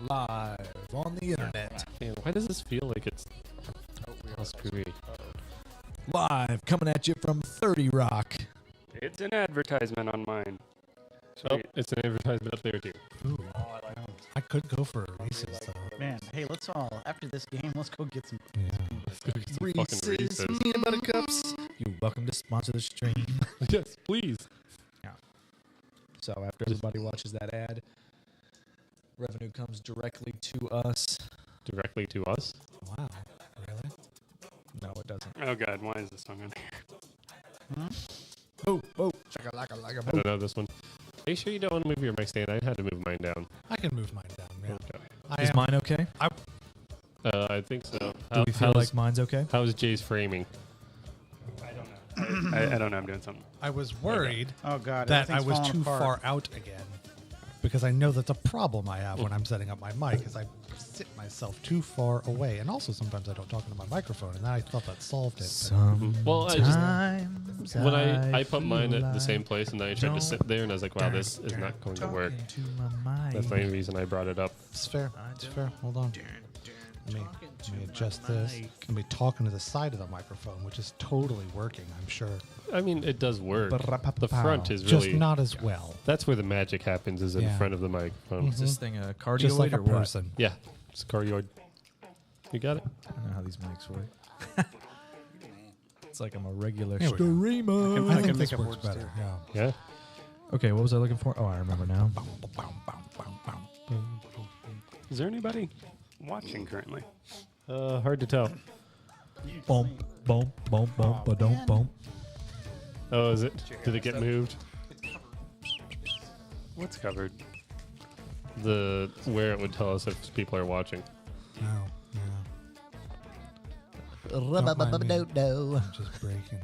Live on the internet. Man, why does this feel like it's all screwy? Live coming at you from 30 Rock. It's an advertisement on mine. Oh, it's an advertisement up there too. Ooh, I could go for Reese's though. Man, hey, let's all, after this game, let's go get some. Yeah. Let's go get some Reese's fucking Reese's. peanut butter cups. You're welcome to sponsor the stream. Yes, please. So after everybody watches that ad, revenue comes directly to us. Directly to us? Wow. Really? No, it doesn't. Oh god, why is this song on here? Oh, oh. I don't know this one. Are you sure you don't want to move your mic stand? I had to move mine down. I can move mine down. Yeah. Okay. Is mine okay? I think so. Do we feel like mine's okay? How's Jay's framing? I don't know. I don't know. I'm doing something. I was worried Oh god, that I everything's was falling too apart. far out again, because I know that's a problem I have when I'm setting up my mic, is I sit myself too far away, and also sometimes I don't talk into my microphone, and I thought that solved it. Well, I just when I put mine at the same place and then I tried to sit there and I was like, wow, this is not going to work. That's the main reason I brought it up. It's fair. It's fair. Hold on. Let me adjust this. Let me talk into the side of the microphone, which is totally working, I'm sure. I mean, it does work. The front is just really not as well. That's where the magic happens, is in Yeah. front of the microphone. Is this thing a cardioid Just like or a what? person. Yeah, it's cardioid. You got it? I don't know how these mics work. It's like I'm a regular Here we go. streamer. I can think make this up works words, better. too. Yeah. Yeah. Okay, what was I looking for? Oh, I remember now. Is there anybody watching currently? Hard to tell. Bump, bump, bump, bump, ba-dum, bump. Oh, is it? Did it get moved? What's covered? The where it would tell us if people are watching. No. Don't mind me. I'm just breaking.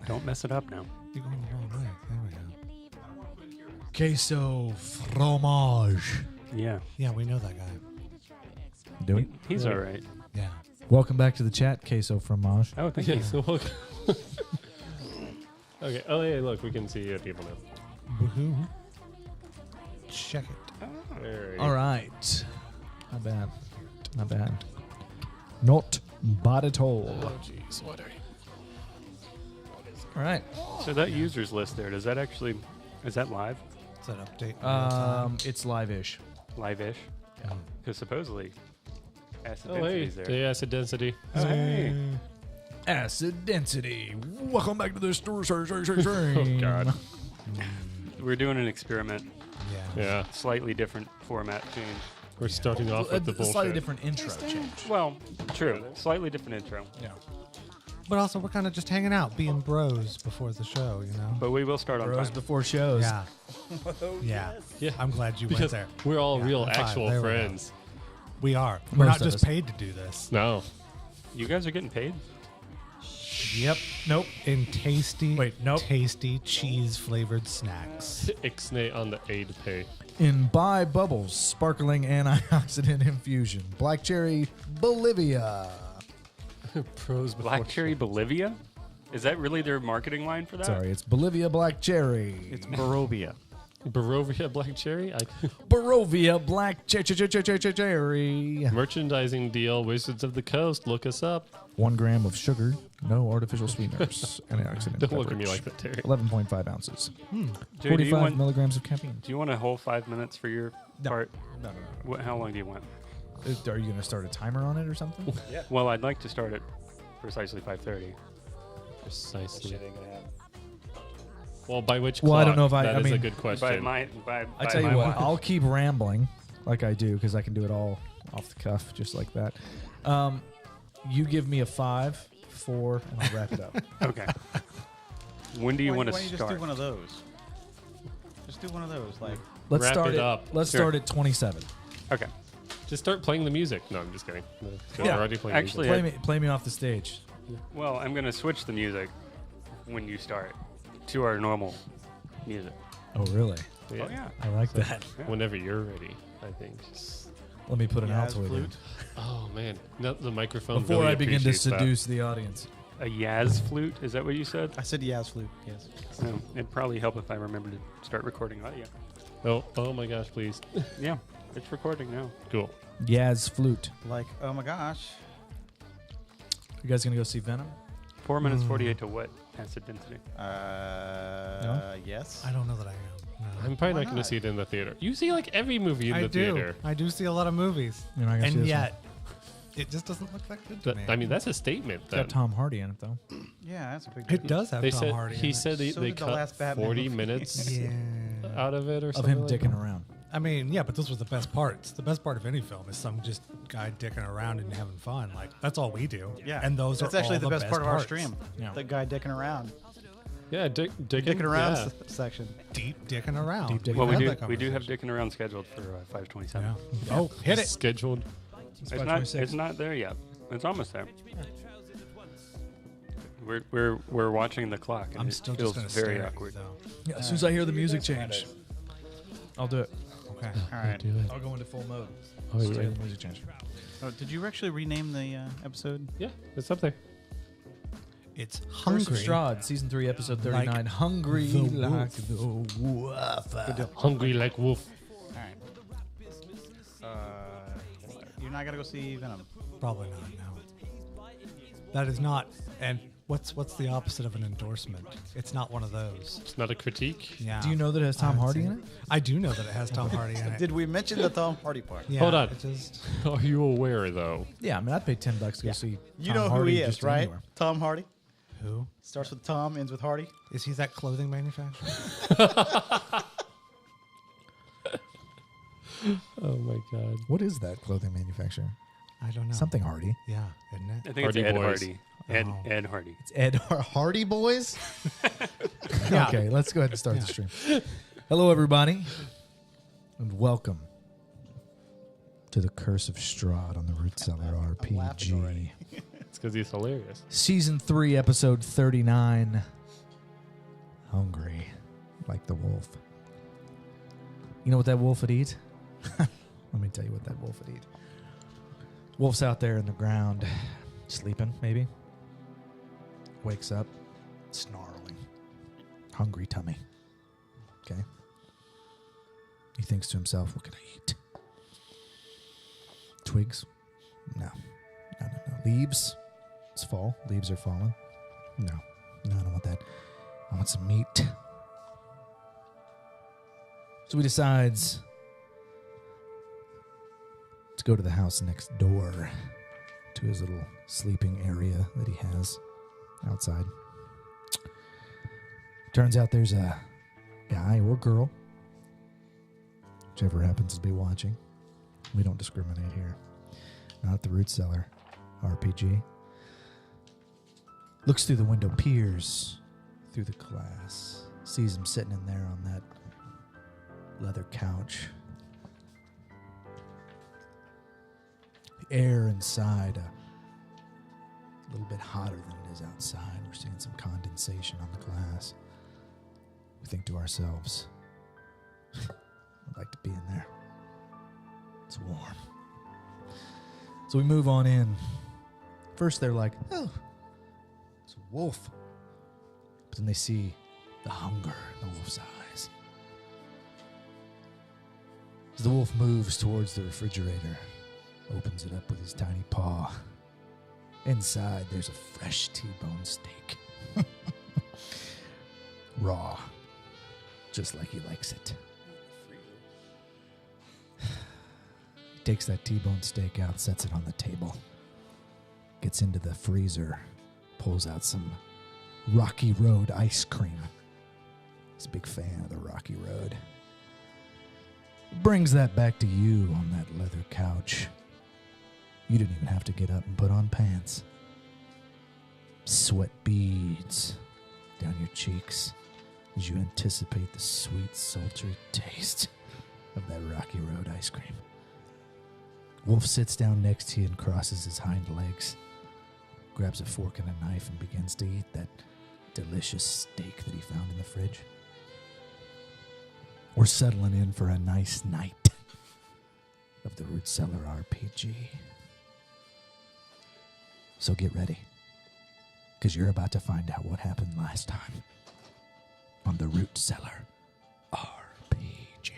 Don't mess it up now. You're going the wrong way. There we go. Queso fromage. Yeah, Yeah, we know that guy. Do we? he's Yeah. all right. Yeah. Welcome back to the chat, Queso fromage. Oh, thank Yeah, you. so okay. Oh, yeah, look, we can see people now. Woohoo. Check it. Alrighty. All right. Not bad. Not bad. Not bad at all. Oh, jeez, what are you? All right. So that users list there, is that live? Is that update? in real time? It's live-ish. Live-ish? Yeah. Because supposedly, acid Oh, hey, density's there. the acid density. Oh, hey. Acid density. Welcome back to the store. Oh, God. We're doing an experiment. Yeah. Yeah, Slightly different format change. we're starting off with the A bullshit. slightly different intro change. Well, true. Slightly different intro. Yeah. But also, we're kind of just hanging out, being bros before the show, you know? But we will start on Bros time. before shows. Yeah. Yeah. Yeah, I'm glad you went because there. we're all Yeah, real, high five. actual There we go. friends. We are. Most We're not of just us. paid to do this. No. You guys are getting paid? Yep. Nope. In tasty, Wait, nope. tasty cheese-flavored snacks. Ixnay on the aid pay. In Buy Bubbles Sparkling Antioxidant Infusion. Black Cherry, Bolivia. Pros before Black Cherry Bolivia? Is that really their marketing line for that? Sorry, it's Bolivia Black Cherry. It's Barovia. Barovia Black Cherry. Barovia Black Cherry. Merchandising deal. Wizards of the Coast. Look us up. 1 gram of sugar, no artificial sweeteners. Antioxidant Don't look at me beverage. like that, Terry. 11.5 ounces. Jay, 45 milligrams of caffeine. do you want a whole 5 minutes for your part? No. How long do you want? Are you going to start a timer on it or something? Well, I'd like to start at precisely 5:30. Precisely. Well, by which Well, clock? I don't know if That is mean, a good question. by I tell you my what, watch. I'll keep rambling like I do because I can do it all off the cuff just like that. You give me a 5, 4, and I'll wrap it up. Okay. When do you want to Why don't you just start? do one of those? Just do one of those, like. Let's Wrap start it at, up. Let's Sure. start at 27. Okay. Just start playing the music. No, I'm just kidding. No, Yeah. I'm already playing Actually, music. Play me off the stage. Well, I'm going to switch the music when you start to our normal music. Oh, really? Yeah. Oh, yeah. I like that. Whenever you're ready, I think. Just, Let me put an Jazz Altoid in. flute. oh man, no, the microphone. Before really I begin to appreciates that. seduce the audience. A Yaz flute? Is that what you said? I said Yaz flute. Yes. No, it'd probably help if I remember to start recording audio. Oh my gosh, please. Yeah, it's recording now. Cool. Yaz flute. Like, oh my gosh. You guys gonna go see Venom? 4 minutes 48 to what acid density? Yes. I don't know that I am. No. I'm probably Why not going to not? see it in the theater. You see like every movie in I the do. theater. I do see a lot of movies, You're not gonna see and this yet it just doesn't look that good to me. I mean, that's a statement. one. Then. Got Tom Hardy in it though. Yeah, that's a big it does have They Tom said Hardy. he in it. said they, So they did the cut last Batman 40 movie. minutes Yeah. out of it or Of something. him like dicking that. around. I mean, yeah, but those were the best parts. The best part of any film is some just guy dicking around and having fun. Like that's all we do. Yeah. and those That's are actually all the best part of our parts. stream. Yeah. The guy dicking around. Yeah, dicking Dicking around Yeah. section. Deep dicking around. Deep dicking Well, We've we had do that we do have conversation. dicking around scheduled for 5:27. Yeah. Oh, hit it. Scheduled. It's not there yet. It's almost there. We're watching the clock, and I'm it still feels just going to very stare at you, awkward. though. Yeah, as soon as I hear the music change, I'll do it. Okay. All right. Do it. I'll go into full mode. Oh, As soon as I yeah. hear the music change. Oh, did you actually rename the episode? Yeah, it's up there. It's Curse of hungry. Strahd, season 3, episode 39. Like Hungry the like wolf. the wolf. Hungry like wolf. All right. You're not gonna go see Venom. Probably not. No. That is not. And what's the opposite of an endorsement? It's not one of those. It's not a critique. Yeah. Do you know that it has Tom Hardy in it? I do know that it has Tom Hardy in it. Did we mention the Tom Hardy part? Yeah, Hold on. it just- Are you aware though? Yeah, I mean, I'd pay $10 to go see You Tom know Hardy who he is, just right? anywhere. Tom Hardy. who Starts with Tom, ends with Hardy. is he? That clothing manufacturer? Oh my god. What is that clothing manufacturer? I don't know. Something Hardy. Yeah, isn't I it? think Hardy it's Ed Boys. Hardy. Ed Oh. Ed Hardy. It's Ed Hardy Boys? Yeah. Okay, let's go ahead and start the stream. Hello, everybody, and welcome to the Curse of Strahd on the Root Cellar I'm laughing RPG. already. It's because he's hilarious. Season 3, episode 39. Hungry like the wolf. You know what that wolf would eat? Let me tell you what that wolf would eat. Wolf's out there in the ground, sleeping, maybe. Wakes up, snarling. Hungry tummy. Okay? He thinks to himself, what can I eat? Twigs? No. Leaves? It's fall. Leaves are falling. No, I don't want that. I want some meat. So he decides to go to the house next door to his little sleeping area that he has outside. Turns out there's a guy or girl, whichever happens to be watching. We don't discriminate here. Not at the Root Cellar RPG. Looks through the window, peers through the glass, sees him sitting in there on that leather couch. The air inside a little bit hotter than it is outside. We're seeing some condensation on the glass. We think to ourselves, I'd like to be in there. It's warm. So we move on in. First they're like, oh, it's a wolf. But then they see the hunger in the wolf's eyes. As the wolf moves towards the refrigerator, opens it up with his tiny paw. Inside, there's a fresh T-bone steak. Raw. Just like he likes it. He takes that T-bone steak out, sets it on the table. Gets into the freezer, pulls out some Rocky Road ice cream. He's a big fan of the Rocky Road. Brings that back to you on that leather couch. You didn't even have to get up and put on pants. Sweat beads down your cheeks as you anticipate the sweet, sultry taste of that Rocky Road ice cream. Wolf sits down next to you and crosses his hind legs, grabs a fork and a knife and begins to eat that delicious steak that he found in the fridge. We're settling in for a nice night of the Root Cellar RPG. So get ready. because you're about to find out what happened last time on the Root Cellar RPG.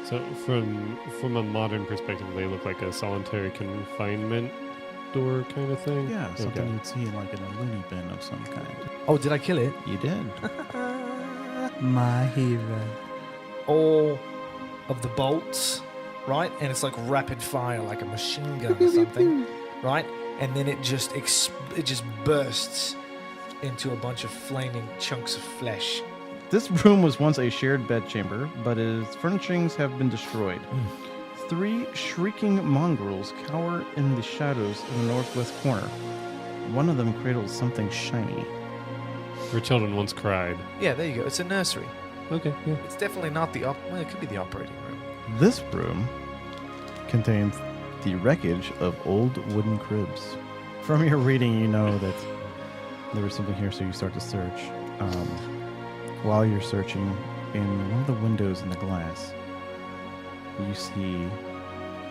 So from a modern perspective, they look like a solitary confinement door kind of thing. Yeah, something Okay. you'd see in like in a loony bin of some kind. Oh, did I kill it? You did. My hero. All of the bolts, right? And it's like rapid fire, like a machine gun or something, right? And then it just bursts into a bunch of flaming chunks of flesh. This room was once a shared bedchamber, but its furnishings have been destroyed. 3 shrieking mongrels cower in the shadows in the northwest corner. One of them cradles something shiny. Where children once cried. Yeah, there you go. It's a nursery. Okay, yeah. It's definitely not the well, it could be the operating room. This room contains the wreckage of old wooden cribs. From your reading, you know that there was something here, so you start to search. While you're searching, in one of the windows in the glass, you see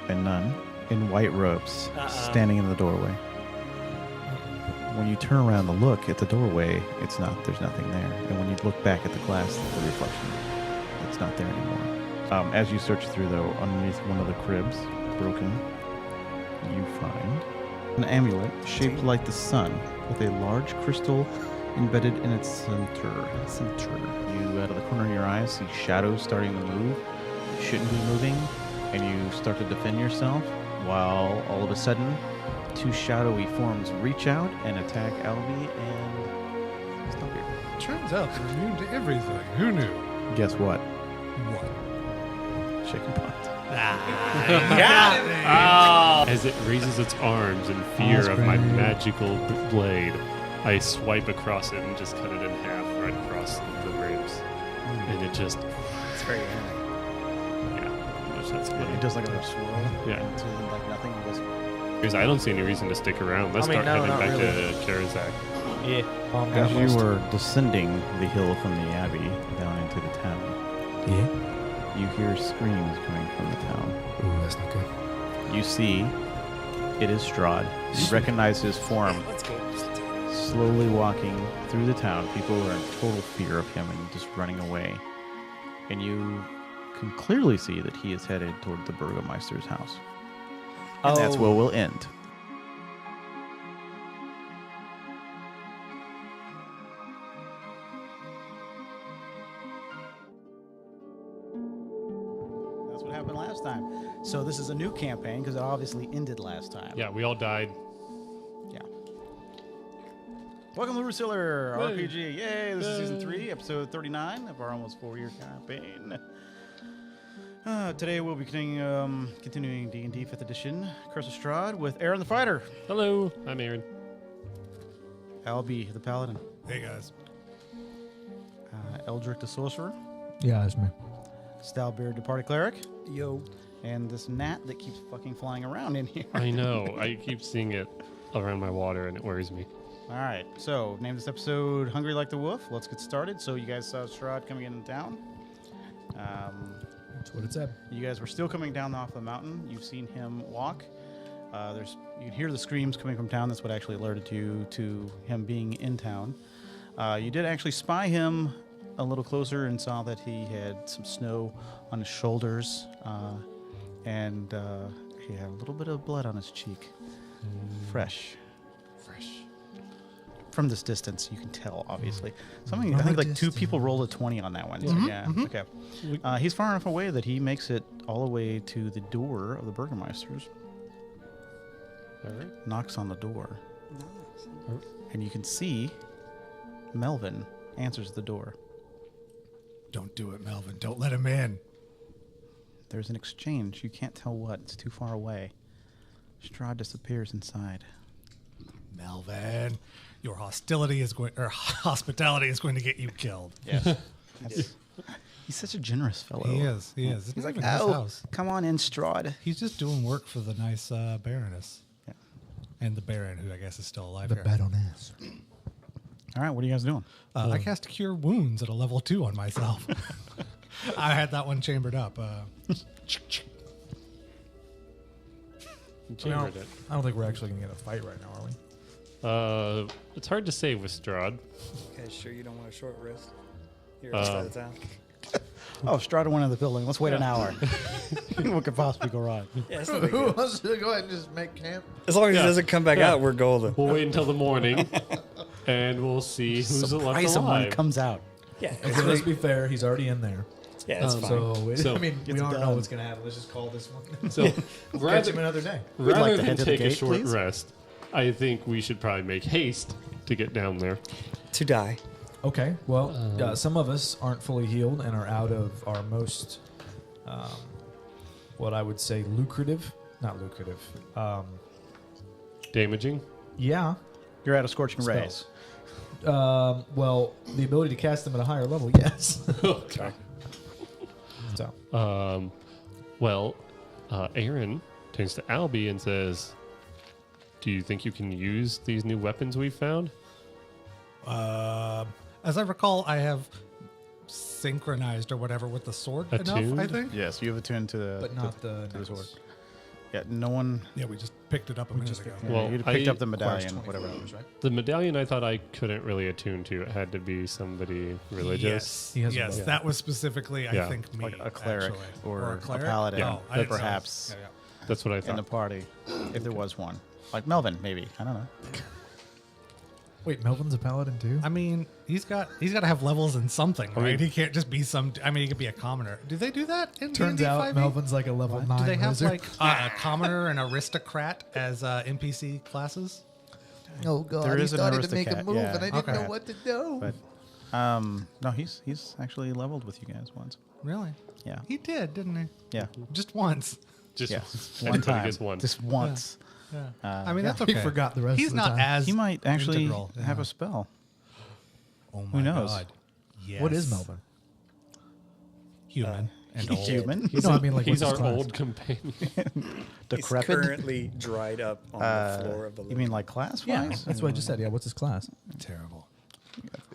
a nun in white robes standing in the doorway. When you turn around to look at the doorway, there's nothing there. And when you look back at the glass, the reflection, it's not there anymore. As you search through, though, underneath one of the cribs, broken, you find an amulet shaped like the sun with a large crystal embedded in its center. You, out of the corner of your eyes, see shadows starting to move. You shouldn't be moving, and you start to defend yourself, while all of a sudden, 2 shadowy forms reach out and attack Albie and Stubby. Turns out they're immune to everything. Who knew? Guess what? What? Chicken pot. As it raises its arms in fear of my magical blade, I swipe across it and just cut it in half right across the ribs. And it just, It's very anime. yeah, that's funny. It does like a swirl. Yeah. Into like nothing. It goes, Because I don't see any reason to stick around. Let's I mean, start no, heading not back really. to Karazak. Yeah. As you were descending the hill from the abbey down into the town, Yeah? you hear screams coming from the town. Ooh, that's not good. You see, it is Strahd. You recognize his form. Let's go. Slowly walking through the town. People are in total fear of him and just running away. And you can clearly see that he is headed toward the Burgomeister's house. And that's where we'll end. That's what happened last time. So this is a new campaign because it obviously ended last time. Yeah, we all died. Yeah. Welcome to Cellar Yay. RPG. Yay! This is season Yay. 3, episode 39 of our almost 4-year campaign. Today we'll be continuing D&D 5th edition, Curse of Strahd, with Aaron the Fighter, Hello, I'm Aaron. Albie the Paladin, Hey, guys. Eldrick the Sorcerer, Yeah, that's me. Stalbeard the Party Cleric, Yo. and this gnat that keeps fucking flying around in here. I know. I keep seeing it around my water and it worries me. All right, so name this episode Hungry Like the Wolf. Let's get started. So you guys saw Strahd coming into town. That's what it said. You guys were still coming down off the mountain. You've seen him walk. You can hear the screams coming from town. That's what actually alerted you to him being in town. You did actually spy him a little closer and saw that he had some snow on his shoulders, and he had a little bit of blood on his cheek. Fresh. From this distance, you can tell, obviously. Something, I think like 2 people rolled a 20 on that one. So yeah, okay. He's far enough away that he makes it all the way to the door of the Burgomeister's. All right. Knocks on the door. And you can see Melvin answers the door. Don't do it, Melvin. Don't let him in. There's an exchange. You can't tell what. It's too far away. Strahd disappears inside. Melvin, your hospitality is going to get you killed. Yes. He's such a generous fellow. He is. It's He's not like, even his oh, house. come on in, Strahd. He's just doing work for the nice Baroness. Yeah. And the Baron, who I guess is still alive The here. Baroness. All right, what are you guys doing? I cast Cure Wounds at a level 2 on myself. I had that one chambered up. Jammered it. I don't think we're actually going to get a fight right now, are we? It's hard to say with Strahd. Okay, sure you don't want a short rest? You're outside of town. Oh, Strahd went in the building. Let's wait an hour. What could possibly go wrong? Yeah, it's no big Who deal. wants to go ahead and just make camp? As long as Yeah. it doesn't come back Yeah. out, we're golden. We'll wait until the morning, and we'll see who's left Surprise him when alive. it comes out. Yeah, Okay, let's be fair. He's already in there. yeah, it's fine. So, So, I mean, we it's don't know done. what's going to happen. Let's just call this one. So Catch rather, him another day. We'd rather like to than head to the take a gate, short please. rest, I think we should probably make haste to get down there. To die. Okay, well, some of us aren't fully healed and are out of our most, what I would say, not lucrative. Damaging. Yeah. You're out of scorching rays. Spells. Well, the ability to cast them at a higher level, yes. Okay. So, Aaron turns to Albie and says, "Do you think you can use these new weapons we found?" As I recall, I have synchronized or whatever with the sword Attuned? enough, I think. Yes, you have attuned to the. but not the to the sword. necklace. Yeah, no one. Yeah, we just picked it up a minute just ago. picked Yeah, Well, you picked I- up the Requires medallion, 24 whatever. hours, right? The medallion I thought I couldn't really attune to. It had to be somebody religious. Yes, He has a yes, bow. that was specifically, I Yeah. think, me. Like a cleric actually. or a a cleric? paladin, Yeah. I didn't know. perhaps. Yeah, That's what I In the thought. party, if there was one, like Melvin, maybe. I don't know. Wait, Melvin's a paladin too? I mean, he's got to have levels in something, right? mean- He can't just be some. I mean, he could be a commoner. Do they do that in Turns D&D out 5e? Melvin's like a level 9 Do they have wizard. like a commoner and aristocrat as NPC classes? Oh god, There he is an started to make a aristocrat, move yeah. and I didn't Okay. know what to do. But no, he's actually leveled with you guys once. Really? Yeah, He did, didn't he? yeah, Just once. Just yeah. everybody One time, gets one. just once. Yeah. Uh, I mean, yeah. that's okay. He forgot the rest He's of the not time. as. He might actually integral, have yeah. a spell. Oh who my knows? God. Yes. What is Melvin? Human and old. Human, No, I mean like He's what's our his class? old companion. He's decrepit. currently dried up on the floor of the You mean like class wise? That's what I just said. Yeah, what's his class? Terrible.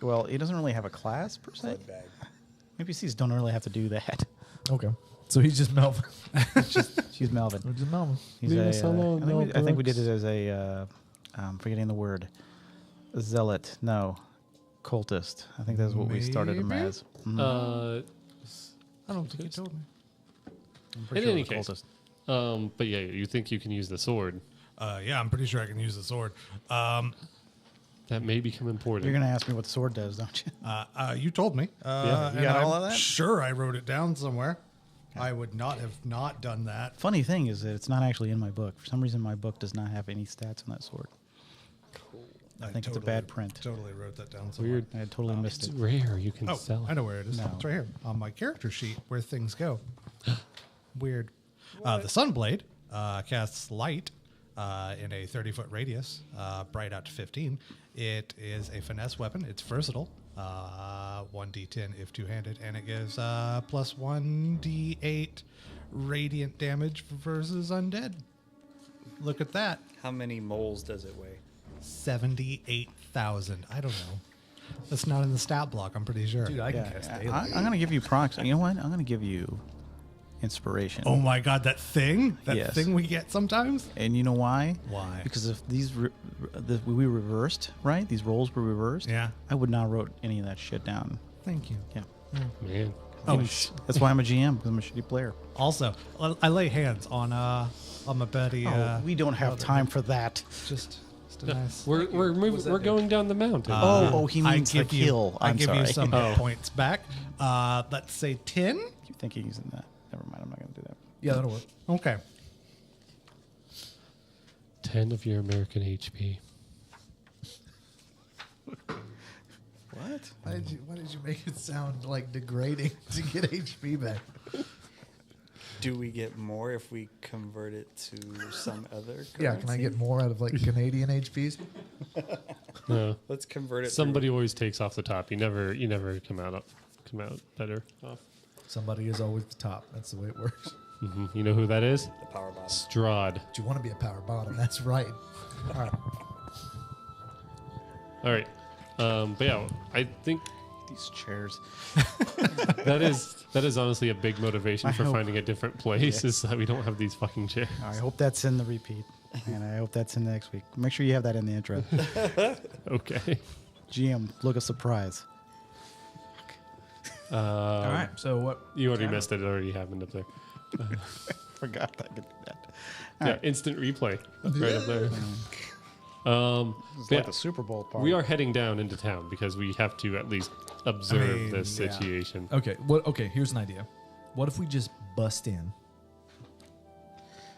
Well, he doesn't really have a class per se. bag? NPCs don't really have to do that. Okay. So he's just Melvin. She's Melvin. We're just Melvin. He's Leave a, us alone, I think we did Brooks. it as a. I'm forgetting the word. Zealot. No. Cultist. I think that's what we started him Maybe? as. Mhm. I don't think you told me. I'm pretty in sure any it was case. cultist. But yeah, you think you can use the sword? Yeah, I'm pretty sure I can use the sword. That may become important. You're gonna ask me what the sword does, don't you? You told me. Yeah. You and got all I'm of that? Sure, I wrote it down somewhere. I would not have not done that. Funny thing is that it's not actually in my book. For some reason, my book does not have any stats on that sword. I think it's a bad print. Totally wrote that down somewhere. Weird. I had totally missed It's it. rare. You can Oh, sell it. I know where it is. No. It's right here on my character sheet where things go. Weird. The Sunblade casts light in a 30-foot radius, bright out to 15. It is a finesse weapon. It's versatile. 1d10 if two-handed, and it gives plus 1d8 radiant damage versus undead. Look at that. How many moles does it weigh? 78,000. I don't know. That's not in the stat block, I'm pretty sure. Dude, I can Yeah, cast I, daylight. I'm gonna give you prox. You know what? I'm gonna give you inspiration. Oh my god, that thing? That Yes. thing we get sometimes? And you know why? Why? Because if these we reversed, right? These rolls were reversed. Yeah. I would not wrote any of that shit down. Thank you. Yeah. Man. Oh, That's why I'm a GM, because I'm a shitty player. also, I lay hands on my buddy. we don't have time for that. Just a nice. We're moving. We're going down the mountain. He means the kill. I I'm give sorry. you some Oh. points back. Let's say 10. Keep thinking he's in that. Never mind. I'm not gonna do that. Yeah, that'll work. Okay. 10 of your American HP. What? Why did you make it sound like degrading to get HP back? Do we get more if we convert it to some other currency? Yeah, can I get more out of like Canadian HPs? No. Let's convert it. Somebody always takes off the top. You never come out better off. Somebody is always the top. That's the way it works. You know who that is? through the power bottom. Strahd. But you want to be a power bottom. That's right. All right. But yeah, I think These chairs. That is honestly a big motivation I for hope. finding a different place is that we don't have these fucking chairs. I hope that's in the repeat, and I hope that's in the next week. Make sure you have that in the intro. Okay. GM, look a surprise. All right. So what? You already missed it. It already happened up there. Forgot I could do that. Yeah, instant replay. Right up there. It's Yeah. like the Super Bowl part. We are heading down into town because we have to at least observe this yeah. situation. Okay. What? Okay. Here's an idea. What if we just bust in?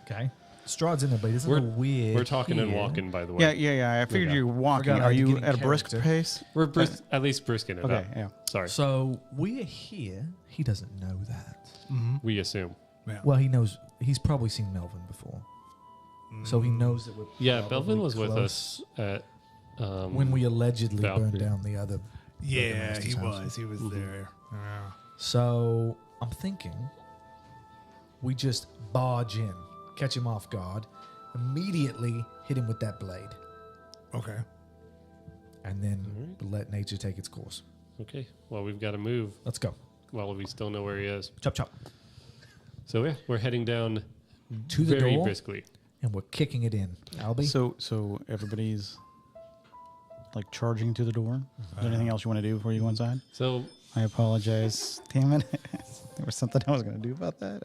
Okay. Strahd's in there, but he doesn't know weird. We're talking and walking, by the way. Yeah. I figured you were walking. Forgot I Are had to you get in at a brisk character. pace? We're at least brisking it Okay, up. yeah. Sorry. So we're here. He doesn't know that. We assume. Well, he knows. He's probably seen Melvin before, so he knows that we're. Yeah, probably Belvin was with close us at when we allegedly burned Valkyrie. down the other. Yeah, Burgermeister's he house. was. He was there. Yeah. So I'm thinking we just barge in, catch him off guard, immediately hit him with that blade, Okay. and then let nature take its course. Okay. Well, we've got to move Let's go. while we still know where he is. Chop chop So yeah, we're heading down to the very door, briskly. and we're kicking it in. Albie, So everybody's like charging to the door. Is there anything else you want to do before you go inside? So I apologize. Damn it. There was something I was going to do about that.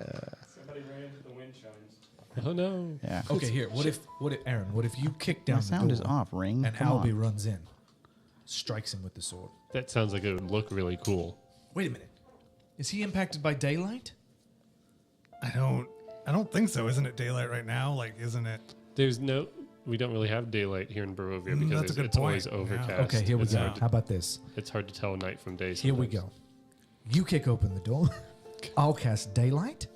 Somebody ran into the wind chimes. oh no. Yeah. okay, here. What if Aaron? What if you kick down My the sound door is off, Ring. and Come Albie on. runs in, strikes him with the sword? That sounds like it would look really cool. Wait a minute. Is he impacted by daylight? I don't think so. Isn't it daylight right now? Like, isn't it? We don't really have daylight here in Barovia because That's a good it's always point. Yeah. overcast. Okay, here we It's go. hard How about this? It's hard to tell night from day. Here we sometimes. go. You kick open the door. I'll cast daylight.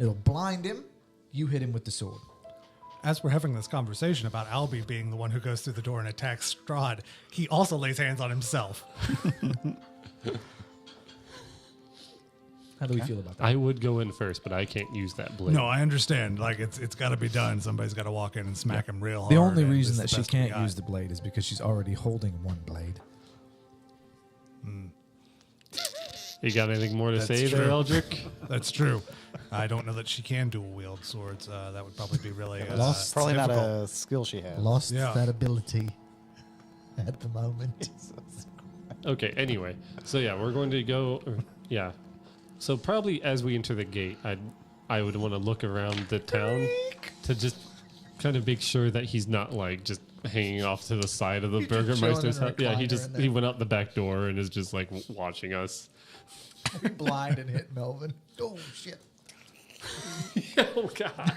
It'll blind him. You hit him with the sword. As we're having this conversation about Albie being the one who goes through the door and attacks Strahd, he also lays hands on himself. How do we feel about that? I would go in first, but I can't use that blade. No, I understand. Like, it's got to be done. Somebody's got to walk in and smack him real hard. The only and reason this that is she the best we can't got. use the blade is because she's already holding one blade. You got anything more to That's say there, true. Eldrick? That's true. I don't know that she can dual wield swords. That would probably be really Lost. Probably not difficult. a skill she has. Lost Yeah. that ability at the moment. Okay, anyway. So yeah, we're going to go yeah. So probably as we enter the gate, I would want to look around the town to just kind of make sure that he's not like just hanging off to the side of the Burgermeister's house. Yeah, he went out the back door and is just like watching us. Blind and hit Melvin. Oh shit! Oh god.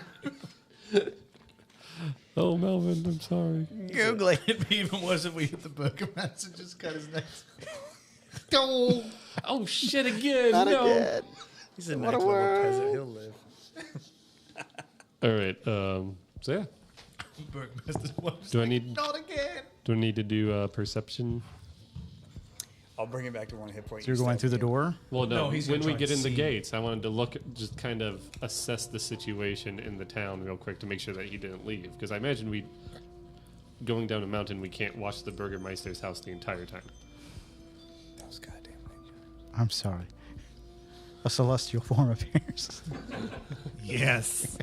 Oh Melvin, I'm sorry. Googling. It'd be even worse if we hit the Burgermeister and just cut his neck. Oh, Oh shit again. Not no. again. He's a next level peasant. He'll live. All right. So yeah. Burgermeister was Do I need not again. to do perception? I'll bring it back to 1 hit point. So you're going through the door? Well, no. No, he's When gonna we try get to in the see. gates, I wanted to look, just kind of assess the situation in the town real quick to make sure that he didn't leave. Because I imagine going down a mountain, we can't watch the Burgermeister's house the entire time. Those goddamn I'm sorry. A celestial form appears. Yes.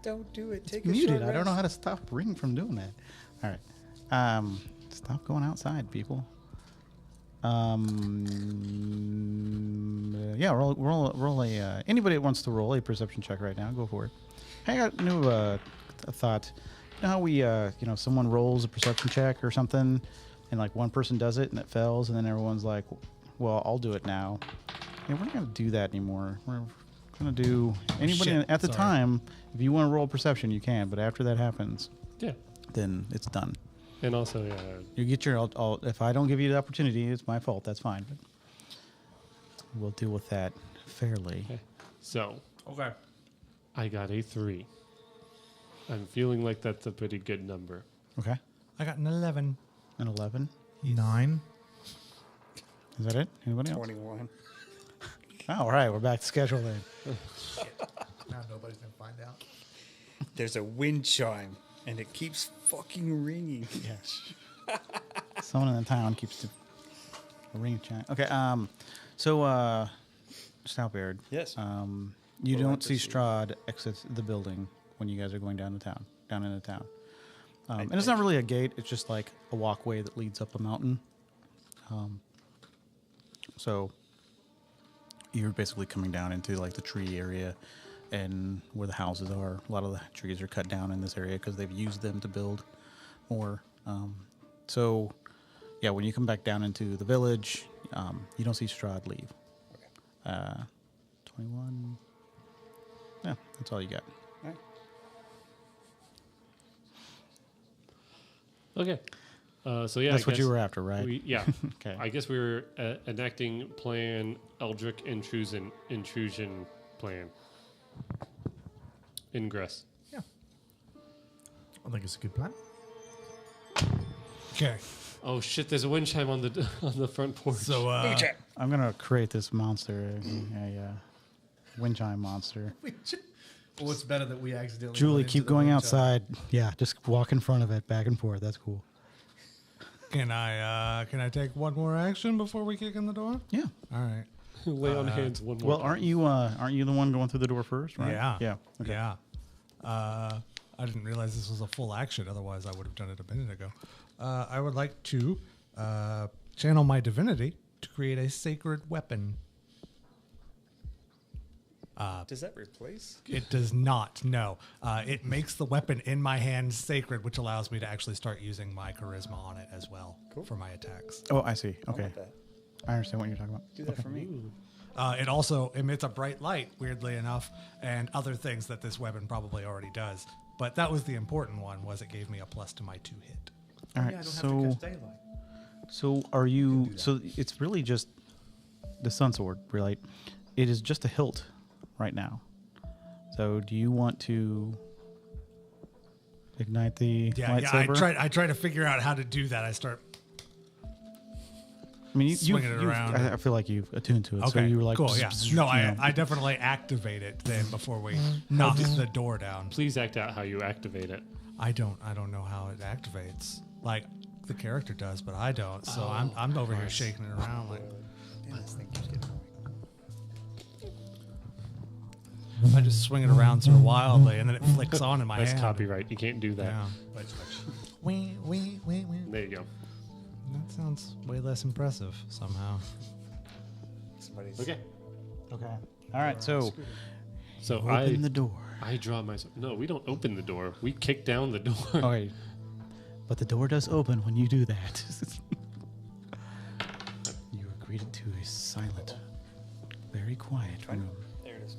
Don't do it. Take a Muted. short I don't know rest. how to stop Ring from doing that. All right. Stop going outside, people. Yeah, roll a. Anybody that wants to roll a perception check right now, go for it. Hey, I got a new thought. You know how we, someone rolls a perception check or something, and like one person does it and it fails, and then everyone's like, "Well, I'll do it now." Yeah, we're not gonna do that anymore. We're gonna do anybody Shit, at the sorry. time. If you want to roll perception, you can, but after that happens, Yeah. then it's done. And also, yeah. You get your. If I don't give you the opportunity, it's my fault. That's fine. But we'll deal with that fairly. Okay. So Okay. I got a 3. I'm feeling like that's a pretty good number. Okay. I got an 11. An 11. 9. Is that it? Anybody else? 21. All right, we're back to schedule then. Now nobody's gonna find out. There's a wind chime, and it keeps fucking ringing. Yes. Someone in the town keeps A ring of chime. Okay. So, Stoutbeard. Yes. You We'll don't have to see see. Strahd exit the building when you guys are going down into town. I- And it's not really a gate. It's just like a walkway that leads up a mountain. So you're basically coming down into like the tree area and where the houses are. A lot of the trees are cut down in this area because they've used them to build more. So yeah, when you come back down into the village, you don't see Strahd leave. 21. Yeah, that's all you got. All right. Okay. So yeah, That's I what you guess were after, right? Yeah. Okay. I guess we were enacting plan Eldritch intrusion plan. Ingress. I think it's a good plan. Okay. Oh shit! There's a wind chime on the on the front porch. So, I'm gonna create this monster, a wind chime monster. well, it's better that we accidentally. Julie, run into keep the going wind outside. Yeah, just walk in front of it, back and forth. That's cool. can I take one more action before we kick in the door? Yeah. All right. Lay on hands one more. Well, time. aren't you the one going through the door first, right? Yeah. Yeah. Okay. Yeah. I didn't realize this was a full action. Otherwise, I would have done it a minute ago. I would like to channel my divinity to create a sacred weapon. Does that replace? It does not. No. It makes the weapon in my hand sacred, which allows me to actually start using my charisma on it as well for my attacks. Oh, I see. I Okay. want that. I understand what you're talking about. Do that for me. It also emits a bright light, weirdly enough, and other things that this weapon probably already does. But that was the important one, was it gave me a plus to my 2 hit. All right. So are you? So it's really just the sun sword, right? It is just a hilt right now. So do you want to ignite the lightsaber? I try to figure out how to do that. I start. I mean, swinging it around. I feel like you've attuned to it. Okay, So you were like, cool. Yeah. No, you know. I definitely activate it then before we knock the door down. Please act out how you activate it. I don't know how it activates. Like the character does, but I don't. So I'm over here shaking it around like. Damn, this thing keeps getting annoying. I just swing it around sort of wildly, and then it flicks on in my That's hand. copyright. You can't do that. Yeah. There you go. That sounds way less impressive somehow. Somebody's. Okay. Okay. All right. So So open the door. I draw myself. No, we don't open the door. We kick down the door. Okay. But the door does open when you do that. You are greeted to a silent, very quiet room. There it is.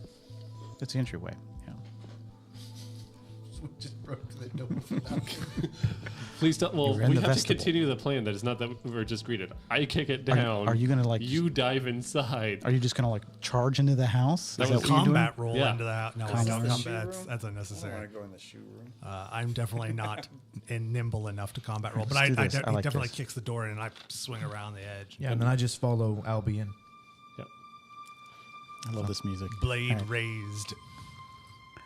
It's the entryway. Yeah. We just broke the door. Please don't. Well, You're in we the have to vestibule. continue the plan. That is not that we're just greeted. I kick it down. Are you gonna like? You dive inside. Are you just gonna like charge into the house? That Is was what you're doing? Combat roll Yeah. into that. No, Combat it's roll. not Shoe combat. room? That's I want unnecessary. to go in the shoe room. I'm definitely not nimble enough to combat roll, but Let's I do this. I he like definitely this. kicks the door in and I swing around the edge. Yeah, and then I just follow Albion. I love this music. Blade All right. raised.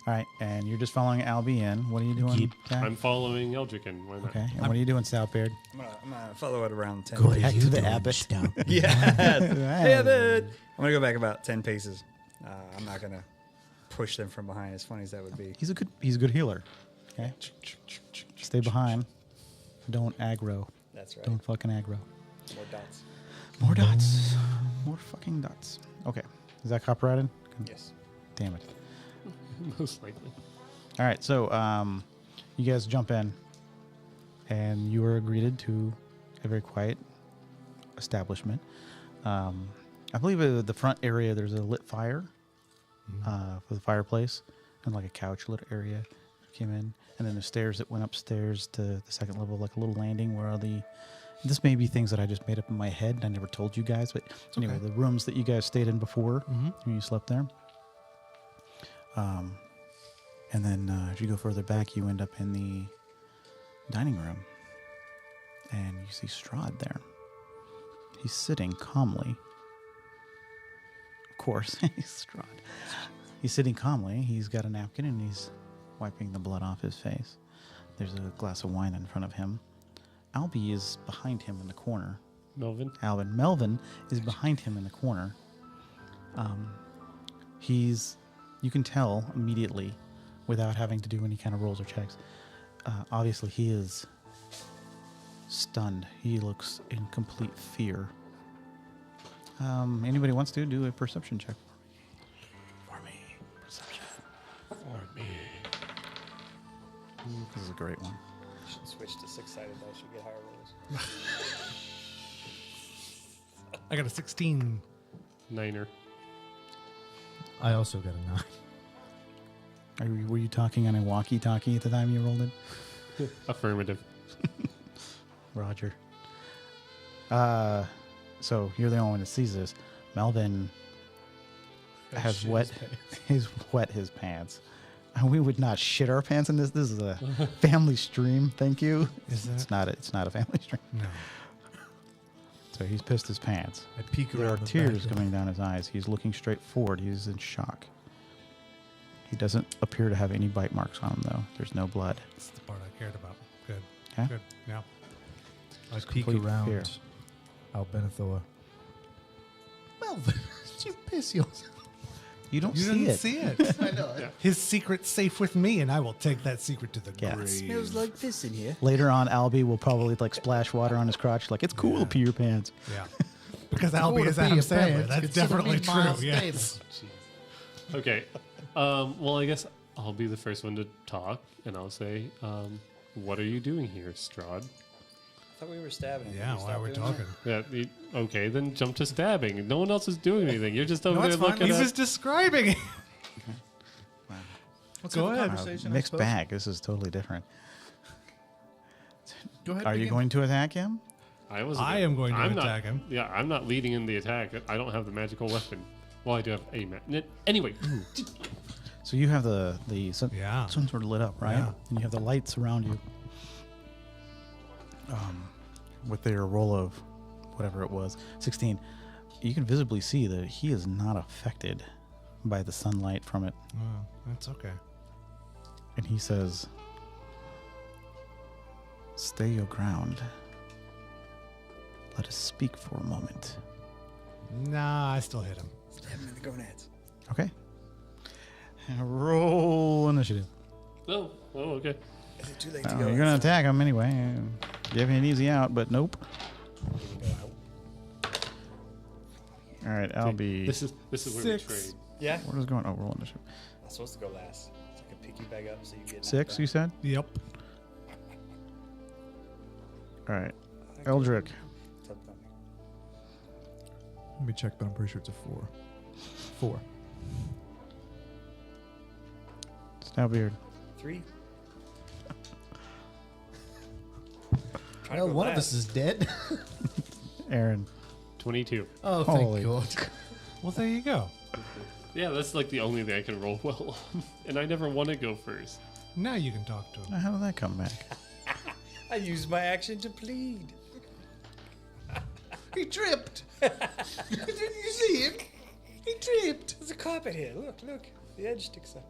All right, and you're just following Albie in. What are you doing? Jack? I'm following Eldricken. Why not? Okay, and what are you doing, Stoutbeard? I'm gonna follow it around 10 Go paces. back to the abbot. Yeah. Yeah. Abbot. I'm gonna go back about 10 paces. I'm not gonna push them from behind. As funny as that would be. He's a good healer. Okay, stay behind. Don't aggro. That's right. Don't fucking aggro. More dots. More dots. More fucking dots. Okay, is that copyrighted? Yes. Damn it. Most likely. All right, so you guys jump in, and you are greeted to a very quiet establishment. I believe at the front area there's a lit fire for the fireplace, and like a couch lit area. Came in, and then the stairs that went upstairs to the second level, like a little landing where all the. This may be things that I just made up in my head, and I never told you guys. But anyway, the rooms that you guys stayed in before when you slept there. And then as you go further back, you end up in the dining room. And you see Strahd there. He's sitting calmly. Of course, he's Strahd. He's sitting calmly. He's got a napkin and he's wiping the blood off his face. There's a glass of wine in front of him. Albie is behind him in the corner, Melvin. Alvin. Melvin is behind him in the corner. You can tell immediately without having to do any kind of rolls or checks. Obviously, he is stunned. He looks in complete fear. Anybody wants to do a perception check for me? Perception. For me. This is a great one. Should switch to 6-sided dice. You get higher rolls. I got a 16. Niner. I also got a 9. Were you talking on a walkie-talkie at the time you rolled it? Affirmative. Roger. So you're the only one that sees this. Melvin has wet his pants. And we would not shit our pants in this. This is a family stream. Thank you. Is that? It's not a family stream. No. So he's pissed his pants. I peek There are around the tears back. coming down his eyes. He's looking straight forward. He's in shock. He doesn't appear to have any bite marks on him, though. There's no blood. That's the part I cared about. Good. Okay. Good. Yeah. I peek complete around fear. Albenithor. Melvin, you piss yourself. You don't You see didn't it. see it. I know. His secret's safe with me, and I will take that secret to the Yeah. grave. Smells like piss in here. Later on, Albie will probably like splash water on his crotch. Like, it's cool to pee your pants. Yeah. Because Albie is Adam Sandler. That's definitely true. Yes. Okay. Well, I guess I'll be the first one to talk, and I'll say, what are you doing here, Strahd? I thought we were stabbing him. Yeah, Can we why stop are we doing that? talking? Yeah. Okay, then jump to stabbing. No one else is doing anything. You're just over No, there it's fine. looking He at. was describing it. Let's Go have a ahead. conversation. I Mixed suppose. bag. This is totally different. Go ahead. Are you begin. going to attack him? I am going to I'm not- attack him. Yeah, I'm not leading in the attack. I don't have the magical weapon. Well, I do have a Anyway, So you have the Yeah. some sort of lit up, right? Yeah. And you have the lights around you. With their roll of whatever it was, 16, you can visibly see that he is not affected by the sunlight from it. Oh, that's okay. And he says, "Stay your ground. Let us speak for a moment." Nah, I still hit him. Stab him in the gonads. Okay. Roll initiative. oh, okay. Is it too late to Oh, go? you're going to attack him anyway. Give you an easy out, but nope. All right, I'll be. This is where we trade. Yeah. What is going on? Roll initiative. I'm supposed to go last. It's like a picky bag up, so you get 6, you said? Yep. All right. Eldrick. Let me check, but I'm pretty sure it's a 4. 4. Snowbeard. 3. Well, one of us is dead. Aaron. 22. Oh, Holy- thank God. Well, there you go. Yeah, that's like the only thing I can roll well on. And I never want to go first. Now you can talk to him. How did that come back? I used my action to plead. He tripped. Didn't you see him? He tripped. There's a carpet here. Look. The edge sticks up.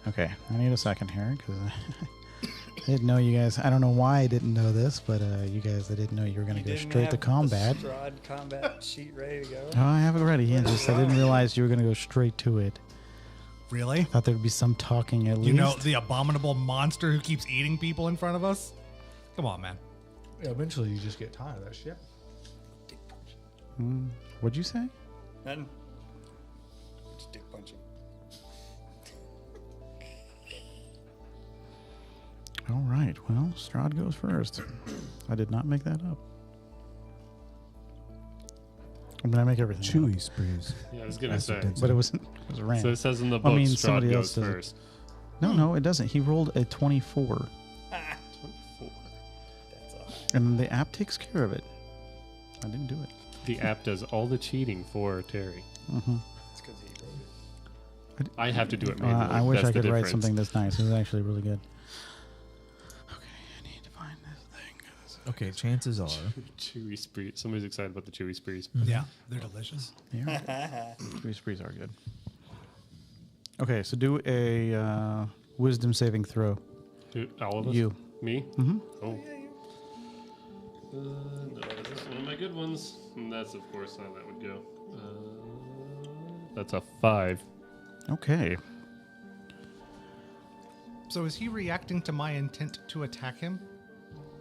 Okay, I need a second here because I didn't know you guys. I don't know why I didn't know this, but you guys, I didn't know you were going to go Didn't straight to have combat. the Strahd combat sheet ready to go. Oh, I have it ready. I didn't realize you were going to go straight to it. Really? Thought there'd be some talking at least. You know the abominable monster who keeps eating people in front of us? Come on, man. Yeah, eventually you just get tired of that shit. Dick punch. What'd you say? Nothing. Just dick punching. All right. Well, Strahd goes first. I did not make that up. I mean, I make everything up. Chewy sprees. Yeah, I was going to That's say. what did But it was random. So it says in the book, I mean, Strahd somebody else goes does it. first. No, it doesn't. He rolled a 24, 24. That's all. and the app takes care of it. I didn't do it. The app does all the cheating for Terry. Mm-hmm. It's because he wrote it. I have to do it manually. I wish That's I the could write difference. something this nice. It was actually really good. Okay, I need to find this thing. Okay, chances are. Chewy spree. Somebody's excited about the chewy sprees. Yeah, they're delicious. Chewy sprees are good. Okay, so do a wisdom saving throw. All of us? You. Me? Mm-hmm. Oh. No, that's one of my good ones. And that's, of course, how that would go. That's a 5. Okay. So is he reacting to my intent to attack him?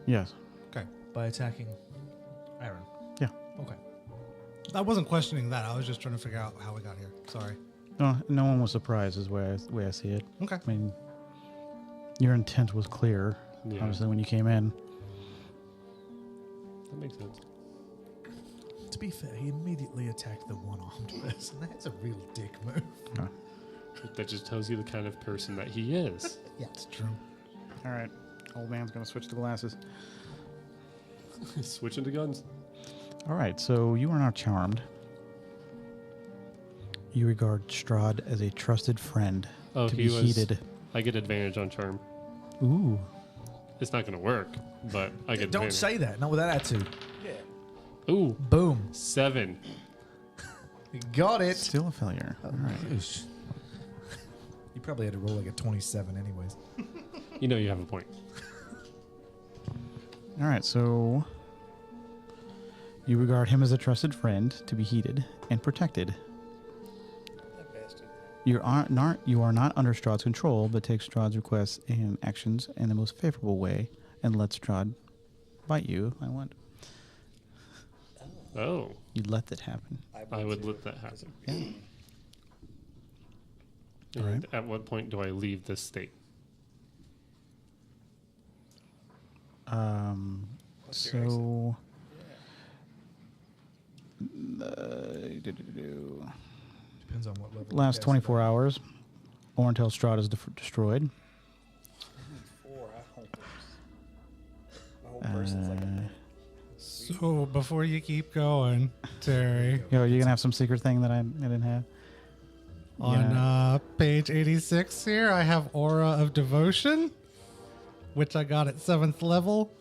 Yes. Okay. By attacking Aaron. Yeah. Okay. I wasn't questioning that. I was just trying to figure out how we got here. Sorry. No one was surprised, is the way I see it. Okay. I mean, your intent was clear, Yeah. obviously, when you came in. That makes sense. To be fair, he immediately attacked the one-armed person. That's a real dick move. That just tells you the kind of person that he is. Yeah, it's true. All right. Old man's going to switch to glasses. Switching to guns. All right, so you are now charmed. You regard Strahd as a trusted friend Oh, to he be was. heeded. I get advantage on charm. Ooh. It's not going to work, but I get Don't advantage. say that. Not with that attitude. Ooh, Boom. 7. You got it. Still a failure. All right. Oosh. You probably had to roll like a 27 anyways. You know you have a point. All right, so you regard him as a trusted friend to be heeded and protected. That bastard. You are not under Strahd's control, but take Strahd's requests and actions in the most favorable way and let Strahd bite you. I want Oh, you let that happen. I would let that happen. Yeah. And Alright. at what point do I leave this state? What's your exit? So Depends on what level. last 24 hours, or until Strahd is destroyed. 4. My whole person's like a So before you keep going, Terry, Yo, you gonna have some secret thing that I didn't have? on page 86 here, I have Aura of Devotion, which I got at 7th level.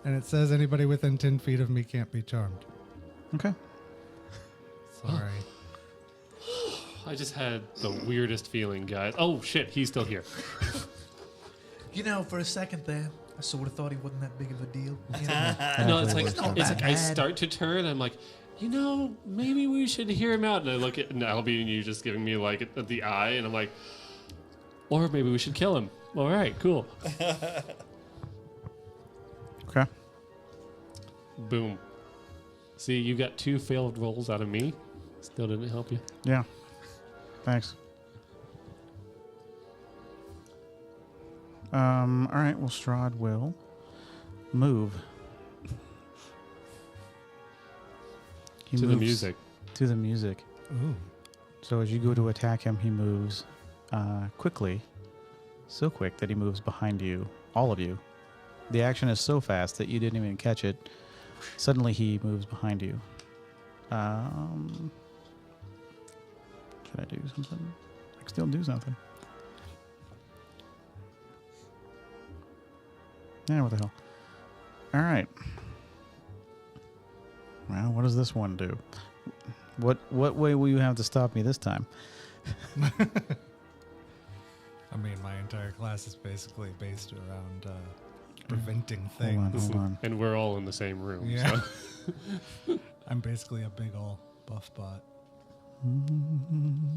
And it says anybody within 10 feet of me can't be charmed. Okay. Sorry. I just had the weirdest feeling, guys. Oh shit, he's still here. You know, for a second there, I sort of thought he wasn't that big of a deal. You know? No, it's like not I bad. start to turn. I'm like, you know, maybe we should hear him out. And I look at Albie and you just giving me like the eye, and I'm like, or maybe we should kill him. All right, cool. Okay. Boom. See, you got 2 failed rolls out of me. Still didn't help you. Yeah. Thanks. All right. Well, Strahd will move He To the moves music. To the music. Ooh. So as you go to attack him, he moves quickly, so quick that he moves behind you, all of you. The action is so fast that you didn't even catch it. Suddenly he moves behind you. Can I do something? I can still do something. Yeah, what the hell? All right. Well, what does this one do? What way will you have to stop me this time? I mean, my entire class is basically based around preventing things. Hold on. And we're all in the same room. Yeah. So. I'm basically a big ol' buff bot.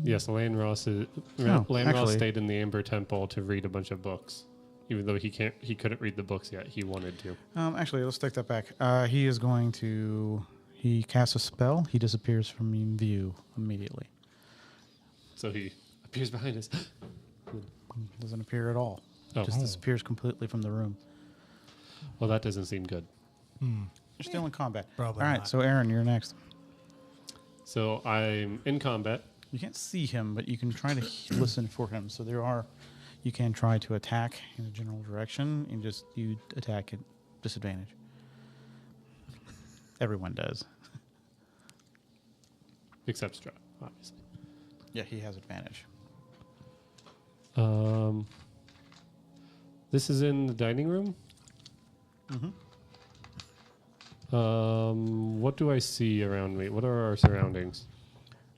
Yes, Lane Ross stayed in the Amber Temple to read a bunch of books. Even though he couldn't read the books yet, he wanted to. Actually, let's take that back. He is going to... He casts a spell. He disappears from view immediately. So he appears behind us. Doesn't appear at all. Oh. Just disappears completely from the room. Well, that doesn't seem good. You're still in combat. Probably All right, not. so Aaron, you're next. So I'm in combat. You can't see him, but you can try to listen for him. So you can try to attack in a general direction, and you attack at disadvantage. Everyone does. Except Strahd, obviously. Yeah, he has advantage. This is in the dining room. What do I see around me? What are our surroundings?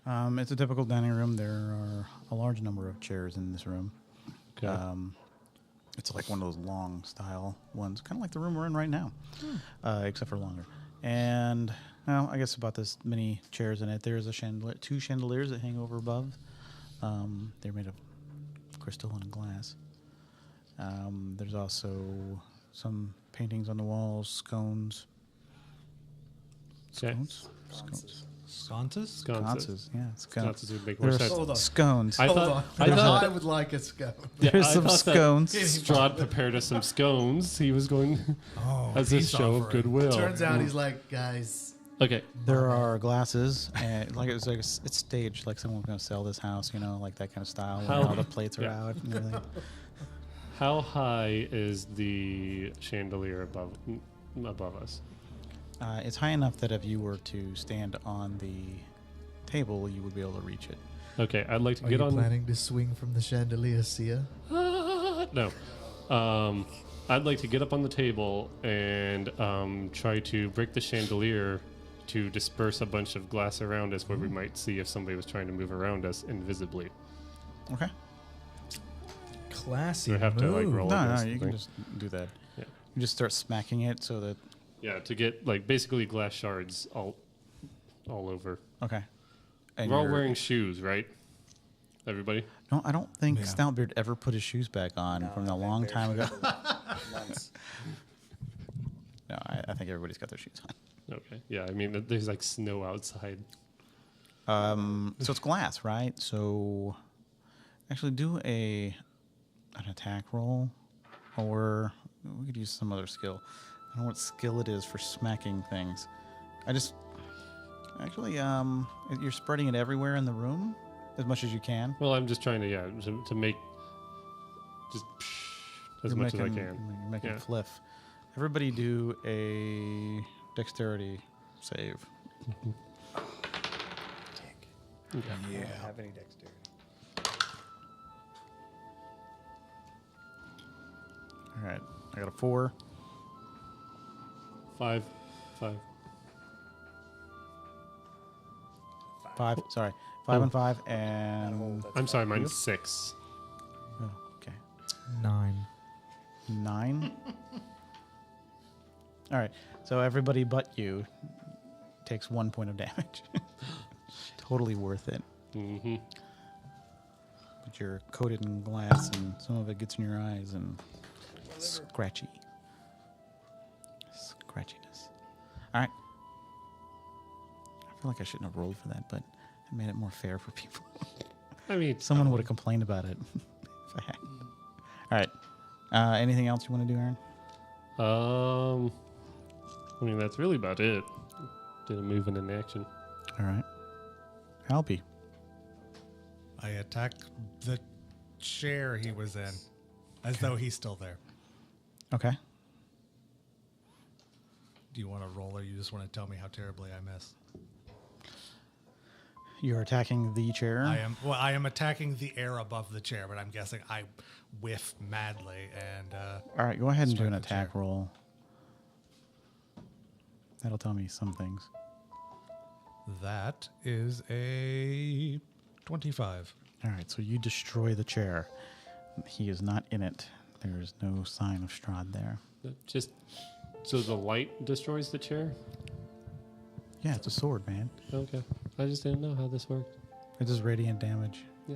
It's a typical dining room. There are a large number of chairs in this room. Okay. It's like one of those long style ones, kind of like the room we're in right now, except for longer. And well, I guess about this many chairs in it. There's a chandelier, 2 chandeliers that hang over above. They're made of crystal and glass. There's also some paintings on the walls, scones. Okay. Sconces? Sconces. Yeah, scones. Sconces would make more There's sense. Hold on. scones. I Hold thought, on. I thought I would like a scone. Yeah, There's I some thought that scones. Strahd prepared us some scones. He was going as a he's show of offering. goodwill. Turns out he's like, guys, Okay. There are glasses, and like it's staged, like someone's going to sell this house, you know, like that kind of style. Where How- all the plates are yeah. out and everything. How high is the chandelier above us? It's high enough that if you were to stand on the table, you would be able to reach it. Okay, I'd like to are get you on. planning to swing from the chandelier, Sia? No. I'd like to get up on the table and try to break the chandelier to disperse a bunch of glass around us where we might see if somebody was trying to move around us invisibly. Okay. Classy Do I have to like move. roll No, against you the can thing? just do that. Yeah. You just start smacking it so that. Yeah, to get like basically glass shards all over. Okay. And We're all you're- wearing shoes, right? Everybody? No, I don't think Yeah. Stoutbeard ever put his shoes back on from a long time ago. Once. No, I think everybody's got their shoes on. Okay. Yeah, I mean, there's like snow outside. So it's glass, right? So actually do an attack roll, or we could use some other skill. I don't know what skill it is for smacking things. You're spreading it everywhere in the room as much as you can. Well, I'm just trying to make just as You're much as I making- can. You're making Yeah. fliff. Everybody do a dexterity save. I don't have any dexterity. All right, I got a 4. 5. 5. Sorry, 5 and 5, and I'm sorry, mine's 6. oh, okay, 9. 9. All right, so everybody but you takes 1 point of damage. Totally worth it. Mm-hmm. But you're coated in glass, and some of it gets in your eyes, and scratchiness. All right. I feel like I shouldn't have rolled for that, but it made it more fair for people. I mean, Someone would have complained about it. If I had. All right. Anything else you want to do, Aaron? I mean, that's really about it. Did a move and an action. All right. Alpy. I attack the chair he was in, as though he's still there. Okay. Do you want to roll, or you just want to tell me how terribly I miss? You're attacking the chair. I am attacking the air above the chair, but I'm guessing I whiff madly and. All right. Go ahead and do strike an the chair. attack roll. That'll tell me some things. That is a 25. All right. So you destroy the chair. He is not in it. There is no sign of Strahd there. Just so the light destroys the chair? Yeah, it's a sword, man. Okay. I just didn't know how this worked. It does radiant damage. Yeah.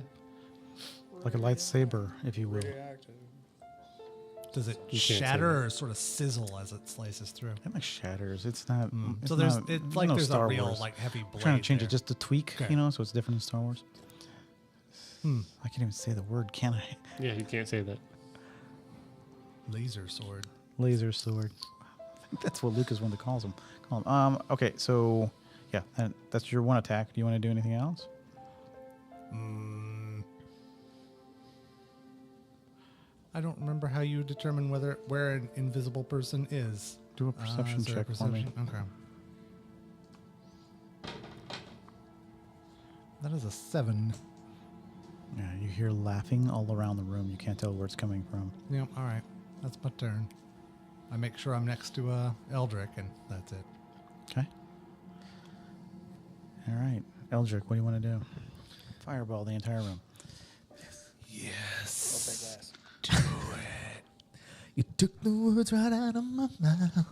Like a lightsaber, if you will. Does it You can't say shatter or sort of sizzle as it slices through? It like shatters. It's not. It's So there's not- it's like no there's Star a real Wars. like heavy blade. I'm trying to change there. it just a tweak, Okay. you know, so it's different in Star Wars. I can't even say the word, can I? Yeah, you can't say that. laser sword. Laser sword. I think that's what Lucas wanted to call him. Okay, so yeah, that's your one attack. Do you want to do anything else? I don't remember how you determine where an invisible person is. Do a perception Is there a check for me. perception? Okay. That is a 7. Yeah, you hear laughing all around the room. You can't tell where it's coming from. Yep. All right. That's my turn. I make sure I'm next to Eldrick, and that's it. Okay. All right, Eldrick, what do you want to do? Fireball the entire room. I'll take glass. took the words right out of my mouth.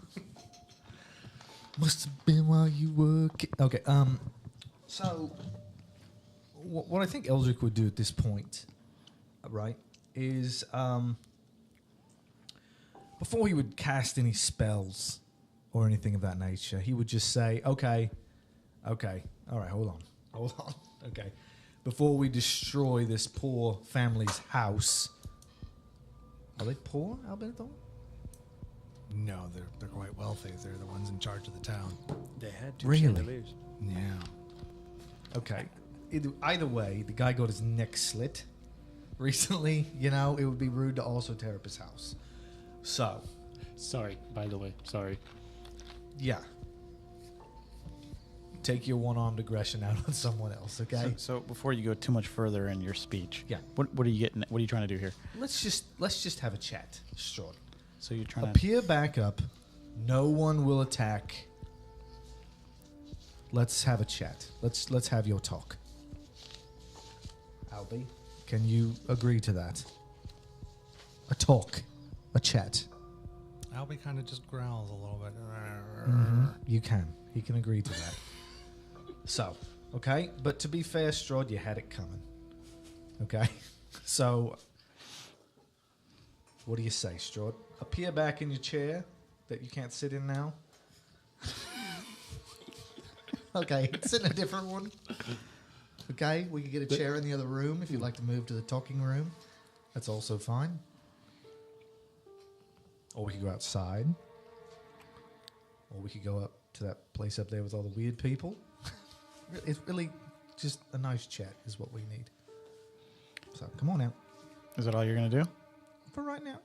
Must have been while you were. Okay. So, what I think Eldrick would do at this point, right, is before he would cast any spells or anything of that nature, he would just say, "Okay, all right, hold on, okay." Before we destroy this poor family's house, are they poor, Alberto? No, they're quite wealthy. They're the ones in charge of the town. They had two Really? chandeliers. Yeah. Okay. Either way, the guy got his neck slit recently. You know, it would be rude to also tear up his house. So, Sorry, by the way. Sorry. yeah. Take your one-armed aggression out on someone else, okay? So before you go too much further in your speech, Yeah. what are you getting? What are you trying to do here? Let's just have a chat, Strahd. So you're trying to. Appear back up. No one will attack. Let's have a chat. Let's have your talk. Albie, can you agree to that? A talk, a chat. Albie kind of just growls a little bit. You can. He can agree to that. So, okay. But to be fair, Strahd, you had it coming. Okay. So, what do you say, Strahd? Appear back in your chair that you can't sit in now. Okay, sit in a different one. Okay, we can get a chair in the other room if you'd like to move to the talking room. That's also fine. Or we could go outside. Or we could go up to that place up there with all the weird people. It's really just a nice chat is what we need. So come on out. Is that all you're gonna do? For right now.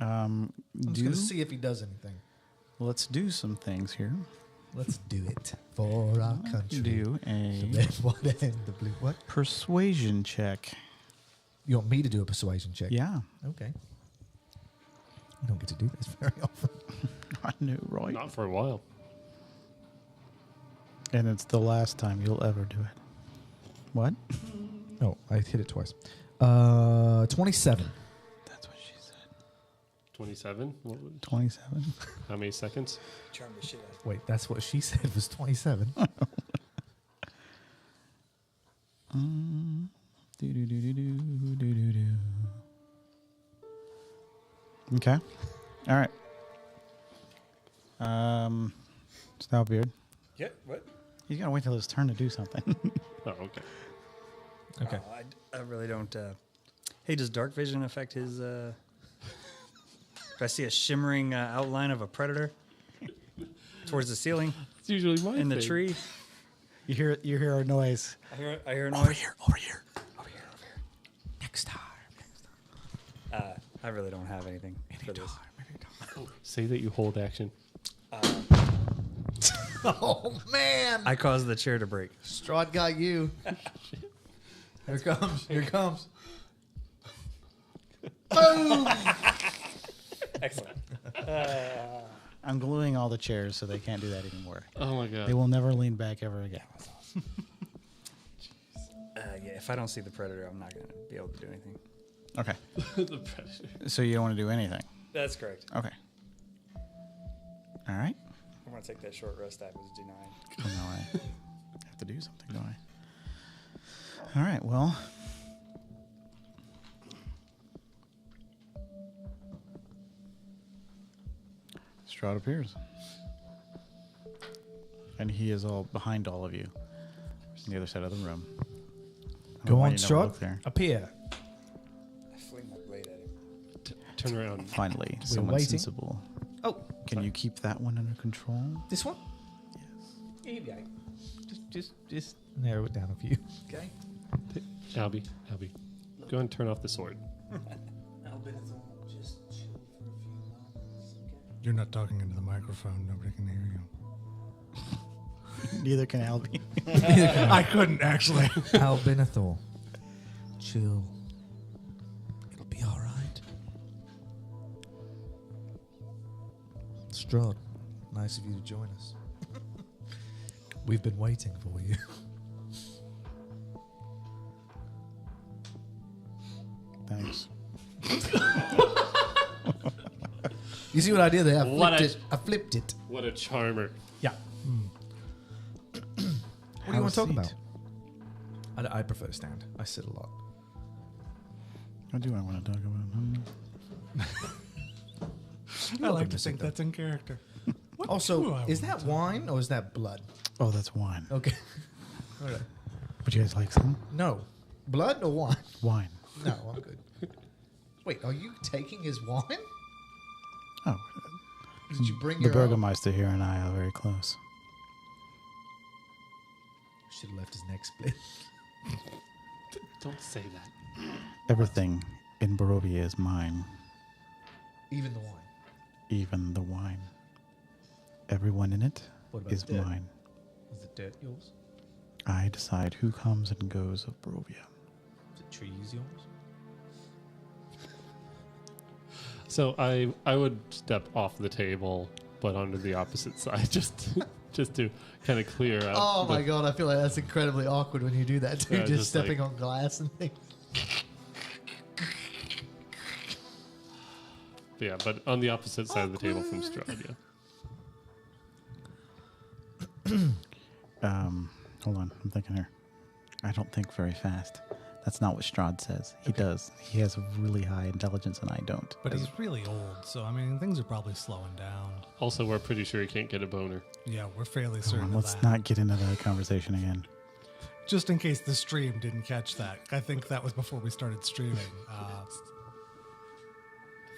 Um, I'm just going to see if he does anything. Let's do some things here. Let's do it for our country. Do The a red, white, and the blue. What? persuasion check. You want me to do a persuasion check? Yeah, Okay. I don't get to do this very often. I knew, right? Not for a while. And it's the last time you'll ever do it. What? Oh, I hit it twice. 27. That's what she said. 27? 27. How many seconds? Charm the shit out of Wait, that's what she said was 27. Okay. All right. Stowbeard. Yeah, what? He's got to wait till his turn to do something. Oh, okay. Okay. I really don't. Hey, does dark vision affect his? If I see a shimmering outline of a predator towards the ceiling It's usually my in the thing. tree, you hear a noise. I hear a noise. Over here. Next time. I really don't have anything for this. Say that you hold action. Oh, man. I caused the chair to break. Strahd got you. Here it comes. Here it comes. Boom. Excellent. I'm gluing all the chairs so they can't do that anymore. Oh my god. They will never lean back ever again. Yeah, if I don't see the predator, I'm not gonna be able to do anything. Okay. The predator. So you don't want to do anything? That's correct. Okay. All right. I'm gonna take that short rest I was denied. Oh, no, I have to do something, don't I? All right, well. Strahd appears. And he is all behind all of you. He's on the other side of the room. I don't know Go why on, you never look Strahd. there. Appear. I fling my blade at him. Turn around. Finally, someone waiting. sensible. Oh, Can you keep that one under control? this one? Yes. Yeah. Just narrow it down a few. Okay. Albie. Go and turn off the sword. You're not talking into the microphone. Nobody can hear you. Neither can Albie. I couldn't actually. Albinathor. Chill. It'll be all right. Strahd, nice of you to join us. We've been waiting for you. Thanks. You see what I did there? What I flipped it. What a charmer. Yeah. What do you want to talk about? I prefer to stand. I sit a lot. What do I want to talk about? I like to think that's in character. Also, is that wine or is that blood? Oh, that's wine. Okay. All right. Would you guys like some? No. Blood or wine? Wine. No, I'm good. Wait, are you taking his wine? Oh, Did you bring the your own? Burgermeister here and I are very close. Should have left his neck split. Don't say that. Everything in Barovia is mine, Even the wine. even the wine. Everyone in it What about is the dirt? mine. Is the dirt yours? I decide who comes and goes of Barovia. Is the trees yours? So I would step off the table, but onto the opposite side, just to kind of clear out. Oh my god, I feel like that's incredibly awkward when you do that too. Yeah, just just stepping like- on glass and things. Yeah, but on the opposite side of the table from Strahd, yeah. Hold on, I'm thinking here. I don't think very fast. That's not what Strahd says. He does. He has a really high intelligence, and I don't. But he's really old, so I mean, things are probably slowing down. Also, we're pretty sure he can't get a boner. Yeah, we're fairly Come certain on, of let's that. not get into that conversation again. Just in case the stream didn't catch that. I think that was before we started streaming.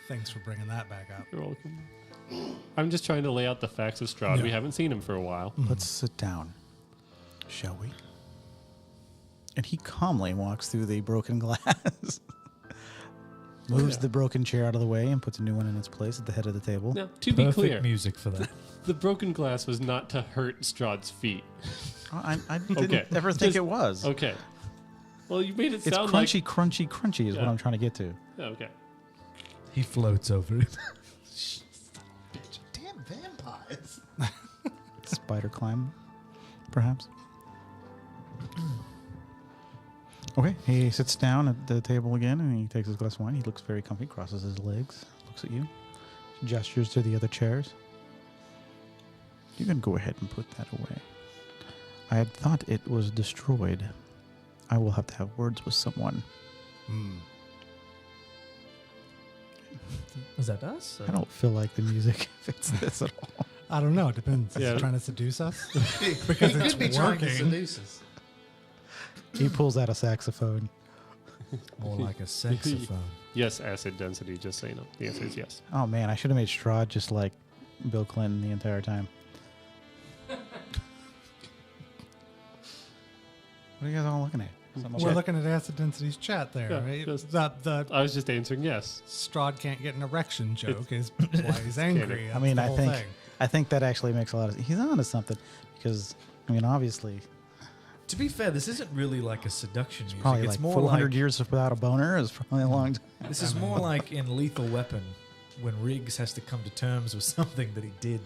Thanks for bringing that back up. You're welcome. I'm just trying to lay out the facts of Strahd. Yeah. We haven't seen him for a while. Let's sit down, shall we? And he calmly walks through the broken glass, moves the broken chair out of the way, and puts a new one in its place at the head of the table. Now, to be clear, music for that. the broken glass was not to hurt Strahd's feet. I didn't Okay. ever think Just- it was. Okay. Well, you made it It's sound crunchy, crunchy, crunchy is what Yeah. I'm trying to get to. like... Okay. He floats over it. Damn vampires. Spider climb, perhaps. Okay, he sits down at the table again and he takes his glass of wine. He looks very comfy, crosses his legs, looks at you, gestures to the other chairs. You can go ahead and put that away. I had thought it was destroyed. I will have to have words with someone. Was that us? I don't feel like the music fits this at all. I don't know. It depends. Is Yeah. he trying to seduce us? Because it's could be trying to working. seduce us. He pulls out a saxophone. More like a saxophone. Yes, acid density, just so you know. The answer is yes. Oh man, I should have made Strahd just like Bill Clinton the entire time. What are you guys all looking at? Something We're like- looking at Acid Density's chat there, Yeah, right? just- The I was just answering yes. Strahd can't get an erection joke is why he's angry. I That's mean, the I whole think thing. I think that actually makes a lot of sense. He's on to something because I mean, obviously, To be fair, this isn't really like a seduction music. probably It's like more 400 like, years without a boner is probably a long time. This is more like in Lethal Weapon when Riggs has to come to terms with something that he did.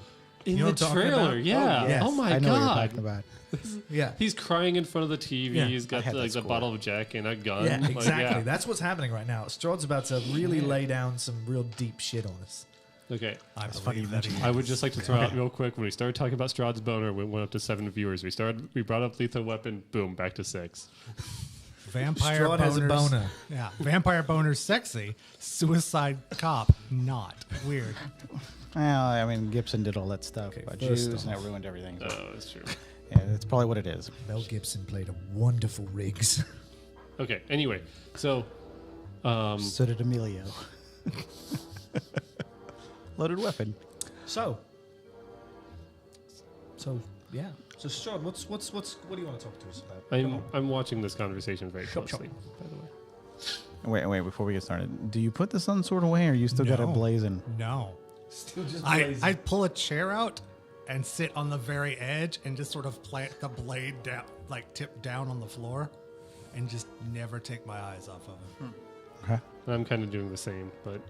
In You know the what I'm talking trailer, about? yeah. Oh, yes. Oh my I know what you're god. talking about. Yeah. He's crying in front of the TV. Yeah. He's I got had the, that like the score. bottle of Jack and a gun. Yeah, Like, exactly. yeah. That's what's happening right now. Strahd's about to really lay down some real deep shit on us. Okay. I funny you believe that he I would just like to throw out real quick when we started talking about Strahd's boner, we went up to 7 viewers. We brought up Lethal Weapon, boom, back to 6. vampire Strahd has a boners. boner. Yeah, vampire boner's sexy. Suicide cop not weird. Well, I mean, Gibson did all that stuff Okay, about first Jews, and off- that ruined everything. So, Oh, that's true. yeah, that's probably what it is. Mel Gibson played a wonderful Riggs. Okay, anyway, so So did Emilio. Loaded weapon. So yeah. So Strahd, what do you want to talk to us about? I'm watching this conversation very closely, by the way. Wait, before we get started, do you put the sun sword away, or you still got it No. blazing? No, Still just I pull a chair out and sit on the very edge and just sort of plant the blade down, like tip down on the floor, and just never take my eyes off of it. Okay. I'm kind of doing the same, but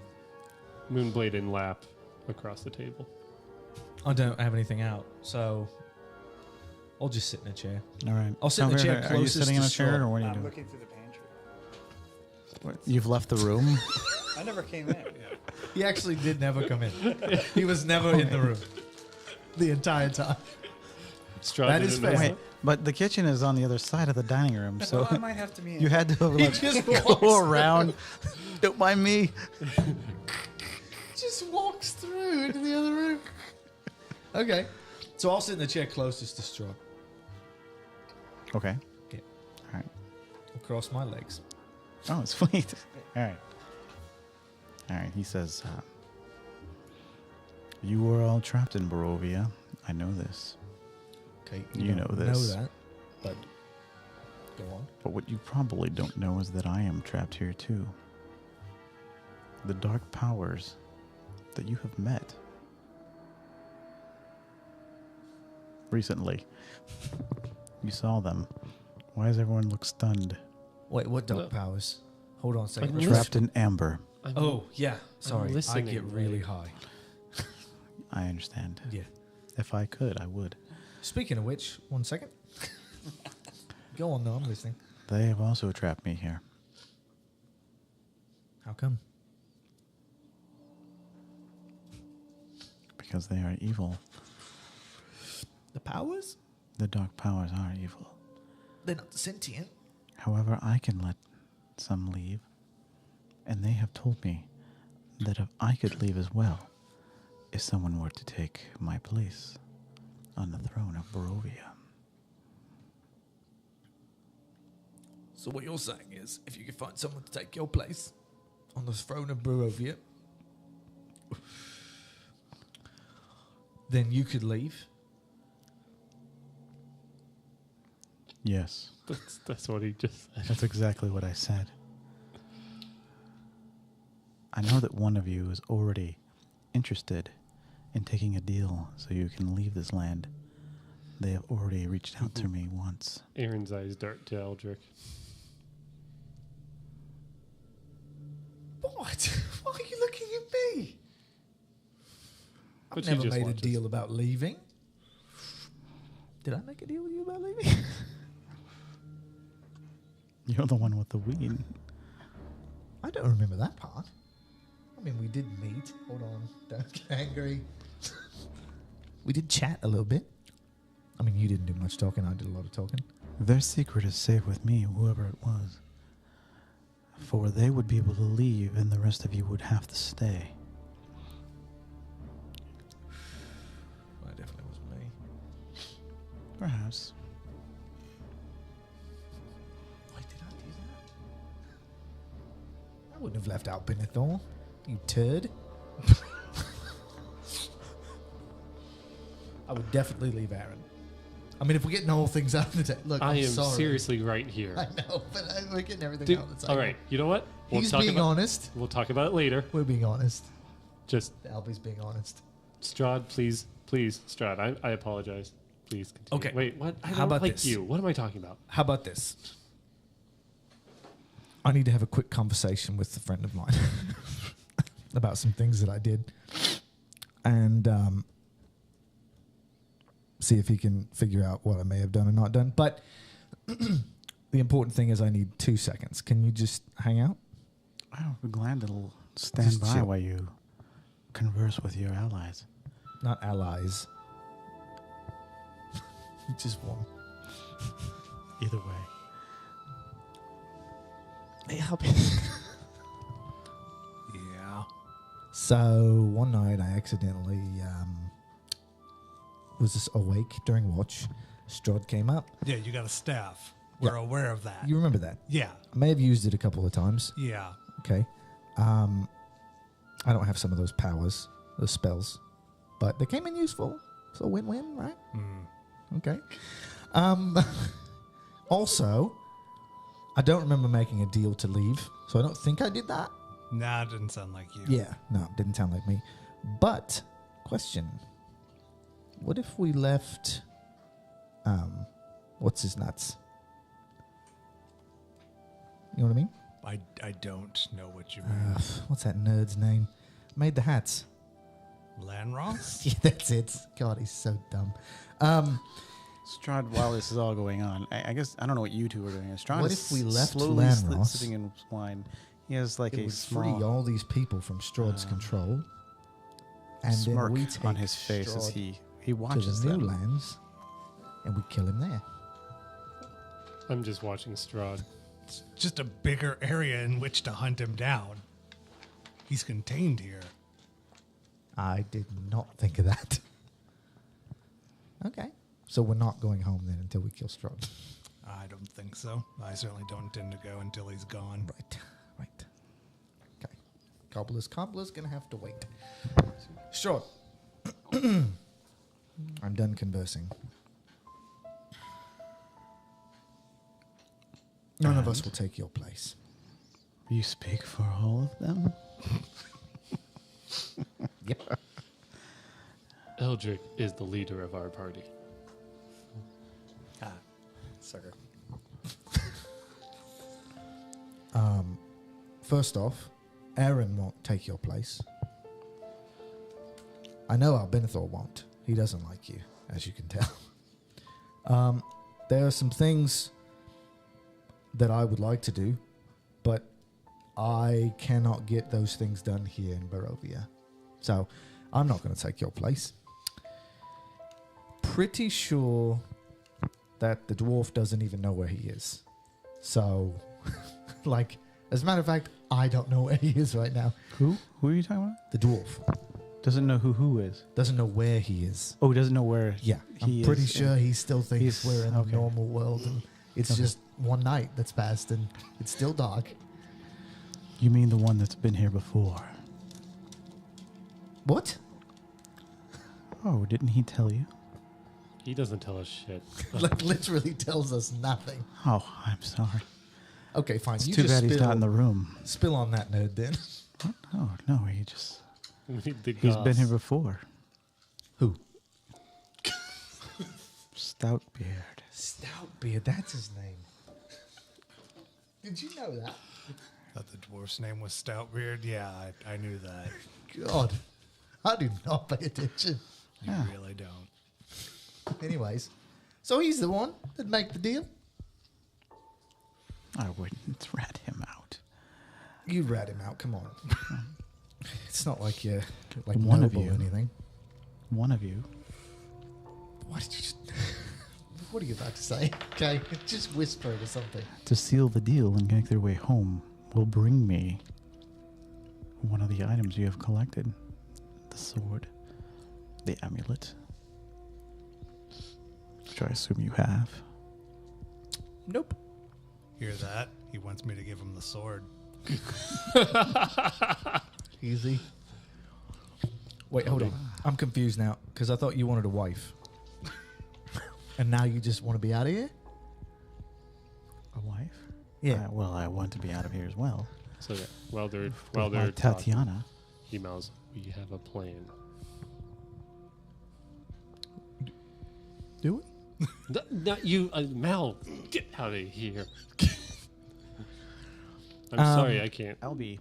Moonblade in lap across the table. I don't have anything out, so I'll just sit in a chair. All right. I'll sit in the chair Are you closest sitting in to a chair, Strahd. or what are you I'm doing? looking through the pantry. You've left the room. I never came in. He actually did never come in. He was never in the room the entire time. Strahd That didn't is know fair. that? Wait, but the kitchen is on the other side of the dining room, so I might have to be. you had to He like, just go around. Don't mind me. just walks through into the other room. Okay. So I'll sit in the chair closest to Strahd. Okay. Okay. All right. I'll cross my legs. Oh, sweet. All right. All right. He says, "You were all trapped in Barovia. I know this. Okay. You know this. Know that, but go on. But what you probably don't know is that I am trapped here too. The dark powers that you have met recently. You saw them. Why does everyone look stunned? Wait, what dark No. powers? Hold on a second. I'm Trapped in amber. Oh, yeah. Sorry. I listening, get really like- high. I understand. Yeah. If I could, I would. Speaking of which, 1 second. Go on, though. I'm listening. They have also trapped me here. How come? Because they are evil. The powers? The dark powers are evil. They're not sentient. However, I can let some leave. And they have told me that if I could leave as well, if someone were to take my place on the throne of Barovia. So what you're saying is, if you could find someone to take your place on the throne of Barovia, then you could leave. Yes, That's what he just said. that's exactly what I said. I know that one of you is already interested in taking a deal so you can leave this land. They have already reached out to me once. Aaron's eyes dart to Eldrick. What? Why are you looking at me? I've But you never just made a watch us. deal about leaving. Did I make a deal with you about leaving? You're the one with the weed. I don't remember that part. I mean, we did meet. Hold on. Don't get angry. We did chat a little bit. I mean, you didn't do much talking. I did a lot of talking. Their secret is safe with me, whoever it was. For they would be able to leave and the rest of you would have to stay. That definitely wasn't me. Perhaps. Wait, did I do that? I wouldn't have left out Benethor. You turd. I would definitely leave Aaron. I mean, if we're getting the whole things out of the day. Look, I I'm am sorry. seriously right here. I know, but we're getting everything Dude, out of the all table. right, you know what? He's being honest. We'll talk about it later. We're being honest. Just Albie's being honest. Strahd, please, Strahd. I apologize. Please continue. Okay. Wait, what? I How don't about like this? you. What am I talking about? How about this? I need to have a quick conversation with a friend of mine about some things that I did, and see if he can figure out what I may have done or not done. But the important thing is I need 2 seconds. Can you just hang out? I'll be glad to stand Just by chill. while you converse with your allies. Not allies. Just one. Either way. Hey, help me. Yeah. So one night I accidentally was just awake during watch. Strahd came up. Yeah, you got a staff. We're Yeah. aware of that. You remember that? Yeah, I may have used it a couple of times. yeah. Okay. I don't have some of those powers, those spells, but they came in useful. So win-win, right? Okay. Also, I don't remember making a deal to leave, so I don't think I did that. Nah, it didn't sound like you. Yeah, no, it didn't sound like me. But, question. What if we left, what's his nuts? You know what I mean? I don't know what you mean. What's that nerd's name? Made the hats. Lanross? Yeah, that's it. God, he's so dumb. Strahd, while this is all going on, I guess, I don't know what you two are doing. Strahd What is if we left slowly Lanross? sitting in wine. He has like it a would small free all these people from Strahd's control. And smirk then we take on his face as Strahd he watches to the new them. lands, and we kill him there. I'm just watching Strahd. It's just a bigger area in which to hunt him down. He's contained here. I did not think of that. Okay. So we're not going home then until we kill Strahd. I don't think so. I certainly don't intend to go until he's gone. Right. Okay. Cobbler's gonna have to wait. Strahd. I'm done conversing. None of us will take your place. You speak for all of them? Yep. Eldrick is the leader of our party. Ah, sucker. First off, Aaron won't take your place. I know Albinathor won't. He doesn't like you, as you can tell. There are some things that I would like to do, but I cannot get those things done here in Barovia. So I'm not going to take your place. Pretty sure that the dwarf doesn't even know where he is. So, like, as a matter of fact, I don't know where he is right now. Who? Who are you talking about? The dwarf Doesn't know who is. doesn't know where he is. Oh, doesn't know where. Yeah, He I'm pretty is sure he still thinks he's- we're in the okay. normal world, and it's Okay. just one night that's passed, and it's still dark. You mean the one that's been here before? What? Oh, didn't he tell you? He doesn't tell us shit. Like, literally tells us nothing. Oh, I'm sorry. Okay, fine. It's You too just bad he's not in the room. spill on that nerd then. What? Oh, no, he just... The He's been here goss. before. Who? Stoutbeard. Stoutbeard. That's his name. Did you know that? Thought the dwarf's name was Stoutbeard. Yeah, I knew that. God, I do not pay attention. You Yeah. really don't. Anyways, so he's the one that make the deal. I wouldn't rat him out. You rat him out. Come on. It's not like you're like One of noble you. or anything. One of you. What did you? Just, what are you about to say? Okay, just whisper it or something. To seal the deal and make their way home will bring me one of the items you have collected. The sword. The amulet. Which I assume you have. Nope. Hear that? He wants me to give him the sword. Easy. Wait, hold on. I'm confused now because I thought you wanted a wife, and now you just want to be out of here. A wife? Yeah. Well, I want to be out of here as well. So yeah, while they're With my talking, Tatiana. he mouths, "We have a plan." Do it. Not you, Mal. Get out of here. I'm Um, sorry, I can't. I'll be.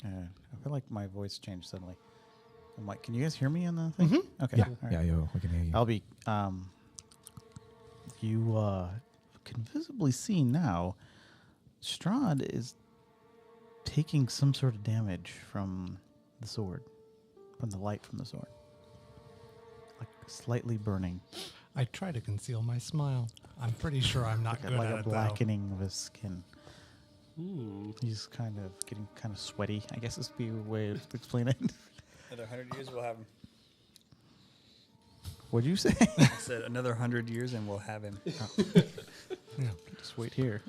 I feel like my voice changed suddenly. I'm like, can you guys hear me on the thing? Okay. Yeah. all right. Yeah. Yo, I can hear you. I'll be. You can visibly see now. Strahd is taking some sort of damage from the sword, from the light from the sword, like slightly burning, I try to conceal my smile. I'm pretty sure I'm not good like at a it, though. blackening of his skin. Hmm. He's kind of getting kind of sweaty. I guess is the way to explain it. Another 100 years, we'll have him. What'd you say? I said another 100 years and we'll have him. Just wait here.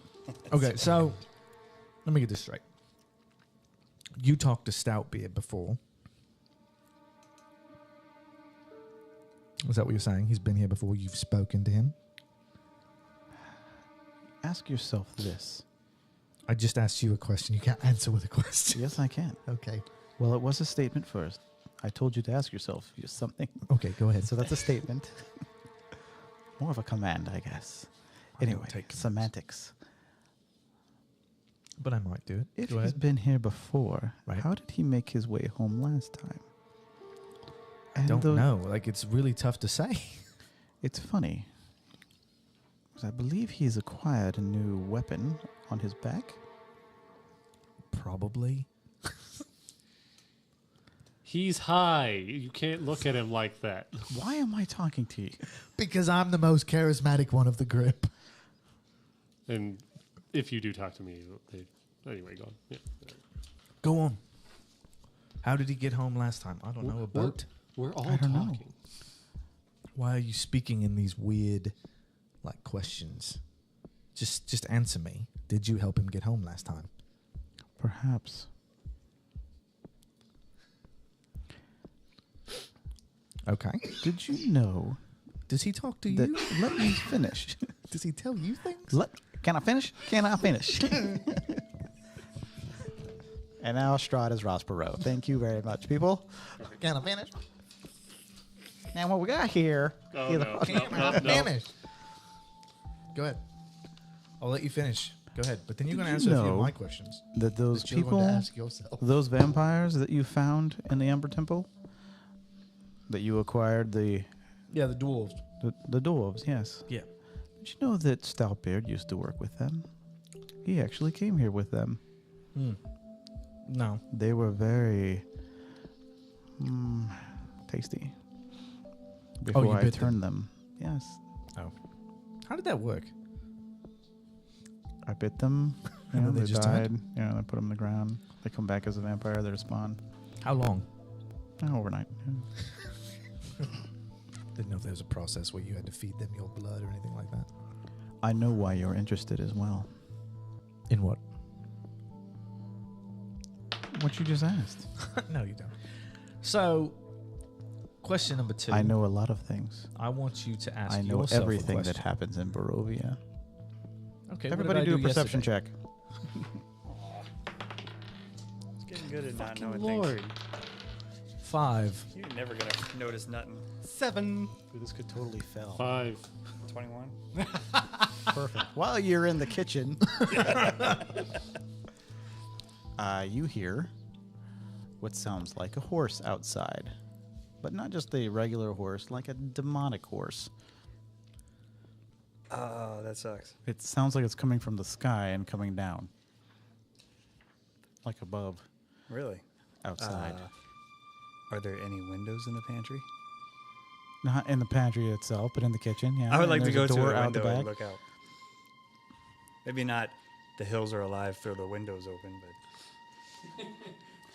Okay, so let me get this straight. You talked to Stoutbeard before. Is that what you're saying? He's been here before. You've spoken to him. Ask yourself this. I just asked you a question. You can't answer with a question. Yes, I can. Okay. Well, it was a statement first. I told you to ask yourself something. Okay, go ahead. So that's a statement. More of a command, I guess. I don't Anyway, take commands. semantics. But I might do it. If Go he's ahead. been here before, Right. how did he make his way home last time? I don't know. Like, it's really tough to say. It's funny. 'Cause I believe he's acquired a new weapon on his back. Probably. He's high. You can't look at him like that. Why am I talking to you? Because I'm the most charismatic one of the group. And if you do talk to me, anyway, go on. Yeah. Go on. How did he get home last time? I don't know. A boat? We're all don't know. talking. Why are you speaking in these weird, like, questions? Just answer me. Did you help him get home last time? Perhaps. Okay. Did you know Does he talk to that? you? Let me finish. Does he tell you things? Can I finish? Can I finish? And now Strahd is Rospero. Thank you very much, people. Can I finish? Now what we got here Oh, is no. Can I finish? Go ahead. I'll let you finish. Go ahead. But then you're going to Did answer you a few of know my questions. that those that you're going people, to ask yourself. those vampires that you found in the Ember Temple, that you acquired the Yeah, the dwarves. dwarves, yes. Yeah. Did you know that Stoutbeard used to work with them? He actually came here with them. No. They were very tasty. Before you I bit them? turned them. Yes. Oh. How did that work? I bit them. And then They they just died. died? You know, I put them in the ground. They come back as a vampire. They respawn. How long? Overnight. Didn't know if there was a process where you had to feed them your blood or anything like that. I know why you're interested as well. In what? What you just asked. No, you don't. So, question number 2. I know a lot of things. I want you to ask I know yourself everything a that question. happens in Barovia. Okay, Everybody do a perception check. It's getting good at not Fucking knowing Lord. things. 5. You're never gonna notice nothing. 7. This could totally fail. 5. 21. Perfect. While you're in the kitchen, you hear what sounds like a horse outside. But not just a regular horse, like a demonic horse. Oh, that sucks. It sounds like it's coming from the sky and coming down. Like above, Really? outside. Are there any windows in the pantry? Not in the pantry itself, but in the kitchen, yeah. I would And like to there's go to door a out the window and back. look out. Maybe not the hills are alive, throw the windows open, but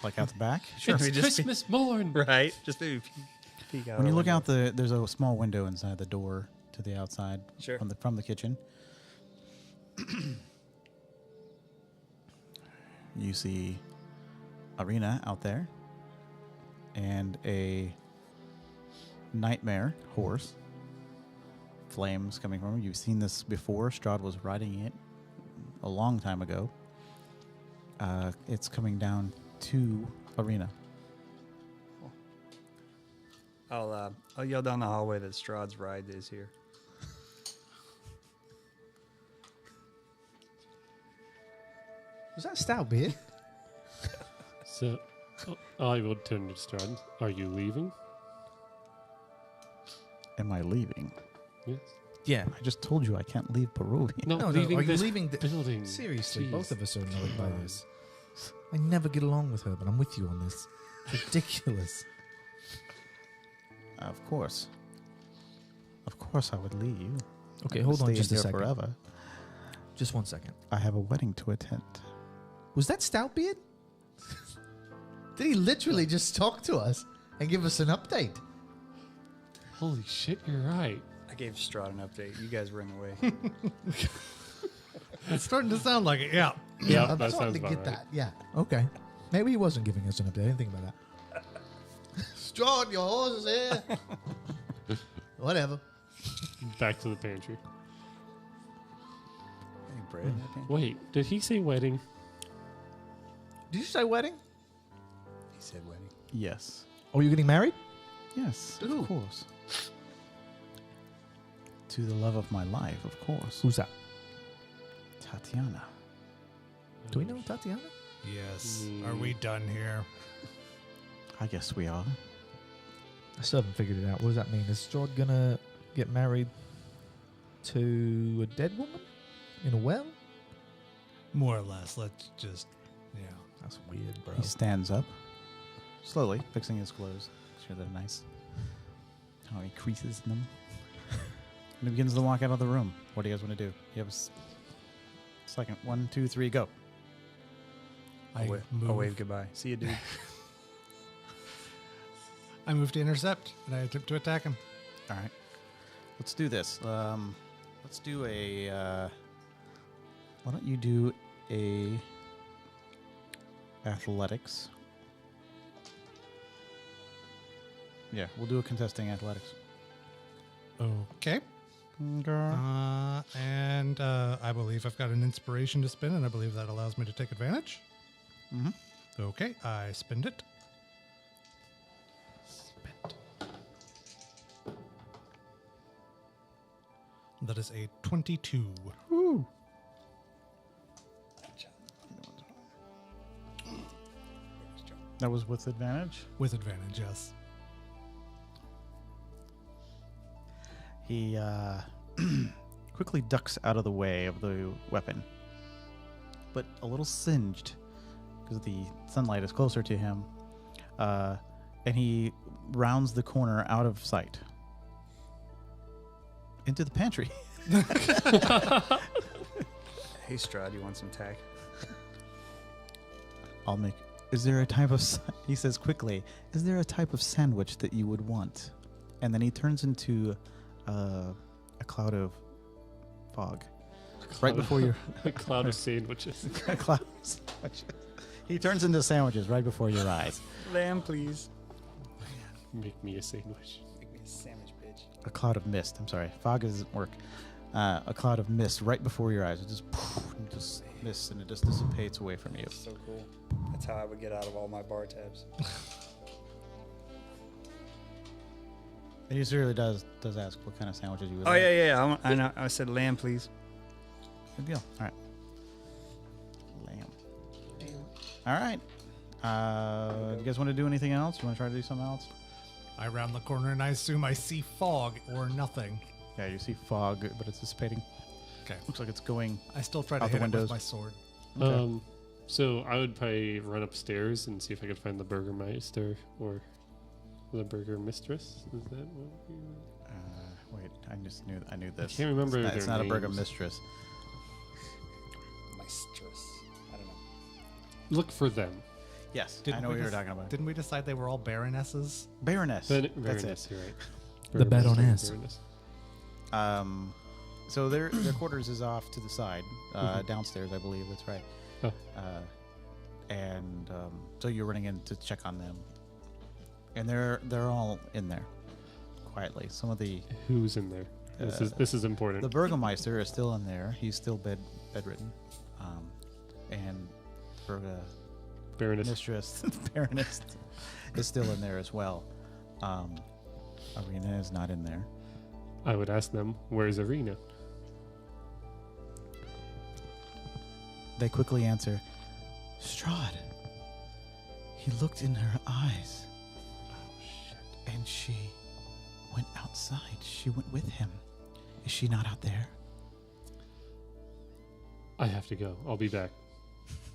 Like out the back? Sure. It's Maybe just Christmas morn. right. Just maybe peek out. When a you look window. out there's a small window inside the door to the outside Sure. from the kitchen. You see Arena out there and a nightmare horse. Flames coming from him. You've seen this before. Strahd was riding it a long time ago. It's coming down to Arena. I'll yell down the hallway that Strahd's ride is here. Was that Stoutbeard? So, I will turn to Strahd. Are you leaving? Am I leaving? Yes. Yeah. I just told you I can't leave Barovia. No, No, leaving are you this leaving the building. Seriously, Jeez. both of us are annoyed by this. I never get along with her, but I'm with you on this. It's ridiculous. Of course. Of course I would leave. Okay, I hold would on stay just a here second. Forever. Just 1 second. I have a wedding to attend. Was that Stoutbeard? Did he literally just talk to us and give us an update? Holy shit, you're right. I gave Strahd an update. You guys were in the way. It's starting to sound like it, yeah. Yeah, I'm that starting sounds to about get right. that. Yeah. Okay. Maybe he wasn't giving us an update. I didn't think about that. Strahd, your horse is here. Whatever. Back to the pantry. Any bread in that pan? Wait, did he say wedding? Did you say wedding? He said wedding. Yes. Oh, you're getting married? Yes, To who? of course. To the love of my life, of course. Who's that? Tatiana. Do we know Tatiana? Yes. Are we done here? I guess we are. I still haven't figured it out. What does that mean? Is Strahd gonna get married to a dead woman in a well? More or less. Let's just, yeah. That's weird, bro. He stands up, slowly fixing his clothes. Make sure they're nice. Oh, he creases them. And he begins to walk out of the room. What do you guys want to do? You have a second. 1, 2, 3, go. I I'll wave goodbye. See you, dude. I move to intercept, and I attempt to attack him. All right. Let's do this. Let's do a... why don't you do a... athletics. Yeah, we'll do a contesting athletics. Okay. And I believe I've got an inspiration to spin, and I believe that allows me to take advantage. Mm-hmm. Okay, I spend it. That is a 22. Woo! That was with advantage? With advantage, yes. He quickly ducks out of the way of the weapon, but a little singed because the sunlight is closer to him, and he rounds the corner out of sight into the pantry. Hey, Strahd, you want some tack? I'll make. Is there a type of? He says quickly. Is there a type of sandwich that you would want? And then he turns into a cloud of fog. Right before your A cloud of sandwiches. a cloud of sandwiches. He turns into sandwiches right before your eyes. Lamb, please. Make me a sandwich. Make me a sandwich, bitch. A cloud of mist. I'm sorry, fog doesn't work. A cloud of mist right before your eyes. It just mist, and it just dissipates away from you. So cool. That's how I would get out of all my bar tabs. And he really does ask what kind of sandwiches you would Oh, like. yeah. I know. I said lamb, please. Good deal. All right. Lamb. All right. Do you guys want to do anything else? You want to try to do something else? I round the corner, and I assume I see fog or nothing. Yeah, you see fog, but it's dissipating. Okay. Looks like it's going. I still try to Out the hit it with windows. my sword. Okay. So I would probably run upstairs and see if I could find the Burgermeister or the Burger Mistress. Is that what you... Wait, I knew this. can't remember It's their not a burger names. mistress. Mistress. I don't know. Look for them. Yes, Didn't I know we what you're just- talking about. Didn't we decide they were all baronesses? Baroness. Then That's Baroness, it. you're right. The Burgermeister, Baroness. Baroness. So their quarters is off to the side, downstairs, I believe. That's right. Oh. And so you're running in to check on them, and they're all in there quietly. Some of the Who's in there? This is important. the Burgermeister is still in there. He's still bedridden, and Baroness. Mistress Baroness is still in there as well. Arena is not in there. I would ask them, where's Arena? They quickly answer, Strahd. He looked in her eyes. Oh, shit. And she went outside. She went with him. Is she not out there? I have to go. I'll be back.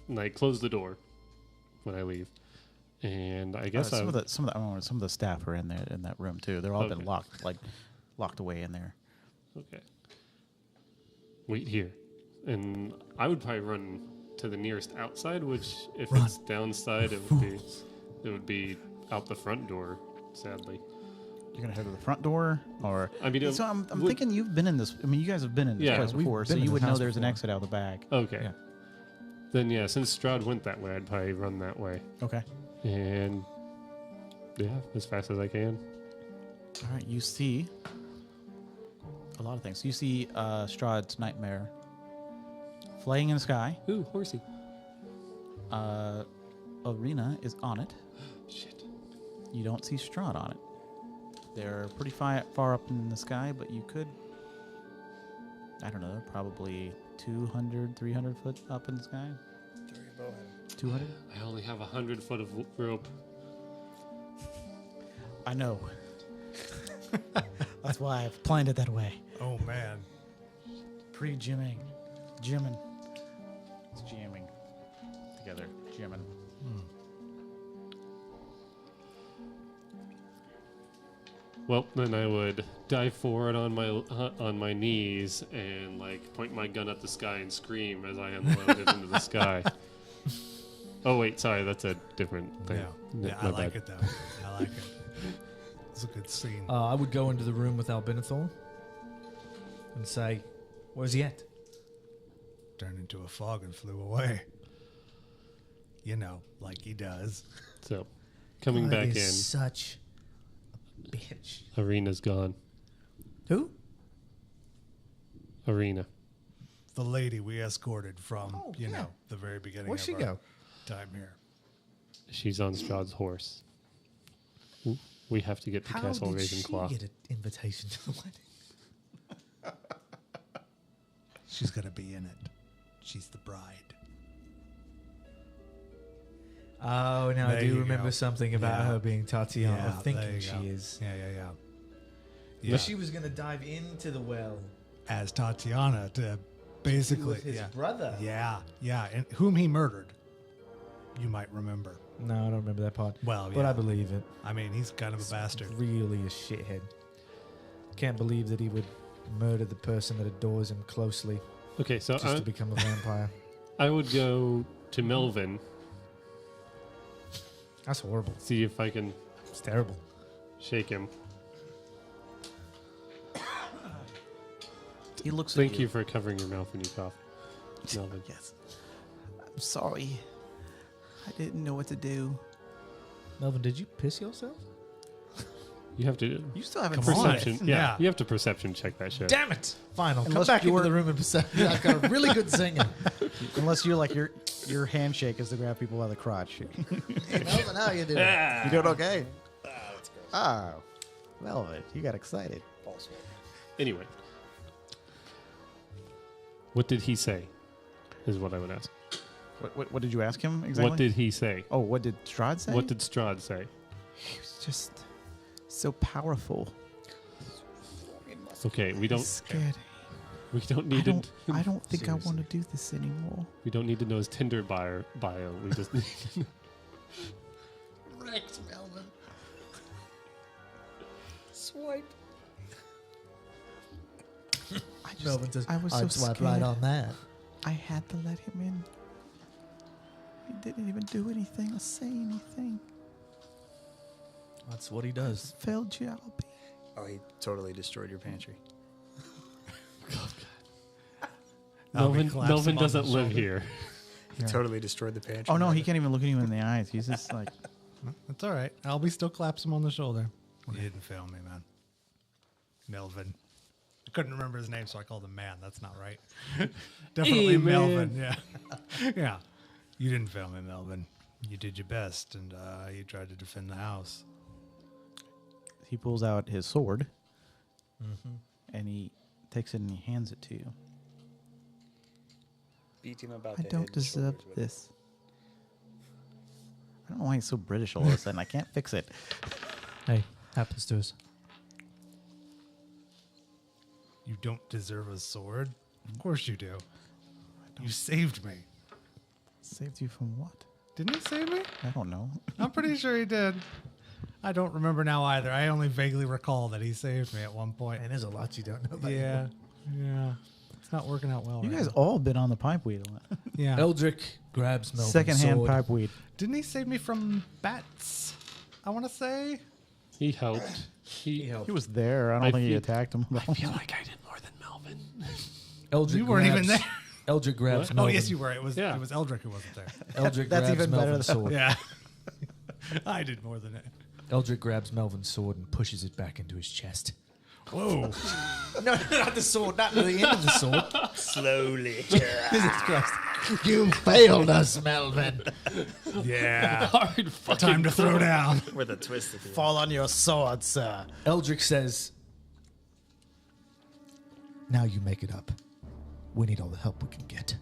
And I close the door when I leave. And I guess some of the staff are in there in that room too. They're all been Okay. locked away in there. Okay. Wait here. And I would probably run to the nearest outside, which if Run. it's downside, it would be out the front door, sadly. You're gonna head to the front door, or I mean, so I'm would- thinking you've been in this. I mean, you guys have been in this Yeah, place we've before, so been in you the would know house there's an before. exit out the back. Okay. Yeah. Then yeah, since Strahd went that way, I'd probably run that way. Okay. And yeah, as fast as I can. All right. You see a lot of things. You see Strahd's nightmare flying in the sky. Ooh, horsey. Arena is on it. Shit. You don't see Strahd on it. They're pretty far up in the sky, but you could, I don't know, probably 200, 300 foot up in the sky. 200? I only have 100 foot of rope. I know. That's why I've planned it that way. Oh, man. Pre-jimming. Jimming. It's jamming. Together. Jimming. Well, then I would dive forward on my knees and like point my gun at the sky and scream as I unload it into the sky. Oh wait, sorry, that's a different thing. Yeah, I like it though. I like it. It's a good scene. I would go into the room with Albinathor and say, "Where's he at?" Turned into a fog and flew away. You know, like he does. So, coming God back in, is such a bitch. Arena's gone. Who? Arena. The lady we escorted from, Oh, you yeah. know, the very beginning Where'd of she our go? time here. She's on Strahd's horse. We have to get to How Castle did she Ravenclaw. get an invitation to the wedding? She's going to be in it. She's the bride. Oh, now I There do you remember go. something about Yeah. her being Tatiana. Yeah, I'm thinking there you she go. is. Yeah. But she was going to dive into the well. As Tatiana to basically. With his yeah. brother. Yeah, and whom he murdered. You might remember. No, I don't remember that part. Well, But yeah. I believe it. I mean, he's kind of a bastard. Really a shithead. Can't believe that he would murder the person that adores him closely Okay, so just to become a vampire. I would go to Melvin, That's horrible. see if I can It's terrible. shake him. He looks Thank at you for covering your mouth when you cough, Melvin. Yes. I'm sorry. I didn't know what to do. Melvin, did you piss yourself? You have to You still haven't Come seen on. it. perception. Yeah. Yeah, you have to perception check that shit. Damn it! Fine, I'll come Unless back into you're- the room and perceive. I've got a really good singer. Unless you're like your handshake is to grab people by the crotch. Hey, Melvin, how you doing? You doing okay? Oh, Melvin, you got excited. Anyway, what did he say? Is what I would ask. What did you ask him exactly? What did he say? Oh, what did Strahd say? What did Strahd say? He was just so powerful. Okay, we I'm don't. scared. We don't I need don't, to. I don't think I Seriously. want to do this anymore. We don't need to know his Tinder bio. We just need to know. Rex, Melvin. Swipe. I just, Melvin says, I was so I'd swipe scared. right on that. I had to let him in. He didn't even do anything or say anything. That's what he does. Failed job. Oh, he totally destroyed your pantry. Melvin doesn't live here. He totally destroyed the pantry. Oh no, he can't even look at you in the eyes. He's just like, That's all right. Albie still claps him on the shoulder. You didn't fail me, man. Melvin. I couldn't remember his name, so I called him man. That's not right. Definitely Hey, man. Melvin. Yeah. Yeah. You didn't fail me, Melvin. You did your best, and you tried to defend the house. he pulls out his sword, and he takes it and he hands it to you. Beat him about I the don't head and deserve shoulders with it. this. I don't know why he's so British all of a sudden. I can't fix it. Hey, happens to us. You don't deserve a sword? Of course you do. You saved me. Saved you from what? Didn't he save me? I don't know. I'm pretty sure he did. I don't remember now either. I only vaguely recall that he saved me at one point. Man, there's a lot you don't know about Yeah. Yeah. It's not working out well. You right guys now. all been on the pipe weed a lot. Yeah. Eldrick grabs Melvin's Secondhand sword. pipe weed. Didn't he save me from bats? I want to say. He helped. He helped. He was there. I don't I think he feel- attacked him. I feel like I did more than Melvin. Eldrick You weren't even grabs- there. Eldrick grabs What? Melvin. Oh yes, you were. It was. Yeah. It was Eldrick who wasn't there. Eldrick That's grabs even better Melvin's than- sword. Yeah. I did more than it. Eldrick grabs Melvin's sword and pushes it back into his chest. Whoa. No, not the sword, not the end of the sword. Slowly. Jesus Christ. You failed us, Melvin. Yeah. Hard fucking Time to throw down. With a twist at the end. Fall on your sword, sir. Eldrick says, now you make it up. We need all the help we can get.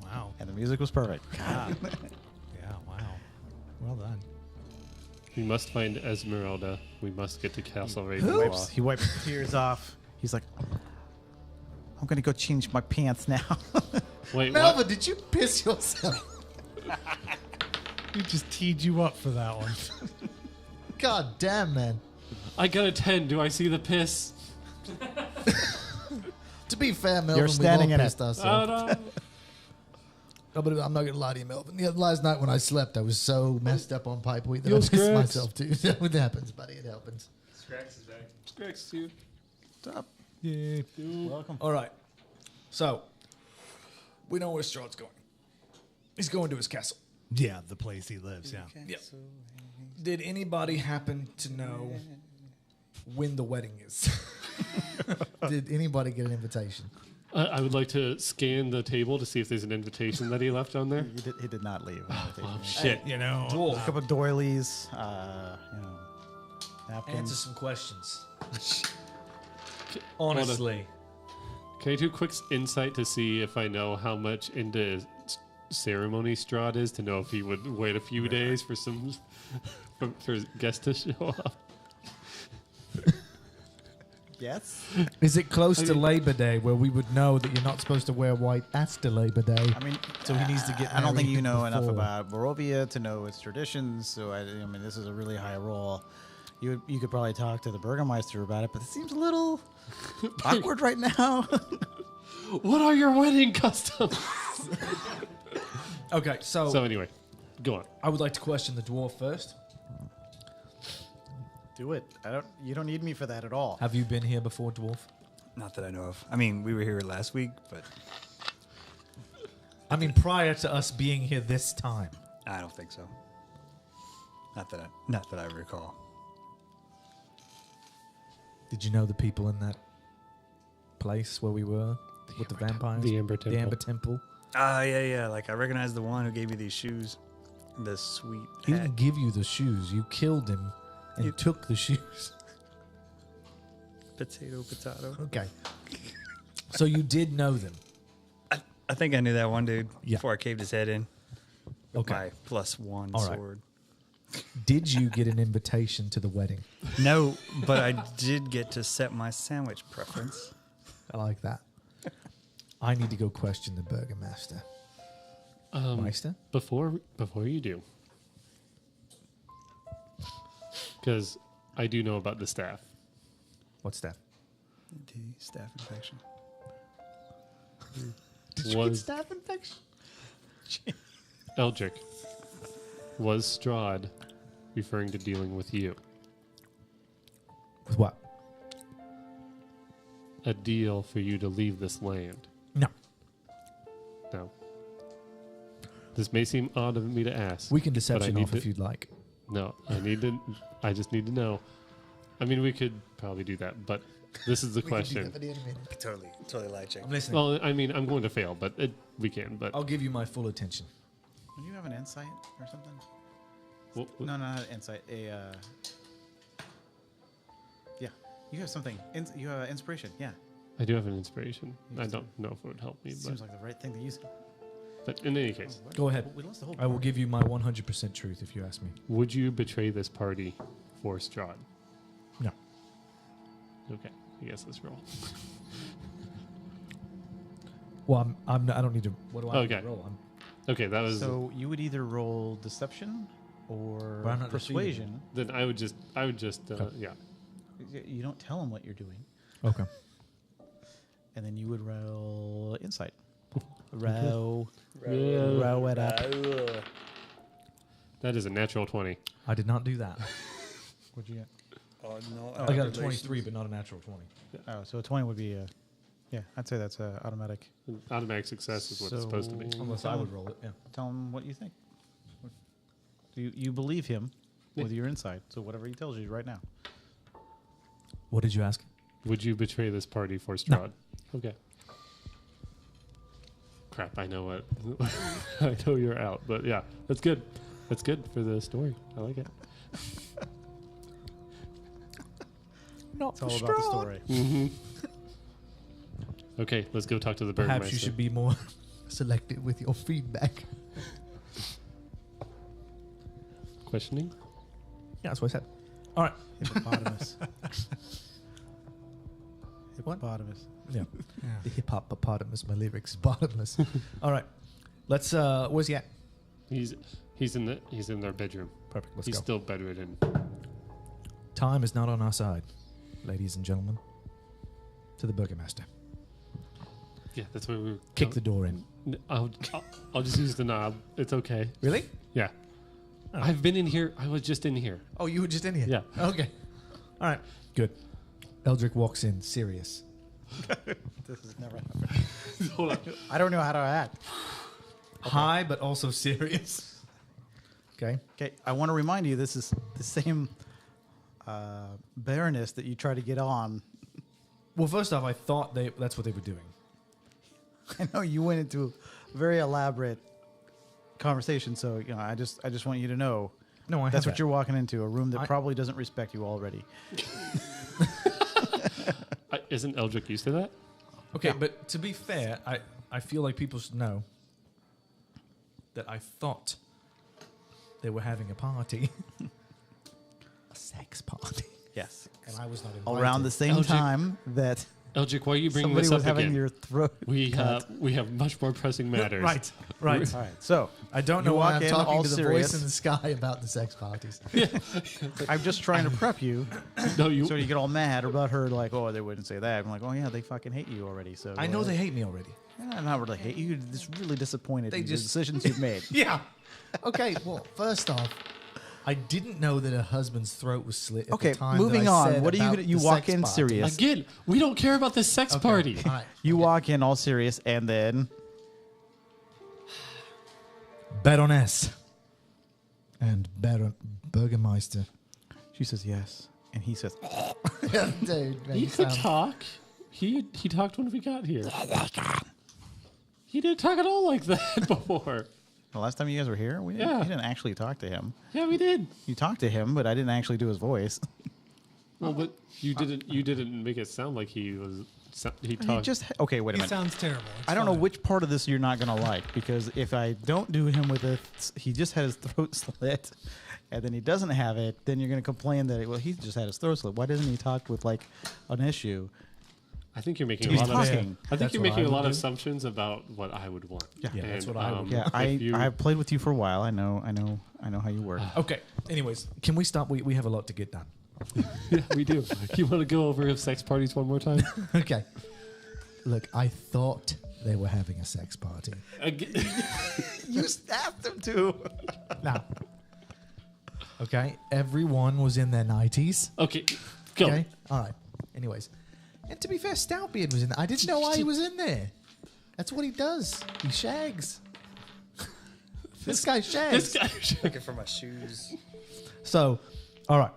Wow. And the music was perfect. Yeah. Wow. Well done. We must find Esmeralda. We must get to Castle He Ravenclaw. wipes, he wipes the tears off. He's like, I'm going to go change my pants now. Wait, Melvin, what? did you piss yourself? He just teed you up for that one. God damn, man. I got a 10. Do I see the piss? To be fair, Melvin, You're standing we've in all it. pissed ourselves. Oh, no. No, but I'm not going to lie to you, Melvin. The last night when I slept, I was so messed up on pipe weed that I Yo, pissed Scrax. myself too. It happens, buddy. It happens. Scrax is back. Scrax, dude. Yeah. Welcome. All right. So, we know where Strahd's going. He's going to his castle. Yeah, the place he lives. Yeah. Yep. Did anybody happen to know when the wedding is? Did anybody get an invitation? I would like to scan the table to see if there's an invitation that he left on there. He did not leave. an invitation. Oh, shit. You know, A couple of doilies, napkins. Answer some questions. Honestly. Can I do a quick insight to see if I know how much into ceremony Strahd is to know if he would wait a few days for for guests to show up? Yes. Is it close to Labor Day where we would know that you're not supposed to wear white after Labor Day? I mean, So he needs to get I don't think married you know enough before. about Barovia to know its traditions. So I mean, this is a really high roll. You could probably talk to the Burgermeister about it, but it seems a little awkward right now. What are your wedding customs? Okay, so, So anyway, go on. I would like to question the dwarf first. Do it. You don't need me for that at all. Have you been here before, dwarf? Not that I know of. I mean, we were here last week, but I mean, prior to us being here this time. I don't think so. Not that I recall. Did you know the people in that place where we were with the vampires? The Amber The Temple. Amber Temple. Ah, yeah. Like I recognize the one who gave me these shoes, the sweet He hat. didn't give you the shoes. You killed him and You- took the shoes. Potato. Okay. So you did know them. I think I knew that one dude Yeah. before I caved his head in. With Okay. my +1 All right. sword. Did you get an invitation to the wedding? No, but I did get to set my sandwich preference. I like that. I need to go question the Burgermaster. Meister? Before you do, because I do know about the staff. What's that? The staph infection. Was Staph infection? Eldrick, was Strahd referring to dealing with you? With what? A deal for you to leave this land? No. No. This may seem odd of me to ask. We can but I deception need off if to- you'd like. No, I just need to know. I mean, we could probably do that, but this is the question. Totally lie check. I'm listening. Well, I mean, I'm going to fail, but we can. But I'll give you my full attention. Do you have an insight or something? Well, No, not insight. Yeah, you have something. You have inspiration. Yeah, I do have an inspiration. I don't know if it would help me, seems like the right thing to use. but in any case, Go ahead. We lost the whole. I will party. give you my 100% truth if you ask me. would you betray this party for Strahd? No. Okay, I guess let's roll. Well, I don't need to. What do I need Okay. to roll? Okay, that was. So you would either roll deception or But I'm not persuasion. Then I would just, Okay. yeah. You don't tell him what you're doing, Okay. and then you would roll insight. Row Yeah. it up. That is a natural 20. I did not do that. What'd you get? Oh, no. I got a 23, but not a natural 20. Oh, so a 20 would be yeah, I'd say that's automatic. Automatic success is what it's supposed to be. So- Unless I would roll it, yeah. Tell him what you think. You believe him with your insight, so whatever he tells you right now. What did you ask? Would you betray this party for Strahd? Okay. Crap, I know what. I know you're out, but yeah, that's good. That's good for the story. I like it. Not It's all about the story. Mm-hmm. Okay, let's go talk to the Perhaps Burgermeister. you should be more selective with your feedback. Questioning? Yeah, that's what I said. All right. Hippopotamus. What? Hippopotamus. Yeah. The hip hop hippopotamus. My lyrics bottomless. All right. Let's. Where's he at? He's in their bedroom. Perfect. Let's He's go. still bedridden. Time is not on our side, ladies and gentlemen. To the burgomaster. Yeah, that's where we were. Kick the door in. I'll just use the knob. It's okay. Really? Yeah. Oh. I've been in here. I was just in here. Oh, you were just in here? Yeah. Okay. All right. Good. Eldrick walks in, serious. This has never happened. Hold on. I don't know how to act. High, but also serious. Okay. Okay, I want to remind you, this is the same Baroness that you tried to get on. Well, first off, I thought that's what they were doing. I know you went into a very elaborate conversation, so you know, I just want you to know No, I that's have what you're walking into, a room that I- probably doesn't respect you already. Isn't Eldrick used to that? Okay, but to be fair, I feel like people should know that I thought they were having a party. A sex party. Yes. And I was not invited. Around the same Eldrick- time that Eldrick, why are you bringing somebody this was up having again? your throat we cut. have much more pressing matters. Right, right. All right, so I don't You know why walk I'm in talking all to the serious. voice in the sky about the sex parties. I'm just trying to prep you No, you. so you get all mad about her, like, oh, they wouldn't say that. I'm like, oh, yeah, they fucking hate you already. So I know they hate me already. not really hate you. Just really disappointed They in the just- decisions you've made. Yeah. Okay, well, first off, I didn't know that her husband's throat was slit at Okay, the time moving that I on. said What are you about gonna? You the walk sex in party. serious. Again, we don't care about the sex Okay, party. all right. You walk in all serious, and then Baroness and Burgermeister. she says yes, and he says, Dude, He could talk. He talked when we got here. He didn't talk at all like that before. the last time you guys were here, we Yeah. didn't actually talk to him. Yeah, we did. You talked to him, but I didn't actually do his voice. Well, but you didn't make it sound like he was. He You talked. just okay. Wait a He minute. sounds terrible. It's I don't know fine. which part of this you're not gonna like, because if I don't do him with it, he just had his throat slit, and then he doesn't have it, then you're gonna complain that he just had his throat slit. Why doesn't he talk with like an issue? I think you're making He's a lot talking. of. I think That's you're what making I a would lot of do. assumptions about what I would want. Yeah. Yeah, that's what I would do. Yeah, I've played with you for a while. I know how you work. Okay, anyways, can we stop? We have a lot to get done. Yeah, we do. You want to go over sex parties one more time? Okay. Look, I thought they were having a sex party. Again. You asked him to. Now, okay, everyone was in their 90s. Okay, go. Okay, all right. Anyways, and to be fair, Stoutbeard was in there. I didn't know why he was in there. That's what he does. He shags. This guy shags. This guy. Looking for my shoes. So, all right.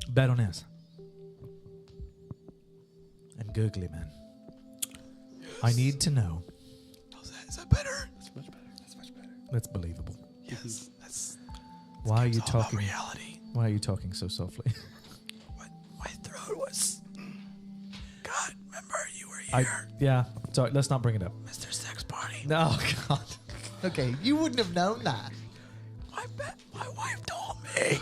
Baroness. And Gurgly Man. I need to know. Is that better? That's much better. That's much better. That's believable. Yes. That's Why are you all about talking? reality. Why are you talking so softly? My throat was. God, remember you were I, here, yeah. Sorry, let's not bring it up. Mr. Sex Party. No, God. Okay, you wouldn't have known that. My wife told me.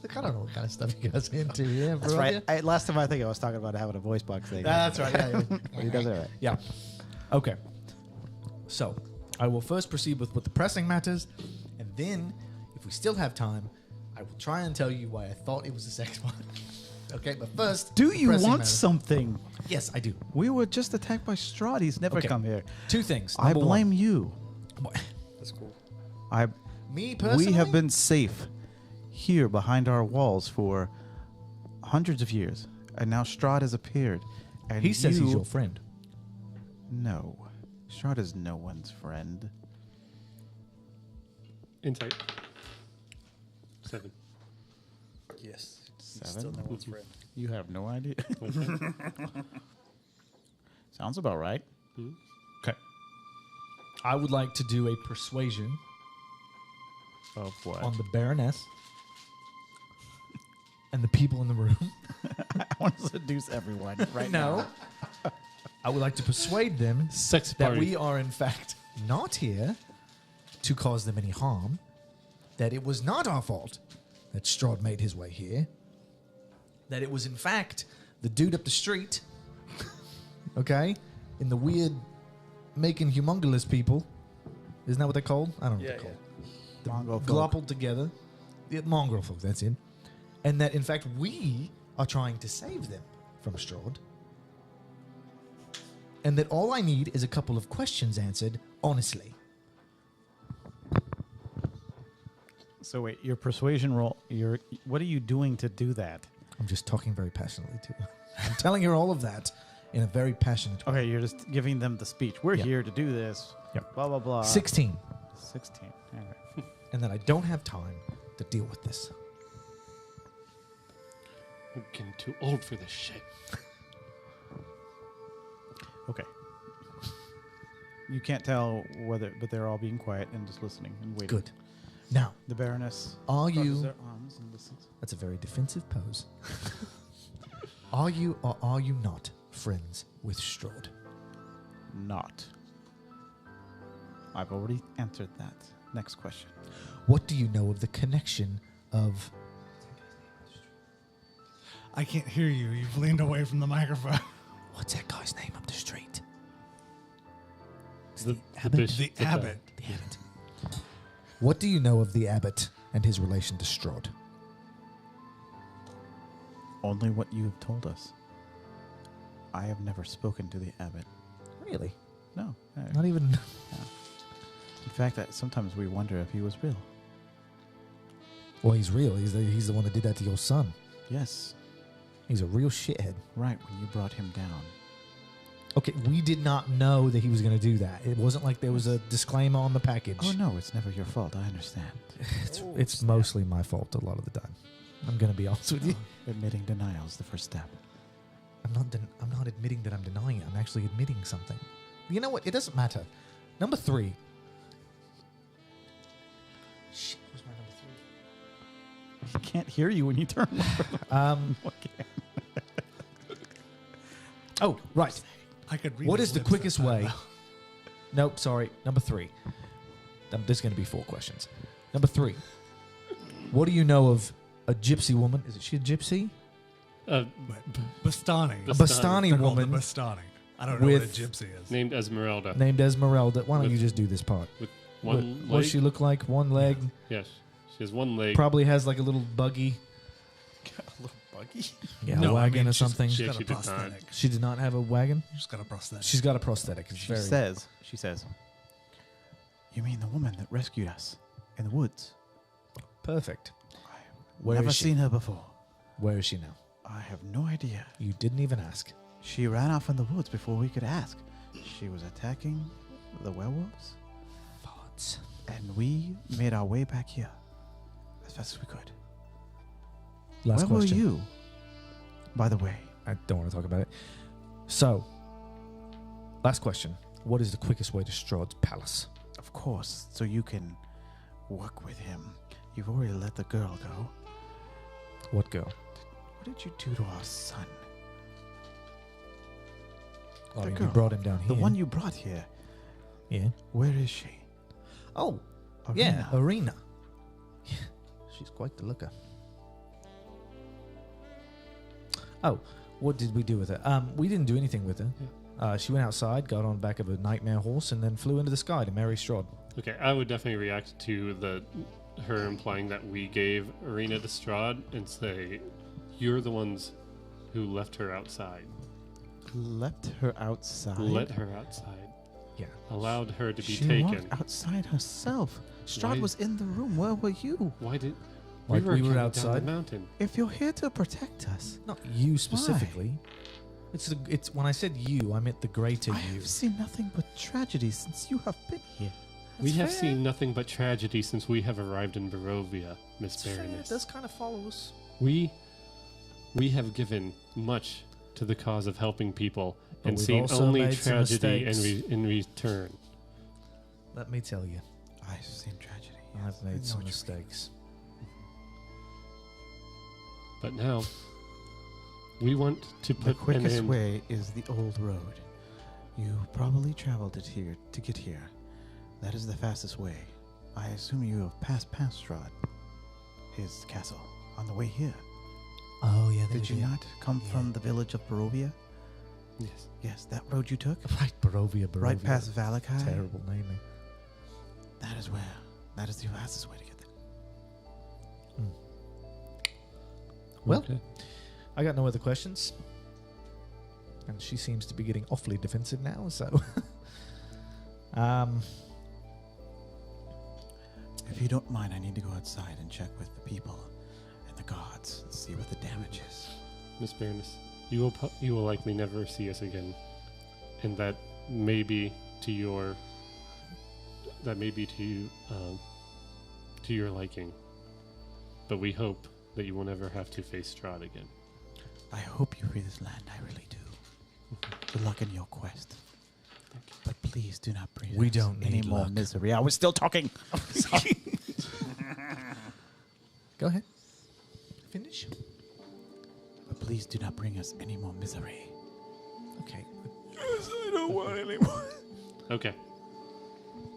Look, I don't know what kind of stuff you guys are into here, bro. That's right. Last time I think I was talking about having a voice box thing. That's right. Yeah, But he does it right. yeah. Okay. So, I will first proceed with what the pressing matters, and then, if we still have time, I will try and tell you why I thought it was a sex party. Okay, but first, Do the you pressing want matters. something? Yes, I do. We were just attacked by Strahd. He's never Okay. come here. Two things. I Number blame you. one. That's cool. Me personally. We have been safe here behind our walls for hundreds of years, and now Strahd has appeared. And He says he's your friend. No, Strahd is no one's friend. Insight. 7. Yes. Seven? Still no one's friend. You have no idea. Sounds about right. Okay. I would like to do a persuasion Of what? on the Baroness and the people in the room. I want to seduce everyone right No. I would like to persuade them Sex that party. we are, in fact, not here to cause them any harm, that it was not our fault that Strahd made his way here, that it was, in fact, the dude up the street, okay, in the weird making humongous people. Isn't that what they're called? I don't know what Yeah, they're called. Mongrel folk. Gloppled together. The mongrel folk, that's it. and that in fact we are trying to save them from Strahd, and that all I need is a couple of questions answered honestly. So wait, your persuasion roll. What are you doing to do that? I'm just talking very passionately to her. I'm telling her all of that in a very passionate way. Okay, you're just giving them the speech. We're Yep. here to do this. Yep. Blah blah blah. 16. 16. Okay. And that I don't have time to deal with this. I'm getting too old for this shit. Okay. You can't tell whether, but they're all being quiet and just listening and waiting. Good. Now, The Baroness are crosses you... their arms and listens. That's a very defensive pose. Are you or are you not friends with Strahd? Not. I've already answered that. Next question. What do you know of the connection of... I can't hear you. You've leaned away from the microphone. What's that guy's name up the street? The Abbot? bishop- The abbot. The abbot. What do you know of the abbot and his relation to Strahd? Only what you have told us. I have never spoken to the abbot. Really? No. Not even... In fact, sometimes we wonder if he was real. Well, he's real. He's the one that did that to your son. Yes. He's a real shithead. Right, when you brought him down. Okay, we did not know that he was going to do that. It wasn't like there was a disclaimer on the package. Oh, no, it's never your fault. I understand. It's mostly my fault a lot of the time. I'm going to be honest with you. Admitting denial is the first step. I'm not admitting that I'm denying it. I'm actually admitting something. You know what? It doesn't matter. Number 3. Shit, where's my number 3? He can't hear you when you turn. Okay. Oh, right. I could read What his is the lips quickest that time, way? Nope, sorry. Number 3. There's going to be 4 questions. Number 3. What do you know of a gypsy woman? Is she a gypsy? though. Bastani. A Bastani They're called the woman Bastani. I don't know what a with- gypsy is. Named Esmeralda. named Esmeralda. Why don't With- you just do this part? One What does she leg. look like? One leg. Yes. She has one leg. Probably has like a little buggy. A little buggy. Yeah, No, a I wagon mean, or she's- something. She's She got a actually did not. prosthetic. She did not have a wagon. She's got a prosthetic. She's got a prosthetic. It's She very says, you mean the woman that rescued us in the woods? perfect. I've Where never is she? seen her before. Where is she now? I have no idea. You didn't even ask. She ran off in the woods before we could ask. She was attacking the werewolves, Farts. and we made our way back here as fast as we could. Last Where question. were you, by the way? I don't want to talk about it. So, last question. What is the quickest way to Strahd's palace? Of course, so you can work with him. You've already let the girl go. What girl? What did you do to our son? Oh, The you girl. brought him down here. The one you brought here. Yeah. Where is she? Oh, Arena. yeah, Arena. Yeah, she's quite the looker. Oh, what did we do with her? We didn't do anything with her. She went outside, got on the back of a nightmare horse, and then flew into the sky to marry Strahd. Okay, I would definitely react to her implying that we gave Arena to Strahd and say, you're the ones who left her outside. Left her outside. Let her outside. Yeah. Allowed her to be She taken. walked outside herself. Strahd Why- was in the room. Where were you? Why did Like we were coming down outside? the mountain? If you're here to protect us, Not you specifically. It's when I said you, I meant the greater I you. have seen nothing but tragedy since you have been here. We have fair. seen nothing but tragedy since we have arrived in Barovia, Miss It's fair, Baroness. It does kind of follow us. We have given much to the cause of helping people But and we've seen also only made some tragedy mistakes. in return. Let me tell you, I've seen tragedy. I've I know made some what you mean. mistakes. But now, we want to The put an quickest end. way is the old road. You probably traveled it here to get here. That is the fastest way. I assume you have passed Strahd, his castle, on the way here. Oh yeah, Did you not come Yeah. from the village of Barovia? Yes. Yes, that road you took? Right, Barovia. Right past Valakai? Terrible naming. That is where. That is the fastest way to get there. Well, Okay. I got no other questions. And she seems to be getting awfully defensive now, so. If you don't mind, I need to go outside and check with the people and the gods and see what the damage is. Miss Baroness, you will likely never see us again, and that may be to your to your liking. But we hope that you will never have to face Strahd again. I hope you free this land. I really do. Good luck in your quest. But please do not bring We us don't any need more luck. misery. I was still talking. Go ahead. Finish. But please do not bring us any more misery. Okay. I don't want any more. Okay.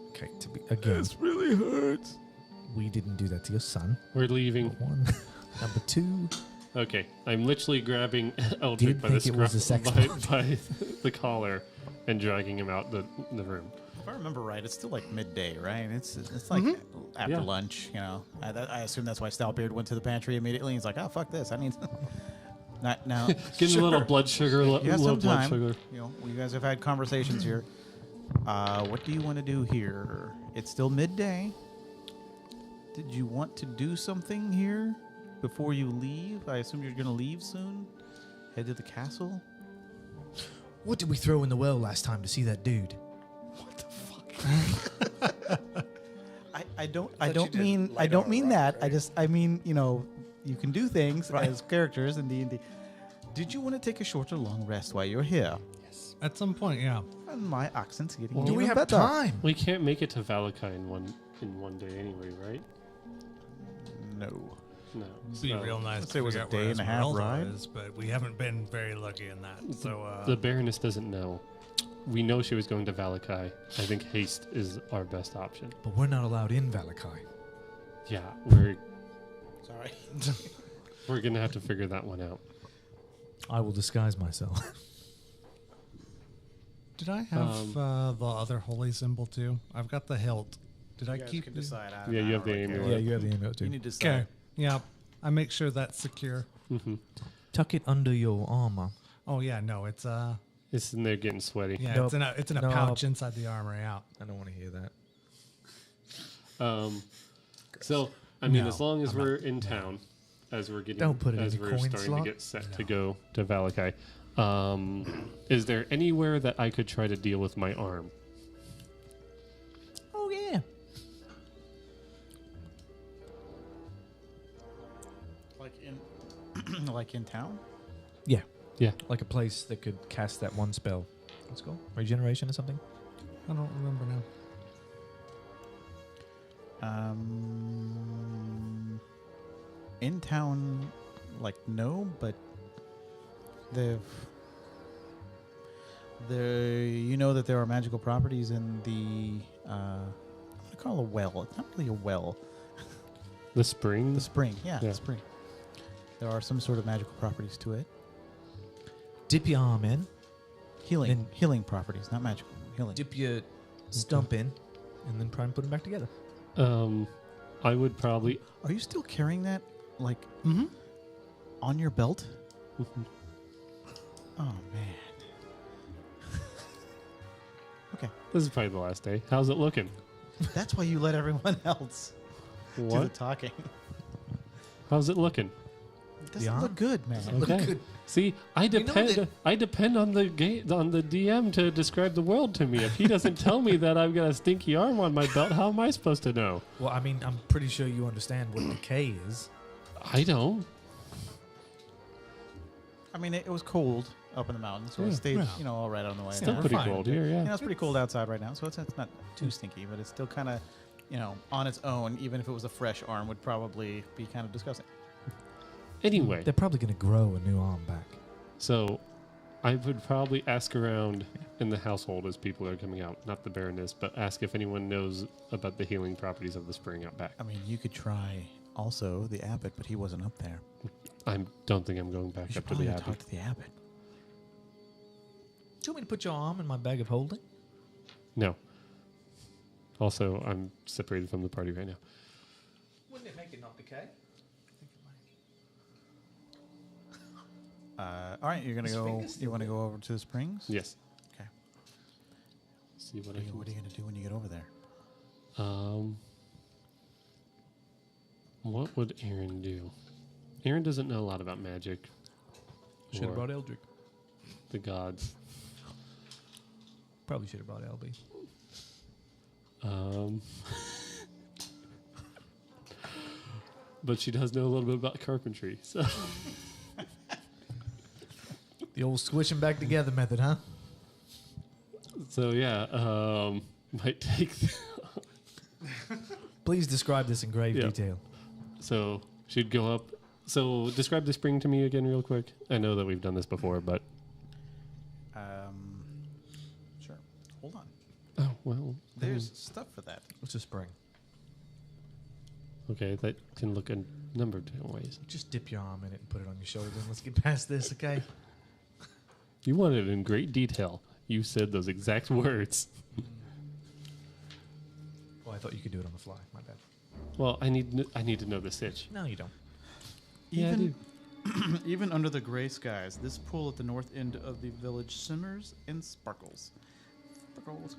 Okay, to be again. This really hurts. We didn't do that to your son. We're leaving. Number one. Number two. Okay, I'm literally grabbing Eldrick Did by the think it was a sex by the collar and dragging him out the room. If I remember right, it's still like midday, right? It's like after Yeah. lunch, you know. I assume that's why Stoutbeard went to the pantry immediately. He's like, oh, fuck this. I need not now. Getting a little blood sugar, You have low some blood time. sugar. You know, you guys have had conversations here. What do you want to do here? It's still midday. Did you want to do something here before you leave? I assume you're going to leave soon. Head to the castle. What did we throw in the well last time to see that dude? I don't you mean did I light don't on a mean rock, that. I right? just I mean, you know, you can do things as characters in D&D. Did you want to take a short or long rest while you're here? At some point, yeah. And my accent's getting Do we even have better. time? We can't make it to Valakai in one day anyway, right? No. No. It'd be So real nice Let's to say it was a figure out where day and a half Esmeralda ride. is, but we haven't been very lucky in that. So, the Baroness doesn't know. We know she was going to Valakai. I think haste is our best option. But we're not allowed in Valakai. Yeah, we're Sorry. gonna have to figure that one out. I will disguise myself. did I have the other holy symbol too? I've got the hilt. Did I keep it? decide. Yeah, you have the amulet. Yeah, you have the amulet You too. need to decide. Okay. Yeah. I make sure that's secure. Mm-hmm. Tuck it under your armor. Oh yeah, no, it's It's in there getting sweaty. yeah, Nope. it's in a Nope. pouch inside the armor. Yeah. I don't want to hear that. So I mean, No, as long as I'm we're in town, as we're getting, Don't put it as in a we're coin starting slot. to get set to go to Valakai, is there anywhere that I could try to deal with my arm? Oh yeah. Like in like in town? Yeah. Yeah. Like a place that could cast that one spell. Let's go. Regeneration or something. I don't remember now. In town, like no, but the you know that there are magical properties in the I'm gonna call it a well. It's not really a well. The spring? The spring, yeah, Yeah. the spring. There are some sort of magical properties to it. Dip your arm in. Healing, healing properties, not magical. Healing. Dip your stump in. And then try and put them back together. I would probably. Are you still carrying that, like, Mm-hmm. on your belt? Oh man. Okay, This is probably the last day. How's it looking? that's why you let everyone else do the What? talking. How's it looking? It doesn't Yeah. look good, man. Okay. See, I know depend. that- I depend on the on the DM to describe the world to me. If he doesn't tell me that I've got a stinky arm on my belt, how am I supposed to know? Well, I mean, I'm pretty sure you understand what decay is. I don't. I mean, it was cold up in the mountains, so Yeah. it stayed, Yeah. you know, all right on the way. Still we're pretty fine. cold here. You know, Yeah. it's pretty cold outside right now, so it's not too stinky, but it's still kind of, you know, on its own. Even if it was a fresh arm, would probably be kind of disgusting. Anyway, They're probably going to grow a new arm back. so I would probably ask around in the household as people are coming out, not the Baroness, but ask if anyone knows about the healing properties of the spring out back. I mean, you could try also the abbot, but he wasn't up there. I don't think I'm going You back should up to probably the go abbey. talk to the abbot. Do you want me to put your arm in my bag of holding? No. Also, I'm separated from the party right now. Wouldn't it make it not decay? All right, you're gonna go. You want to go over to the springs? Yes. Okay. See what What are you gonna do when you get over there? What would Aaron do? Aaron doesn't know a lot about magic. Should have or brought Eldrick. the gods. Probably should have brought Elby. But she does know a little bit about carpentry. So The old squishing back together method, huh? might take. Please describe this in grave Yeah. detail. So she'd go up. So describe the spring to me again, real quick. I know that we've done this before, but Sure. Hold on. oh well. There's stuff for that. What's a spring? Okay, that can look a number of different ways. Just dip your arm in it and put it on your shoulder and let's get past this, okay? You want it in great detail. You said those exact words. Oh, I thought you could do it on the fly. My bad. Well, I need to know the sitch. No, you don't. Yeah, I do. Even under the gray skies, this pool at the north end of the village simmers and sparkles. Sparkles.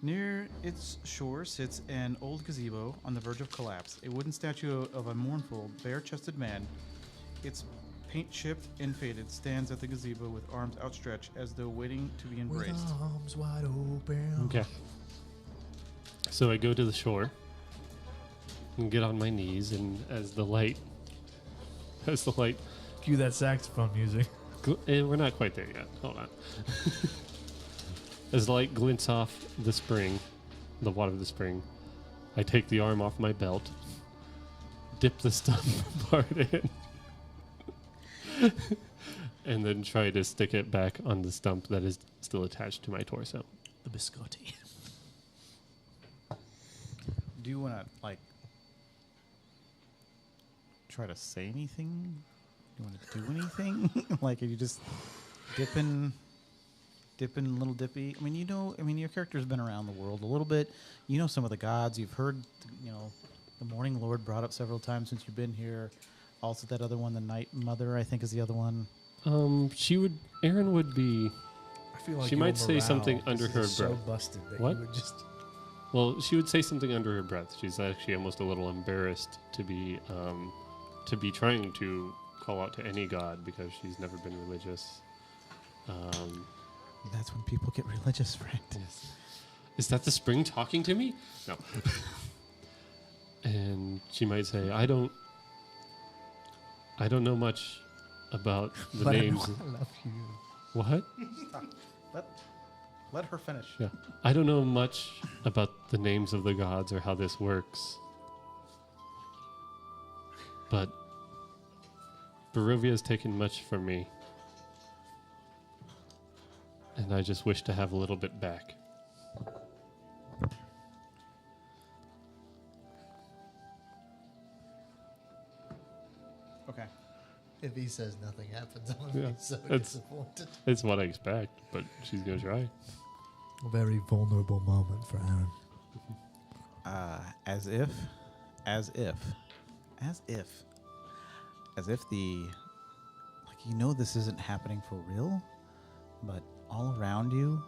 Near its shore sits an old gazebo on the verge of collapse. A wooden statue of a mournful, bare-chested man, its paint chipped and faded, stands at the gazebo with arms outstretched as though waiting to be embraced. With arms wide open. Okay. So I go to the shore and get on my knees, and as the light, Cue that saxophone music. we're not quite there yet. Hold on. As the light glints off the spring, the water of the spring, I take the arm off my belt, dip the stump part in, and then try to stick it back on the stump that is still attached to my torso. The biscotti. Do you want to, like, try to say anything? Do you want to do anything? Like, are you just dipping little dippy? I mean, your character's been around the world a little bit. You know some of the gods. You've heard, the Morning Lord brought up several times since you've been here. Also, that other one, the Night Mother, I think is the other one. Erin would be, I feel like She your might say morale something under is her so breath. busted that What? you would just... well, she would say something under her breath. She's actually almost a little embarrassed to be trying to call out to any god because she's never been religious. That's when people get religious, friend. Is that the spring talking to me? No. And she might say, I don't know much about the But names. I love you. What? Let her finish. Yeah. I don't know much about the names of the gods or how this works. But Barovia has taken much from me. And I just wish to have a little bit back. Okay. If he says nothing happens, I'm Yeah, be so that's- disappointed. It's what I expect, but she's going to try. A very vulnerable moment for Aaron. As if this isn't happening for real, but all around you,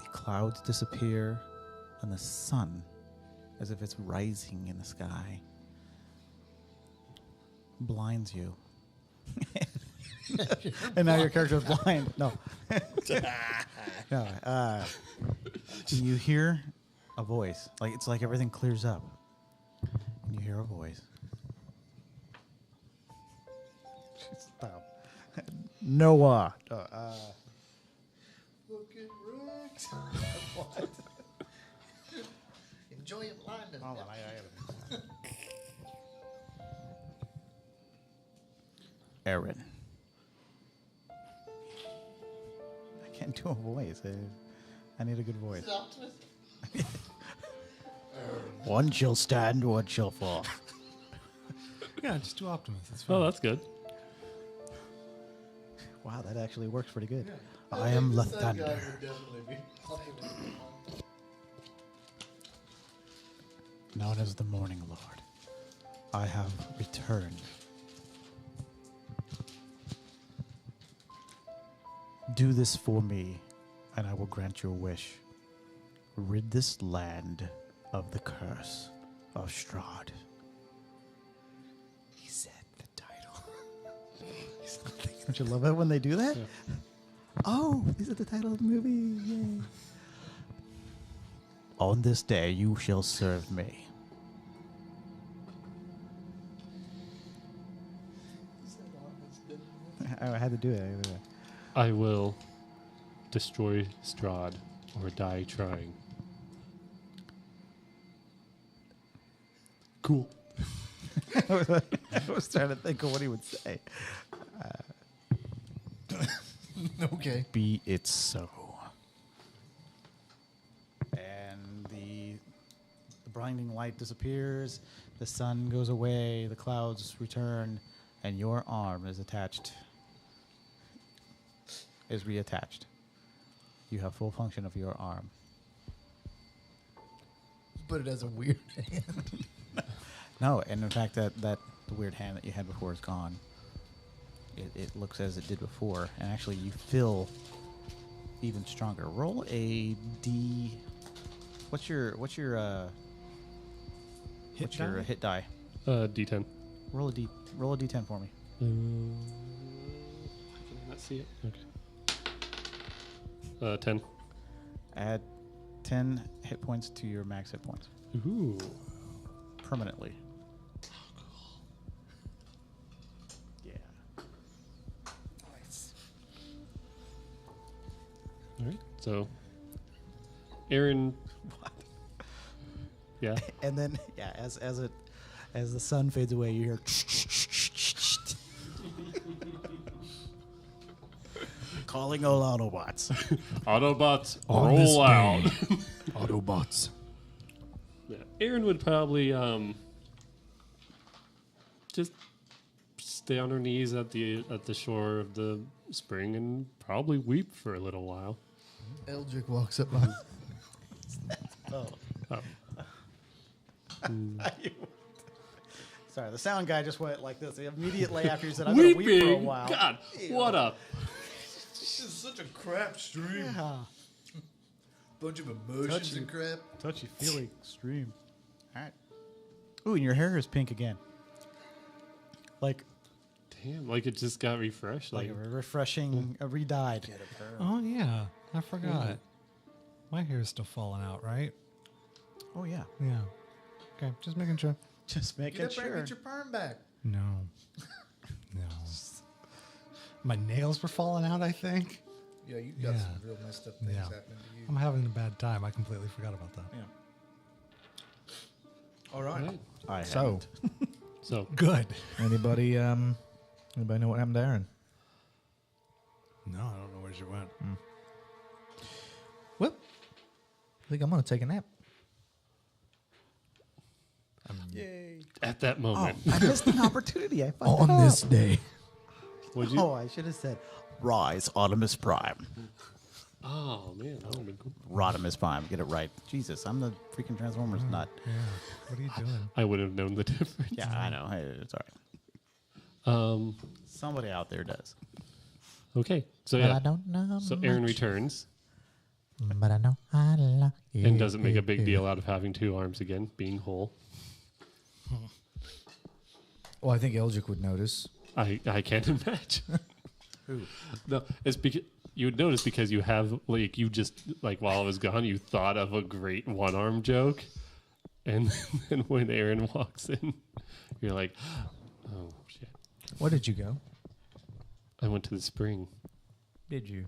the clouds disappear and the sun, as if it's rising in the sky, blinds you. And now your character's blind. No. No. You hear a voice. Like it's like everything clears up. And you hear a voice. Stop. Noah. Fucking wrecked. What? Enjoy your blindness. Hold on, I gotta. Aaron. I can't do a voice. I need a good voice. One shall stand, one shall fall. Yeah, just do Optimus. It's Oh, fine. that's good. Wow, that actually works pretty good. I am the thunder. Known as the Morning Lord. I have returned. Do this for me, and I will grant your wish. Rid this land of the curse of Strahd. He said the title. Don't you love it when they do that? Yeah. Oh, is it the title of the movie? Yay. On this day you shall serve me. I had to do it. I will destroy Strahd or die trying. Cool. I was trying to think of what he would say. Okay. Be it so. And the blinding light disappears, the sun goes away, the clouds return, and your arm is reattached. You have full function of your arm. But it has a weird hand. No, and in fact, that the weird hand that you had before is gone. It looks as it did before, and actually you feel even stronger. Roll a D. What's your hit die? D10. Roll a D10 for me. Can I not see it? Okay. 10. Add 10 hit points to your max hit points Ooh. permanently. Yeah. All right. So, Aaron. What? Yeah. And then, yeah, as the sun fades away, you hear. Calling all Autobots. Autobots, On this roll out. day, Autobots. Yeah. Aaron would probably just stay on her knees at the shore of the spring and probably weep for a little while. Eldrick walks up behind. Oh. Sorry, the sound guy just went like this immediately after he said, "I'm gonna weep for a Weeping. while." God, what up? This is such a crap stream. Yeah. Bunch of emotions and crap. Touchy feely extreme. All right. Ooh, and your hair is pink again. Like Damn, like it just got refreshed. a refreshing, re-dyed. Oh, yeah. I forgot. My hair's still falling out, right? Oh yeah. Yeah. Okay, just making sure. Just making Get up there sure. and get your perm back. No. No. My nails were falling out, I think. Yeah, you got Yeah. some real messed up things Yeah. happening to you. I'm having a bad time. I completely forgot about that. Yeah. All right. Right. I So, So, Good. anybody know what happened to Aaron? No, I don't know where she went. Well, I think I'm going to take a nap. at that moment, I missed an opportunity. I fucked On up. this day. would you? Oh, I should have said Rise Audimus Prime. Oh, man. That would have been cool. Rodimus Prime. Get it right. Jesus, I'm the freaking Transformers nut. Yeah. What are you doing? I would have known the difference. Yeah, I know. Hey, it's all right. Somebody out there does. Okay. So, But yeah. I don't know. So, Aaron returns But I know I love you. and doesn't make a big deal out of having two arms again, being whole. Well, I think Eldrick would notice. I can't imagine. No, it's because you would notice because you have like you just like while I was gone, you thought of a great one arm joke, and then when Aaron walks in, you're like, oh shit! Where did you go? I went to the spring. Did you?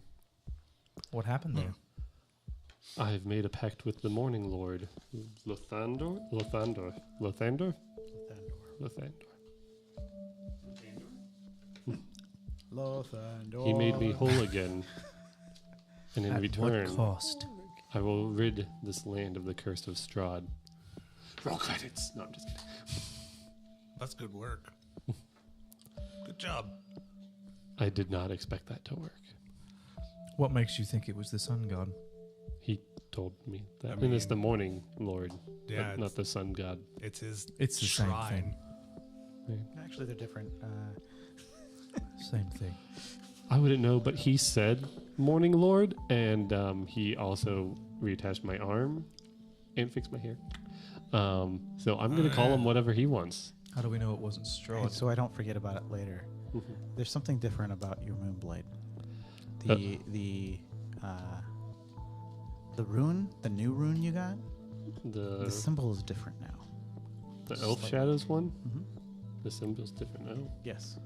What happened there? I have made a pact with the Morning Lord, Lothandor. He made me whole again, and in At return, what cost? I will rid this land of the curse of Strahd. Roll credits. No, I'm just kidding. That's good work. Good job. I did not expect that to work. What makes you think it was the sun god? He told me that. I I mean, it's mean, the morning lord, yeah, but not the sun god. It's his It's the same shrine. thing. Actually, they're different. Same thing. I wouldn't know, but he said Morning Lord, and he also reattached my arm and fixed my hair. So I'm going to call him whatever he wants. How do we know it wasn't Strahd? So I don't forget about it later. Mhm. There's something different about your moonblade. The rune, the new rune you got, the symbol is different now. The Elf Shadows one? Mhm. The symbol's different now. Yes.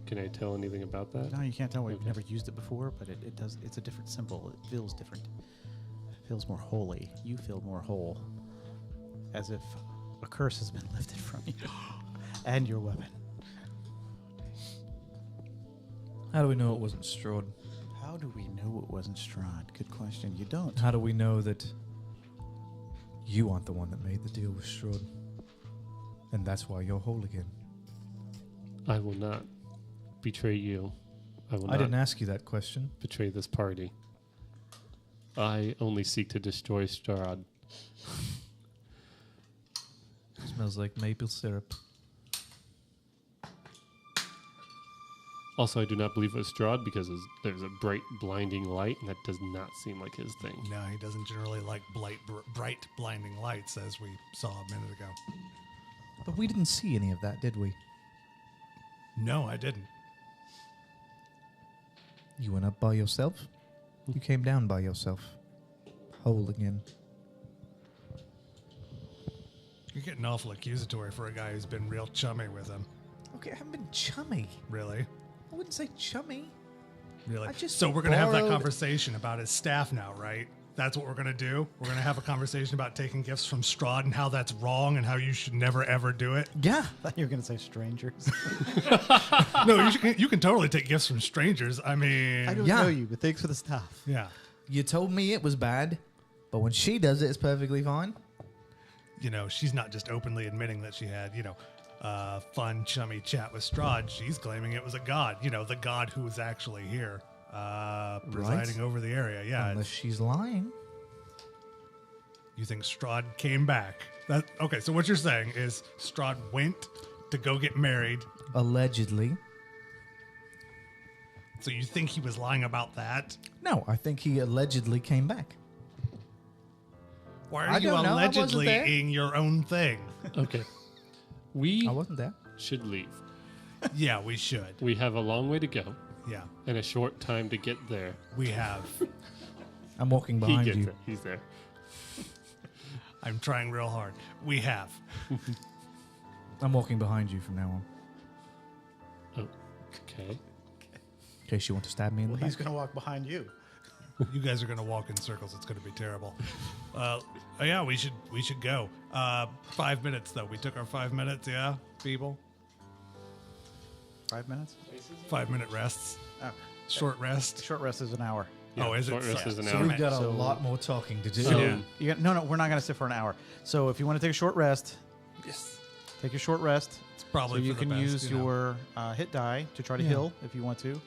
Can I tell anything about that? No, you can't tell. We've Okay. never used it before, but it does. It's a different symbol. It feels different. It feels more holy. You feel more whole, as if a curse has been lifted from you and your weapon. How do we know it wasn't Strahd? How do we know it wasn't Strahd? Good question. You don't. How do we know that you aren't the one that made the deal with Strahd? And that's why you're whole again. I will not betray you. I will I not didn't ask you that question. betray this party. I only seek to destroy Strahd. Smells like maple syrup. Also, I do not believe it was Strahd because there's a bright, blinding light, and that does not seem like his thing. No, he doesn't generally like bright, blinding lights, as we saw a minute ago. But we didn't see any of that, did we? No, I didn't. You went up by yourself. You came down by yourself. Whole again. You're getting awful accusatory for a guy who's been real chummy with him. Okay, I haven't been chummy. Really? I wouldn't say chummy. Really? I just So we're going to have that borrowed- conversation about his staff now, right? That's what we're going to do? We're going to have a conversation about taking gifts from Strahd and how that's wrong and how you should never, ever do it? Yeah. I thought you were going to say strangers. No, you can totally take gifts from strangers. I mean, I don't Yeah. know you, but thanks for the stuff. yeah. You told me it was bad, but when she does it, it's perfectly fine. You know, she's not just openly admitting that she had, fun, chummy chat with Strahd. She's claiming it was a god, the god who's actually here, presiding over the area. Yeah. Unless she's lying. You think Strahd came back? Okay, so what you're saying is Strahd went to go get married. Allegedly. So you think he was lying about that? No, I think he allegedly came back. Why I are you don't know, I wasn't allegedly there. in your own thing? Okay. We I wasn't there. should leave. Yeah, we should. We have a long way to go Yeah, and a short time to get there. we have. I'm walking He behind gets you. it. He's there. I'm trying real hard. We have. I'm walking behind you from now on. Okay. In case you want to stab me in the Well, back. he's going to walk behind you. You guys are gonna walk in circles. It's gonna be terrible. Yeah, we should go. 5 minutes though. We took our 5 minutes. Yeah, people. 5 minutes? 5 minute rests. Oh, Short rest. short rest is an hour. Oh, is it? Short rest is an So hour. we've got a So- lot more talking to do. Yeah. No, we're not going to sit for an hour. So if you want to take a short rest, Yes. take your short rest. It's probably So you for the can best, use you know. your hit die to try to Yeah. heal if you want to.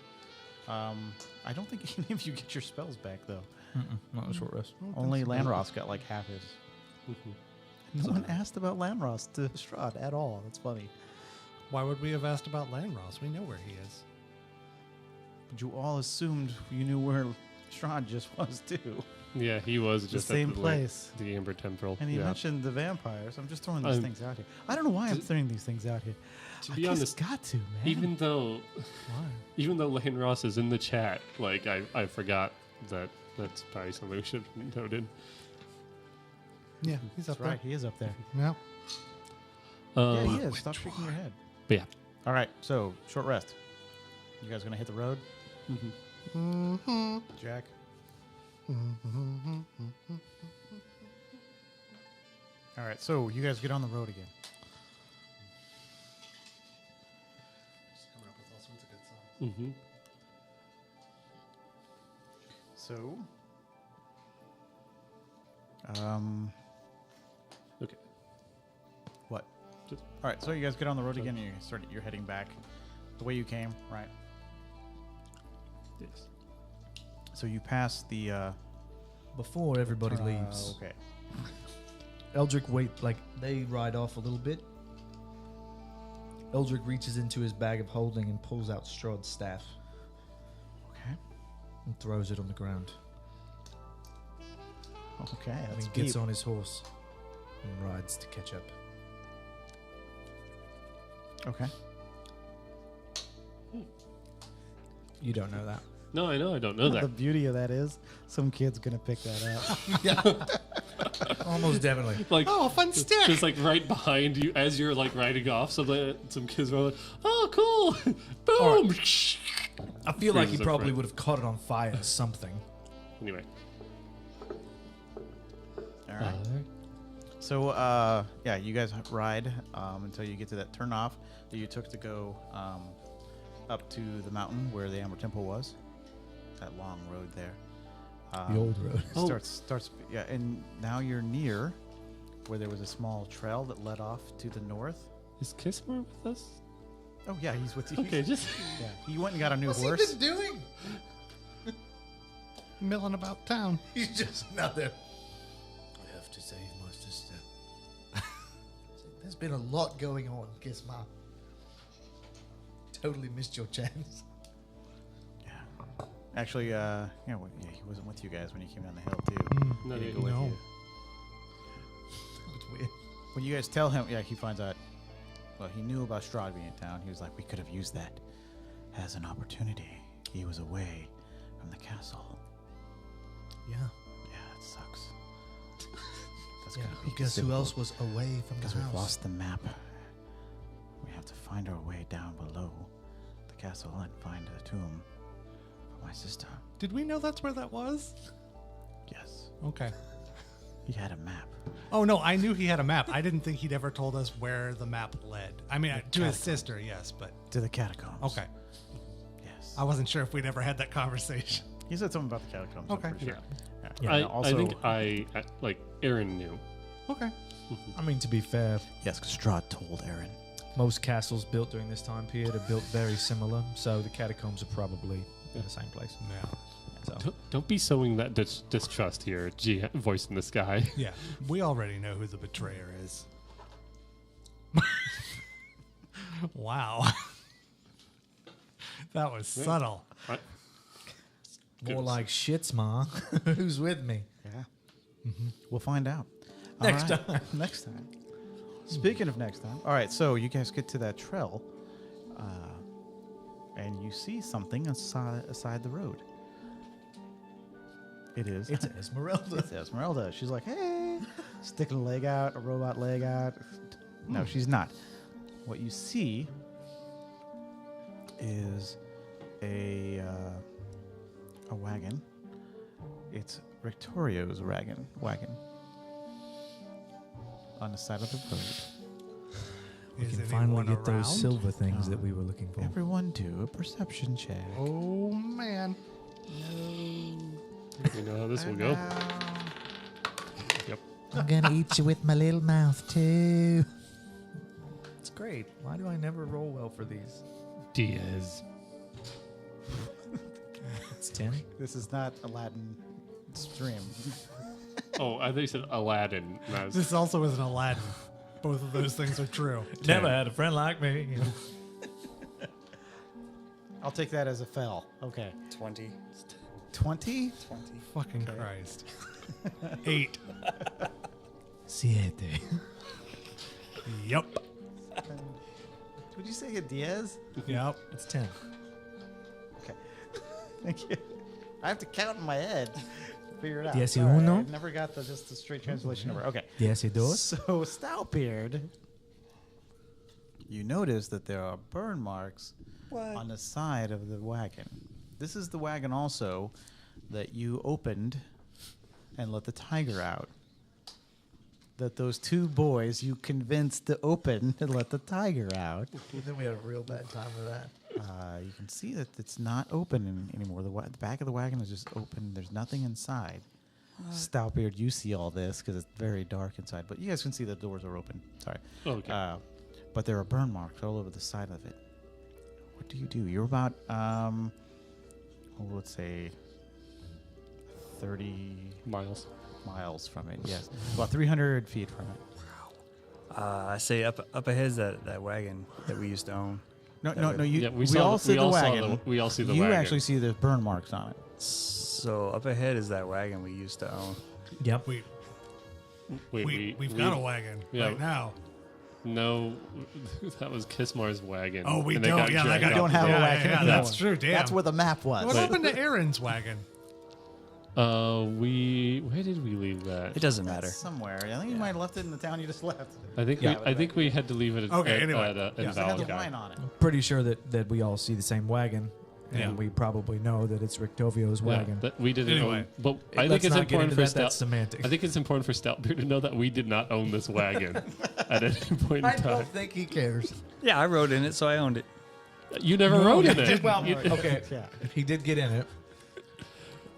I don't think any of you get your spells back though. Not a short rest. Only Landross got like half his. No one asked about Landross to Strahd at all. That's funny. Why would we have asked about Landross? We know where he is. But you all assumed you knew where Strahd just was too. Yeah, he was just same at place. the Amber Temporal. And he yeah. mentioned the vampires. I'm just throwing these things out here. I don't know why I'm throwing these things out here. To I be just honest, got to, man. even though Why? Lane Ross is in the chat, like I forgot that that's probably something we should have noted. Yeah, he's That's right. He is up there. Yeah. Yeah, he is. Stop shaking your head. But yeah. All right. So short rest. You guys gonna hit the road? Mm-hmm. Jack. All right. So you guys get on the road again. Mm-hmm. So. Okay. What? Just- All right. So you guys get on the road again, and you're heading back the way you came, right? Yes. So you pass the. Before everybody leaves, Okay. Eldrick they ride off a little bit. Eldrick reaches into his bag of holding and pulls out Strahd's staff Okay. and and throws it on the ground. Okay, And that's then gets deep. on his horse and rides to catch up. Okay. You don't know that. No, I know. I don't know The that. beauty of that is some kid's gonna pick that up. Almost definitely. Like, Oh, a fun stick. just like right behind you as you're like riding off. Some kids were like, "Oh, cool! Boom!" I feel like he Freezes up probably right. would have caught it on fire or something. Anyway, All right. So, yeah, you guys ride until you get to that turnoff that you took to go up to the mountain where the Amber Temple was. That long road there. The old road. Oh. Starts, yeah, and now you're near where there was a small trail that led off to the north. is Kissmore with us? Oh yeah, he's with you. Okay, just Yeah, he went and got a new What's horse. he been doing? Milling about town. He's just not there. I have to save my sister. There's been a lot going on, Gizma. Totally missed your chance. Actually, yeah, he wasn't with you guys when you came down the hill too. no, He didn't yeah, go with no. you. It's weird. When you guys tell him, yeah, he finds out. Well, he knew about Strahd being in town. He was like, we could have used that as an opportunity. He was away from the castle. Yeah. Yeah, that sucks. That's Yeah. gonna be Guess who difficult, else was away from the Because house? we've lost the map. We have to find our way down below the castle and find the tomb for my sister. Did we know that's where that was? Yes, Okay. he had a map. Oh no, I knew he had a map. I didn't think he'd ever told us where the map led. I mean, to his catacombs. sister, yes, but To the catacombs. okay. Yes. I wasn't sure if we'd ever had that conversation. He said something about the catacombs. I'm Okay. pretty sure. Yeah. Yeah. And I think I like Aaron knew. Okay. I mean, to be fair, Yes, because Strahd told Aaron. most castles built during this time period are built very similar, so the catacombs are probably in the same place. Yeah. So Don't be sowing that distrust here, voice in the sky. Yeah. We already know who the betrayer is. Wow. That was subtle. What? more like shits, ma. Who's with me? Yeah. We'll find out. Next All right. Next time. Speaking of next time. All right, so you guys get to that trail, and you see something aside the road. It is. It's Esmeralda. It's Esmeralda. She's like, hey, sticking a leg out, a robot leg out. No, she's not. What you see is a wagon. It's Victorio's wagon on the side of the road. We Is can finally anyone get those around? silver things that we were looking for. Everyone do a perception check. Oh man. You know how this will go. Yep. I'm gonna eat you with my little mouth too. It's great. Why do I never roll well for these? Diaz. It's 10. This is not Aladdin stream. Oh, I think you said Aladdin. and I was- This also isn't Aladdin. Both of those things are true. Never had a friend like me. I'll take that as a fail. Okay. 20. 20? Fucking Christ. 8. Siete. Yep. Would you say a Diaz? Yep. It's 10. Thank you. I have to count in my head to figure it out. Diez y Sorry, uno. I never got just the straight translation over. Okay. Diez y dos. So, Stoutbeard, you notice that there are burn marks on the side of the wagon. This is the wagon also that you opened and let the tiger out. That those two boys you convinced to open and let the tiger out. Then we had a real bad time with that. You can see that it's not open anymore. The back of the wagon is just open. There's nothing inside. Stoutbeard, you see all this because it's very dark inside. But you guys can see the doors are open. Sorry. Okay. But there are burn marks all over the side of it. What do you do? You're about, let's say, 30 Miles. miles from it. Yes, about 300 feet from it. I say up ahead's that wagon that we used to own. No. You. Yeah, we saw all the- see we the all saw wagon. we all see the you wagon. actually see there's burn marks on it. So up ahead is that wagon we used to own. Yep. We've got a wagon yeah. right now. No, that was Kismar's wagon. Oh, we and they don't. got Yeah, dragged that guy off don't the have a road. wagon Yeah, anymore. that's true. Damn. That's where the map was. What Wait. happened to Aaron's wagon? Where did we leave that? It doesn't matter. Somewhere. I think you might have left it in the town you just left. I think we had to leave it at, Okay, at, anyway. at, Yeah. It had the Valga. wine on it. Pretty sure that we all see the same wagon, and Yeah. we probably know that it's Rictovio's wagon. That we didn't Anyway. own, but I Let's think it's not get important into for that. Stout. That's semantics. I think it's important for Stoutbeard to know that we did not own this wagon at any point in I time. don't think he cares. Yeah, I rode in it, so I owned it. You never rode in it. Well, You- okay, Yeah. he did get in it.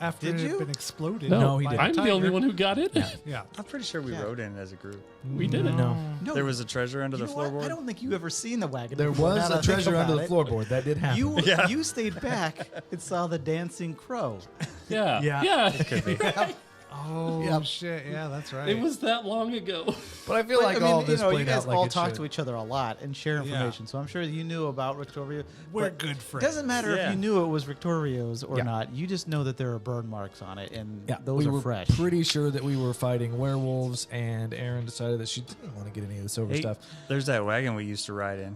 After Did it had you? been exploded. No, he by didn't. a I'm the only tiger. one who got it. Yeah. I'm pretty sure we Yeah. rode in it as a group. We didn't. No, No. There was a treasure under You the know what? I floorboard. don't think you ever seen the wagon. there before, was now that a I think treasure under about the it. floorboard. That did happen. You stayed back and saw the dancing crow. Yeah. Yeah. Yeah. Oh Yep. shit! Yeah, that's right. It was that long ago. but I feel like all this you played guys out like all it talk should. to each other a lot and share Yeah. information. So I'm sure you knew about Victoria. We're but good It friends. doesn't matter Yeah. if you knew it was Victoria's or Yeah. not. You just know that there are burn marks on it, and Yeah, those we are were fresh. pretty sure that we were fighting werewolves, and Aaron decided that she didn't want to get any of the silver Hey, stuff. there's that wagon we used to ride in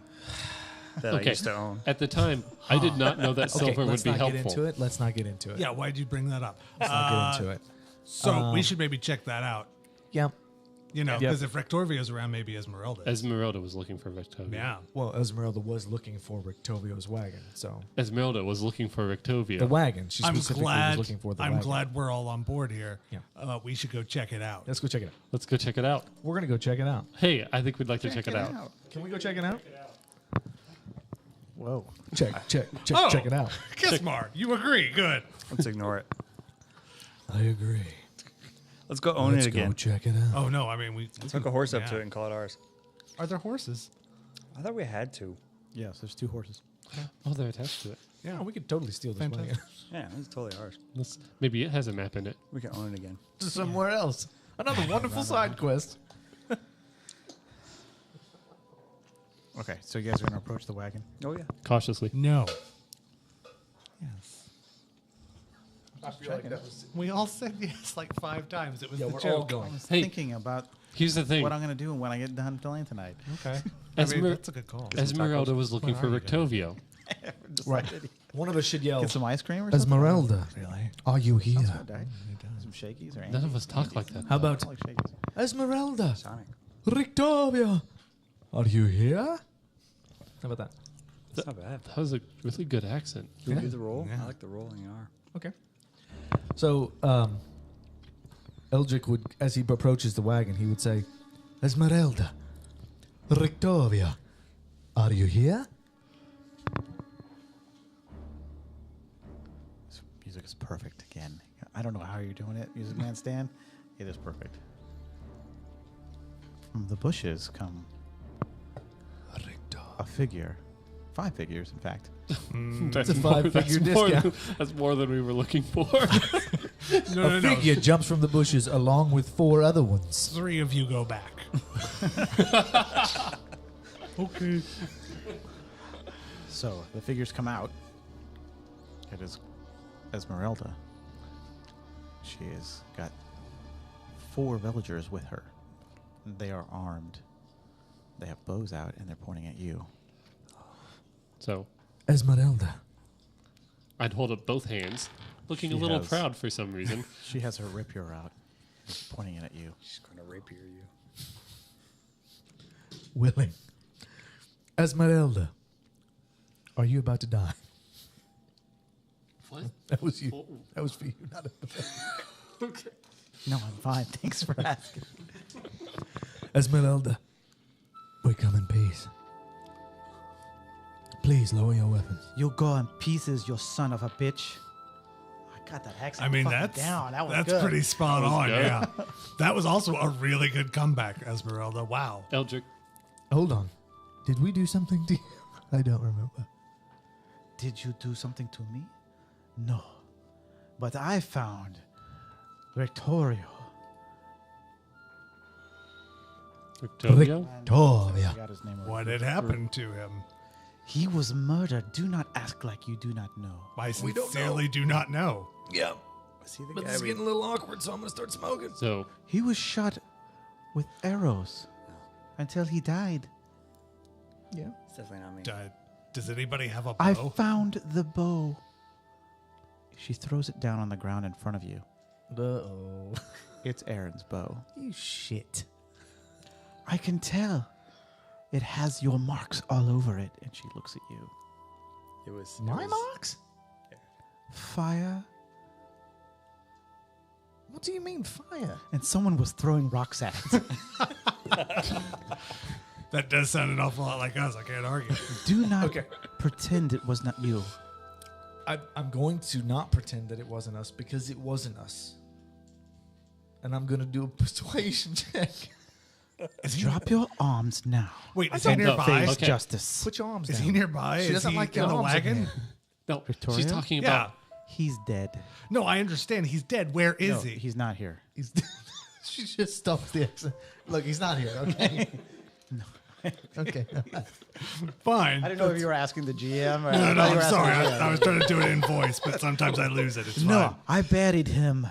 that I Okay. used to own. At the time, I did not know that silver let's would be not helpful. get into it. Let's not get into it. Yeah, why'd you bring that up? Let's not get into it. So we should maybe check that out. Yeah. You know, Yep. because if Rectorvio's around, maybe Esmeralda. Esmeralda was looking for Victovia. Yeah. Well, Esmeralda was looking for Rictovio's wagon, so Esmeralda was looking for Victovia. the wagon. She I'm specifically glad. was looking for the I'm wagon. glad we're all on board here. Yeah. We should go check it out. Let's go check it out. Let's go check it out. We're gonna go check it out. Hey, I think we'd like to check it out. Can we go check it out? Whoa. Check Oh. it out. Kismar, you agree? Good. Let's ignore it. I agree. Let's go own Let's it again. go check it out. Oh no, I mean we Took a horse up yeah. to it and called it ours. Are there horses? I thought we had to. Yes, there's 2 horses. Oh, they're attached to it. Yeah, we could totally steal this Fantastic. wagon Yeah, it's totally ours. Maybe it has a map in it. We can own it again. to somewhere else. Another wonderful side quest. Okay, so you guys are going to approach the wagon? Oh yeah. Cautiously. No. Yes. I feel like that was. We all said yes like 5 times. It was Yeah, the we're joke. all going. I was Hey. thinking about Here's the thing. what I'm going to do when I get done playing tonight. Okay. I mean, Esmer- that's a good call. Esmeralda was looking for Where are you Rictovio. Right. One of us should yell, Get some ice cream or something? Esmeralda, Really? are you here? Sounds good, right? Some shakies or anything? None of us talk like that. How about I like shakies. Esmeralda? Sonic. Rictovia, are you here? How about that? That's not bad. That was a really good accent. Can we do the roll? Yeah. I like the rolling R. Okay. So, Eldrick would, as he approaches the wagon, he would say, Esmeralda, Rictovia, are you here? This music is perfect again. I don't know how you're doing it, Music Man Stan. It is perfect. From the bushes come a figure. 5 figures, in fact. That's a five-figure discount. That's more than we were looking for. No. Figure jumps from the bushes along with 4 other ones. 3 of you go back. Okay. So the figures come out. It is Esmeralda. She has got 4 villagers with her. They are armed. They have bows out and they're pointing at you. So Esmeralda, I'd hold up both hands, looking a She little has- proud for some reason. She has her rapier out, pointing it at you. She's gonna rapier you. willing. Esmeralda, are you about to die? What? That was you. That was for you, not Okay. No, I'm fine. Thanks for asking. Esmeralda, we come in peace. Please lower your weapons. You'll go in pieces, you son of a bitch. I got that accent I mean, fucking that's down. That was that's good. pretty spot That was on. good. Yeah, that was also a really good comeback, Esmeralda. Wow. Eldrick, Hold on. Did we do something to you? I don't remember. Did you do something to me? No. But I found Victorio. Victovio? Victoria. I got his name right. What had happened to him? He was murdered. Do not ask like you do not know. I We don't sincerely do not know. Yeah. Was he the But guy this is we- getting a little awkward, so I'm gonna start smoking. So He was shot with arrows until he died. Yeah. It's definitely not me. Does anybody have a bow? I found the bow. She throws it down on the ground in front of you. Uh-oh. It's Aaron's bow. You shit. I can tell. It has your marks all over it. And she looks at you. It was My marks? Fire. What do you mean fire? And someone was throwing rocks at it. That does sound an awful lot like us. I can't argue. Do not Okay. pretend it was not you. I'm going to not pretend that it wasn't us because it wasn't us. And I'm going to do a persuasion check. Drop your arms now. Wait, is he know. nearby? Face- Face Okay. justice. Put your arms Is down. he nearby? She Is doesn't he like in your the arms in wagon? there. no, Victoria? she's talking Yeah. about. He's dead. No, I understand. He's dead. Where is No, he? he's not here. He's she just stops the accent. Look, he's not here, okay? Okay. Fine. I didn't know if you were asking the GM or No, I no, thought you were I'm asking sorry. the GM. I was trying to do it in voice, but sometimes I lose it. It's No, fine. I buried him.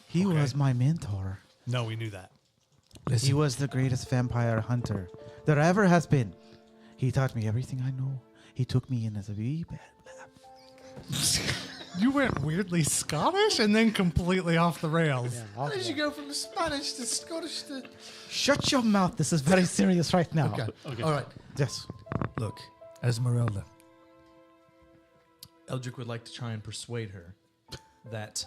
He Okay. was my mentor. No, we knew that. He was the greatest vampire hunter there ever has been. He taught me everything I know. He took me in as a wee bad lad. You went weirdly Scottish and then completely off the rails. How did you go from Spanish to Scottish to... Shut your mouth. This is very serious right now. Okay. All right. Yes. Look, Esmeralda. Eldrick would like to try and persuade her that...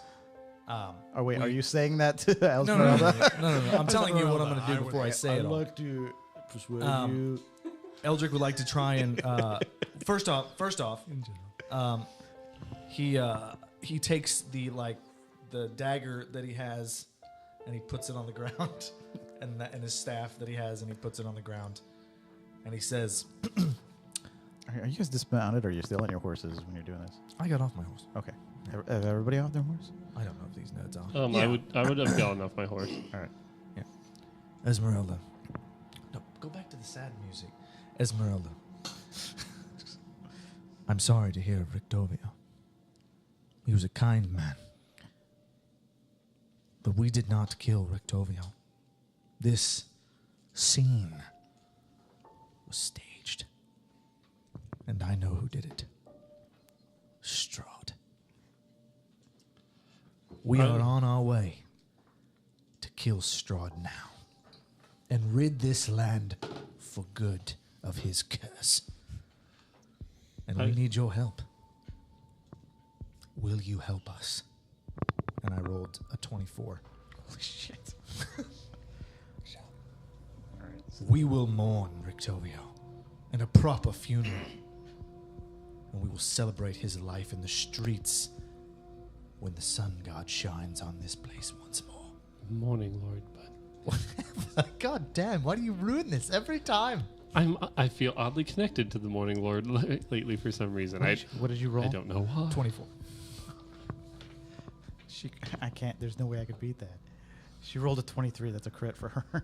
Oh wait, are you saying that to Esmeralda? No. I'm telling you what I'm going to do I would- before I say it all. to persuade Um, Eldrick would like to try and first off, he takes the dagger that he has and he puts it on the ground, and his staff that he has and he puts it on the ground, and he says, Are you guys dismounted or are you still on your horses when you're doing this? "I got off my horse. Okay. Is everybody off their horse? I don't know if these nerds are." I would have gone off my horse. All right. Esmeralda. No, go back to the sad music. Esmeralda. I'm sorry to hear of Rictovio. He was a kind man. But we did not kill Rictovio. This scene was staged. And I know who did it. Strahd. We are on our way to kill Strahd now and rid this land for good of his curse. And we need your help. Will you help us? And I rolled a 24. Holy shit. We will mourn Rictovio in a proper funeral. And we will celebrate his life in the streets when the sun god shines on this place once more. Morning, Lord, but God damn, why do you ruin this every time? I feel oddly connected to the Morning Lord lately for some reason. What did you roll? I don't know why. 24. I can't. There's no way I could beat that. She rolled a 23. That's a crit for her.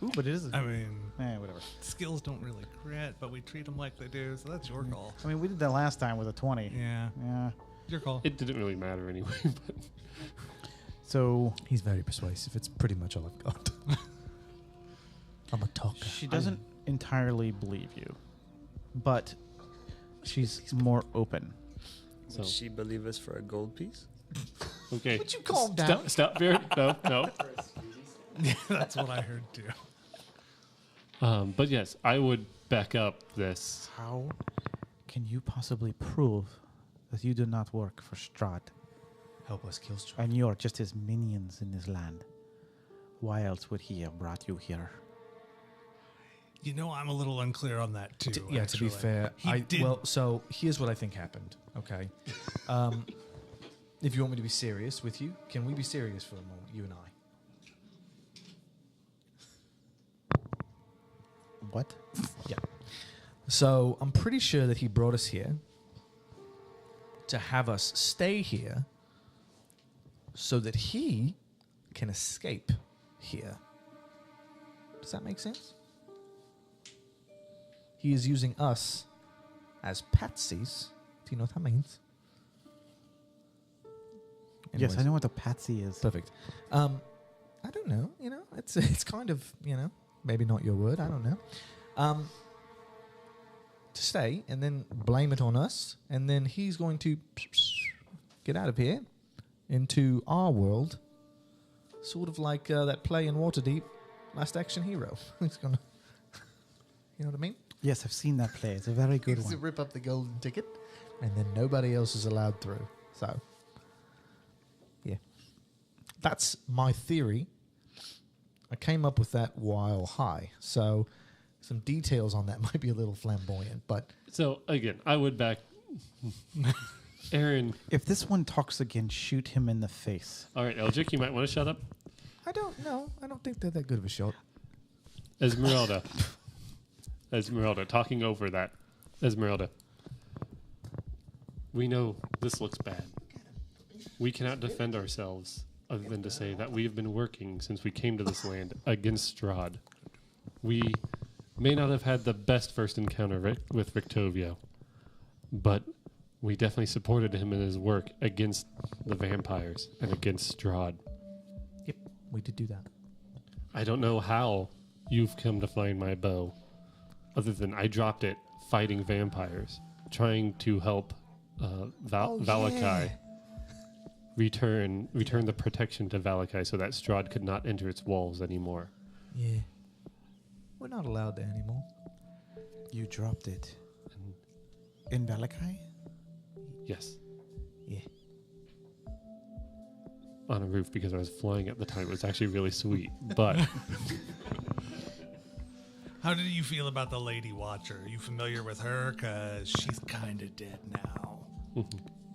Ooh, but it is. I mean, Whatever. skills don't really crit, but we treat them like they do, so that's your call. I mean, we did that last time with a 20. Yeah, Yeah. your call. It didn't really matter anyway. But So He's very persuasive. It's pretty much all I've got. I'm a talker. she doesn't entirely believe you, but she's more open. so Would she believe us for a gold piece? okay. Would you calm down? Stop here. No. Yeah, that's what I heard too. But yes, I would back up this. How can you possibly prove that you do not work for Strahd Help us kill Strahd. and you're just his minions in this land? Why else would he have brought you here? You know, I'm a little unclear on that too. To be actually. fair, He did- well, so here's what I think happened. Okay, if you want me to be serious with you, can we be serious for a moment, you and I? What? Yeah. So I'm pretty sure that he brought us here to have us stay here so that he can escape here. Does that make sense? He is using us as patsies. Do you know what that means? Yes, Anyways. I know what a patsy is. Perfect. I don't know. It's kind of maybe not your word. I don't know. To stay and then blame it on us, and then he's going to get out of here into our world, sort of like that play in Waterdeep, Last Action Hero. He's gonna, you know what I mean? Yes, I've seen that play. It's a very good He's to one. rip up the golden ticket, and then nobody else is allowed through. So, yeah, that's my theory. I came up with that while high, so some details on that might be a little flamboyant, but So again, I would back Aaron. If this one talks again, shoot him in the face. All right, Eldrick, you might want to shut up. I don't know. I don't think they're that good of a shot. Esmeralda. Esmeralda, talking over that. Esmeralda. We know this looks bad. We cannot defend ourselves other than to say that we have been working since we came to this land against Strahd. We may not have had the best first encounter with Victovio, but we definitely supported him in his work against the vampires and against Strahd. Yep, we did do that. I don't know how you've come to find my bow, other than I dropped it fighting vampires, trying to help Valakai return the protection to Valakai so that Strahd could not enter its walls anymore. Yeah. We're not allowed there anymore. You dropped it. In Valakai? Yes, Yeah. on a roof because I was flying at the time. It was actually really sweet, but How did you feel about the Lady Watcher? Are you familiar with her? Because she's kind of dead now.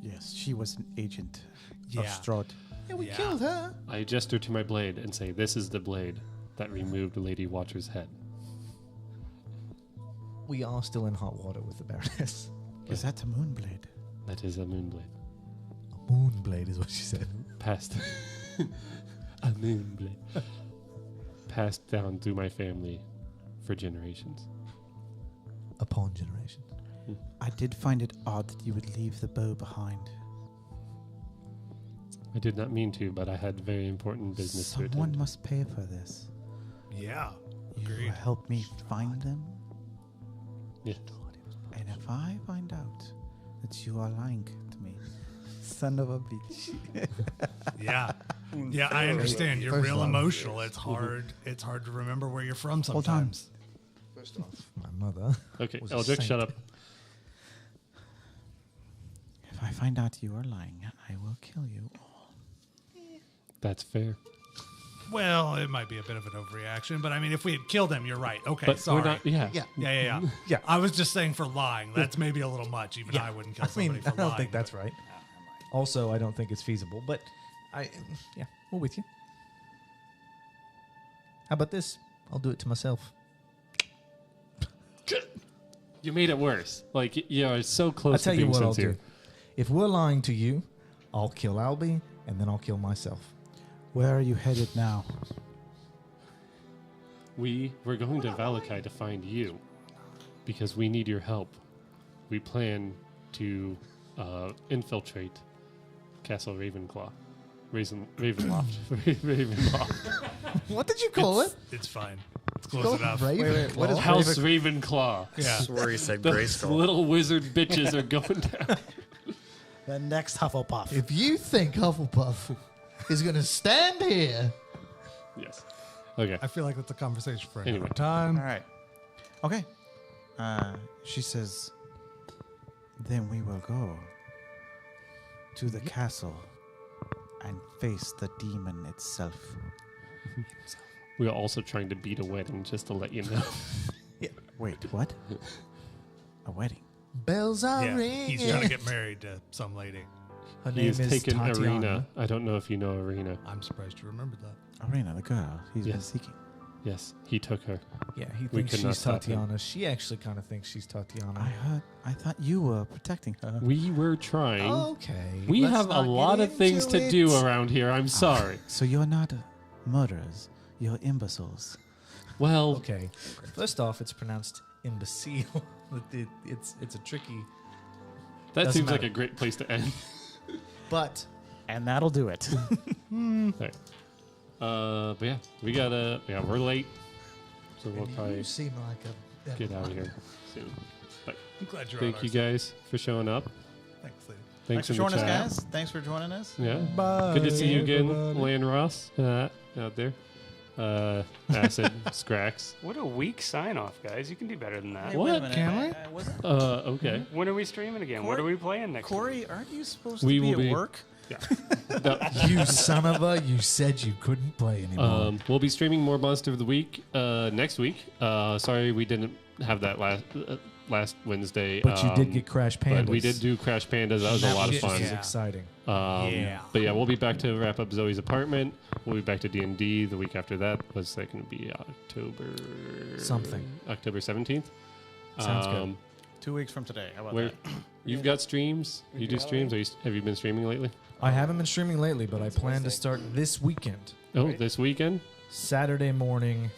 Yes, she was an agent Yeah. of Strahd. Yeah, we Yeah. killed her. I gesture to my blade and say, "This is the blade that removed Lady Watcher's head." We are still in hot water with the Baroness. Is that a moonblade? That is a moonblade. A moon blade is what she said. Passed a moonblade. Passed down through my family for generations. Upon generation. I did find it odd that you would leave the bow behind. I did not mean to, but I had very important business to Someone attend. must pay for this. Yeah. You will Agreed. help me find them? Yeah. And if I find out that you are lying to me, son of a bitch. Yeah. Yeah, I understand. You're First real off- emotional. It's hard. It's hard to remember where you're from Hold on. sometimes. First off, my mother. Okay, was a Eldrick, saint. shut up. If I find out you are lying, I will kill you all. That's fair. Well, it might be a bit of an overreaction, but I mean, if we had killed him, you're right. Okay, But sorry. we're not. Yeah. Yeah. Yeah. I was just saying for lying. That's maybe a little much. Even I wouldn't kill I somebody mean, for I don't lying. think that's right. Also, I don't think it's feasible, but we're with you. How about this? I'll do it to myself. You made it worse. Like you are so close I'll to tell you being what sincere. I'll do. If we're lying to you, I'll kill Albie, and then I'll kill myself. Where are you headed now? We were going to Valakai to find you because we need your help. We plan to infiltrate Castle Ravenclaw. Ravenloft. Ravenloft. What did you call it? It's fine. It's close enough. What is House Ravenclaw. Yeah. Swore he said Those Grayskull. little wizard bitches are going down. The next Hufflepuff. If you think Hufflepuff is going to stand here, Yes. Okay. I feel like that's a conversation for another Anyway. time. All right. Okay. She says, then we will go to the castle and face the demon itself. We are also trying to beat a wedding, just to let you know. Wait, what? A wedding? bells are Yeah, ringing. he's trying to get married to some lady. Her He name has is taken Tatiana. Arena. I don't know if you know Arena. I'm surprised you remembered that. Arena, the girl he's been Yes. seeking. Yes, he took her. Yeah, he We thinks could not she's stop him. Tatiana. She actually kind of thinks she's Tatiana. I thought you were protecting her. We were trying. Okay. we let's have a not lot get of things into to do it. around here. I'm sorry. So you're not murderers, you're imbeciles. Well, Okay. First off, it's pronounced imbecile. It's a tricky. that doesn't seems like matter. a great place to end. But And that'll do it. Alright. But yeah, we're late. So we'll probably You seem like a get out of here soon. But I'm glad you're thank you guys for showing up. Thanks, Lee. Thanks for in the joining us, chat. guys. Thanks for joining us. Yeah. Bye. Good to see you again, everybody. Lan Ross, out there. Acid, Scrax. What a weak sign off, guys. You can do better than that. Hey, What? wait a minute. Can we? wasn't Okay. When are we streaming again? What are we playing next week? Corey, aren't you supposed We to be will at be- work? No, You son of a! You said you couldn't play anymore. we'll be streaming more Monster of the Week next week. Sorry we didn't have that last Wednesday. But you did get Crash Pandas. But we did do Crash Pandas. That was a lot of Which fun. is exciting. Yeah. But yeah, we'll be back to wrap up Zoe's apartment. We'll be back to D&D the week after that. Was that going to be October 17th. Sounds good. 2 weeks from today. How about Where that? you've got streams? You do streams? Have you been streaming lately? I haven't been streaming lately, but I plan to start this weekend, Oh, this weekend? Saturday morning.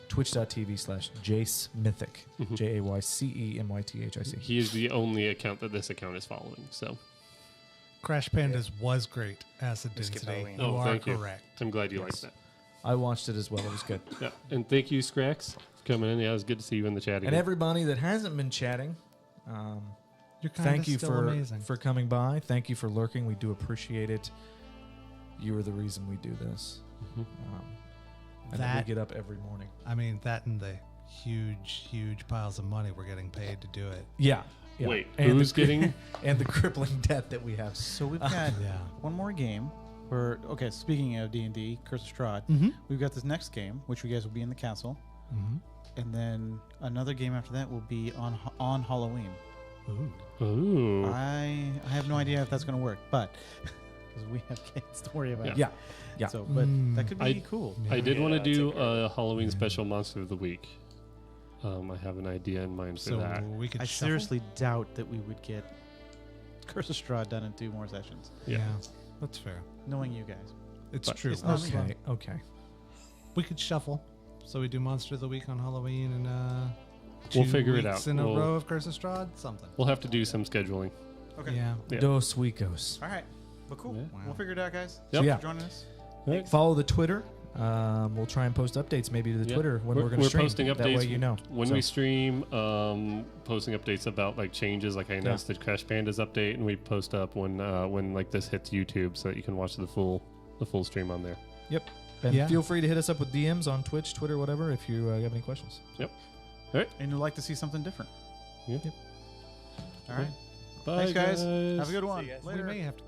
Twitch.tv/Jace Mythic. Mhm. JAYCEMYTHIC. He is the only account that this account is following. So Crash Pandas was great. Acid Skip Density. Halloween. You Oh, are thank you. correct. I'm glad you liked that. I watched it as well. It was good. Yeah, and thank you, Scrax, for coming in. Yeah, it was good to see you in the chat again. And everybody that hasn't been chatting, You're kind thank of you still for amazing. for coming by. Thank you for lurking. We do appreciate it. You are the reason we do this. Mhm. And That- we get up every morning. I mean, that and the huge piles of money we're getting paid to do it. Yeah. yeah. Wait, and who's the, getting? and the crippling debt that we have. So we've got Yeah. one more game. Okay, speaking of D&D, Curse of Strahd, Mm-hmm. we've got this next game, which you guys will be in the castle. Mm-hmm. And then another game after that will be on Halloween. Ooh. Ooh. I have no idea if that's going to work, but because we have kids to worry about. Yeah. Yeah. So, but that could be I- cool. I did want to Yeah, do take care a Halloween special Monster of the Week. I have an idea in mind for So that. we could I shuffle? seriously doubt that we would get Curse of Strahd done in 2 more sessions, Yeah. Yeah. That's fair. knowing you guys. It's But true. it's not me. Okay. Okay. We could shuffle. So we do Monster of the Week on Halloween and We'll 2 figure it weeks out. in a We'll- row of Curse of Strahd? Something. We'll have to do some scheduling. Okay. Yeah. Yeah. Dos Weekos. All right. Well, cool. Yeah. Wow. We'll figure it out, guys. Yep. Thanks Yeah. for joining us. Right. Follow the Twitter. We'll try and post updates maybe to the Yeah. Twitter when we're going to stream. posting updates That way you know. when So, we stream. Posting updates about like changes. Like I announced the Crash Pandas update, and we post up when like this hits YouTube, so that you can watch the full stream on there. And Yeah. feel free to hit us up with DMs on Twitch, Twitter, whatever, if you have any questions. And you'd like to see something different. Yeah. Yep. All right. Bye, Thanks, guys. Have a good one. See you guys. We Later. may have to.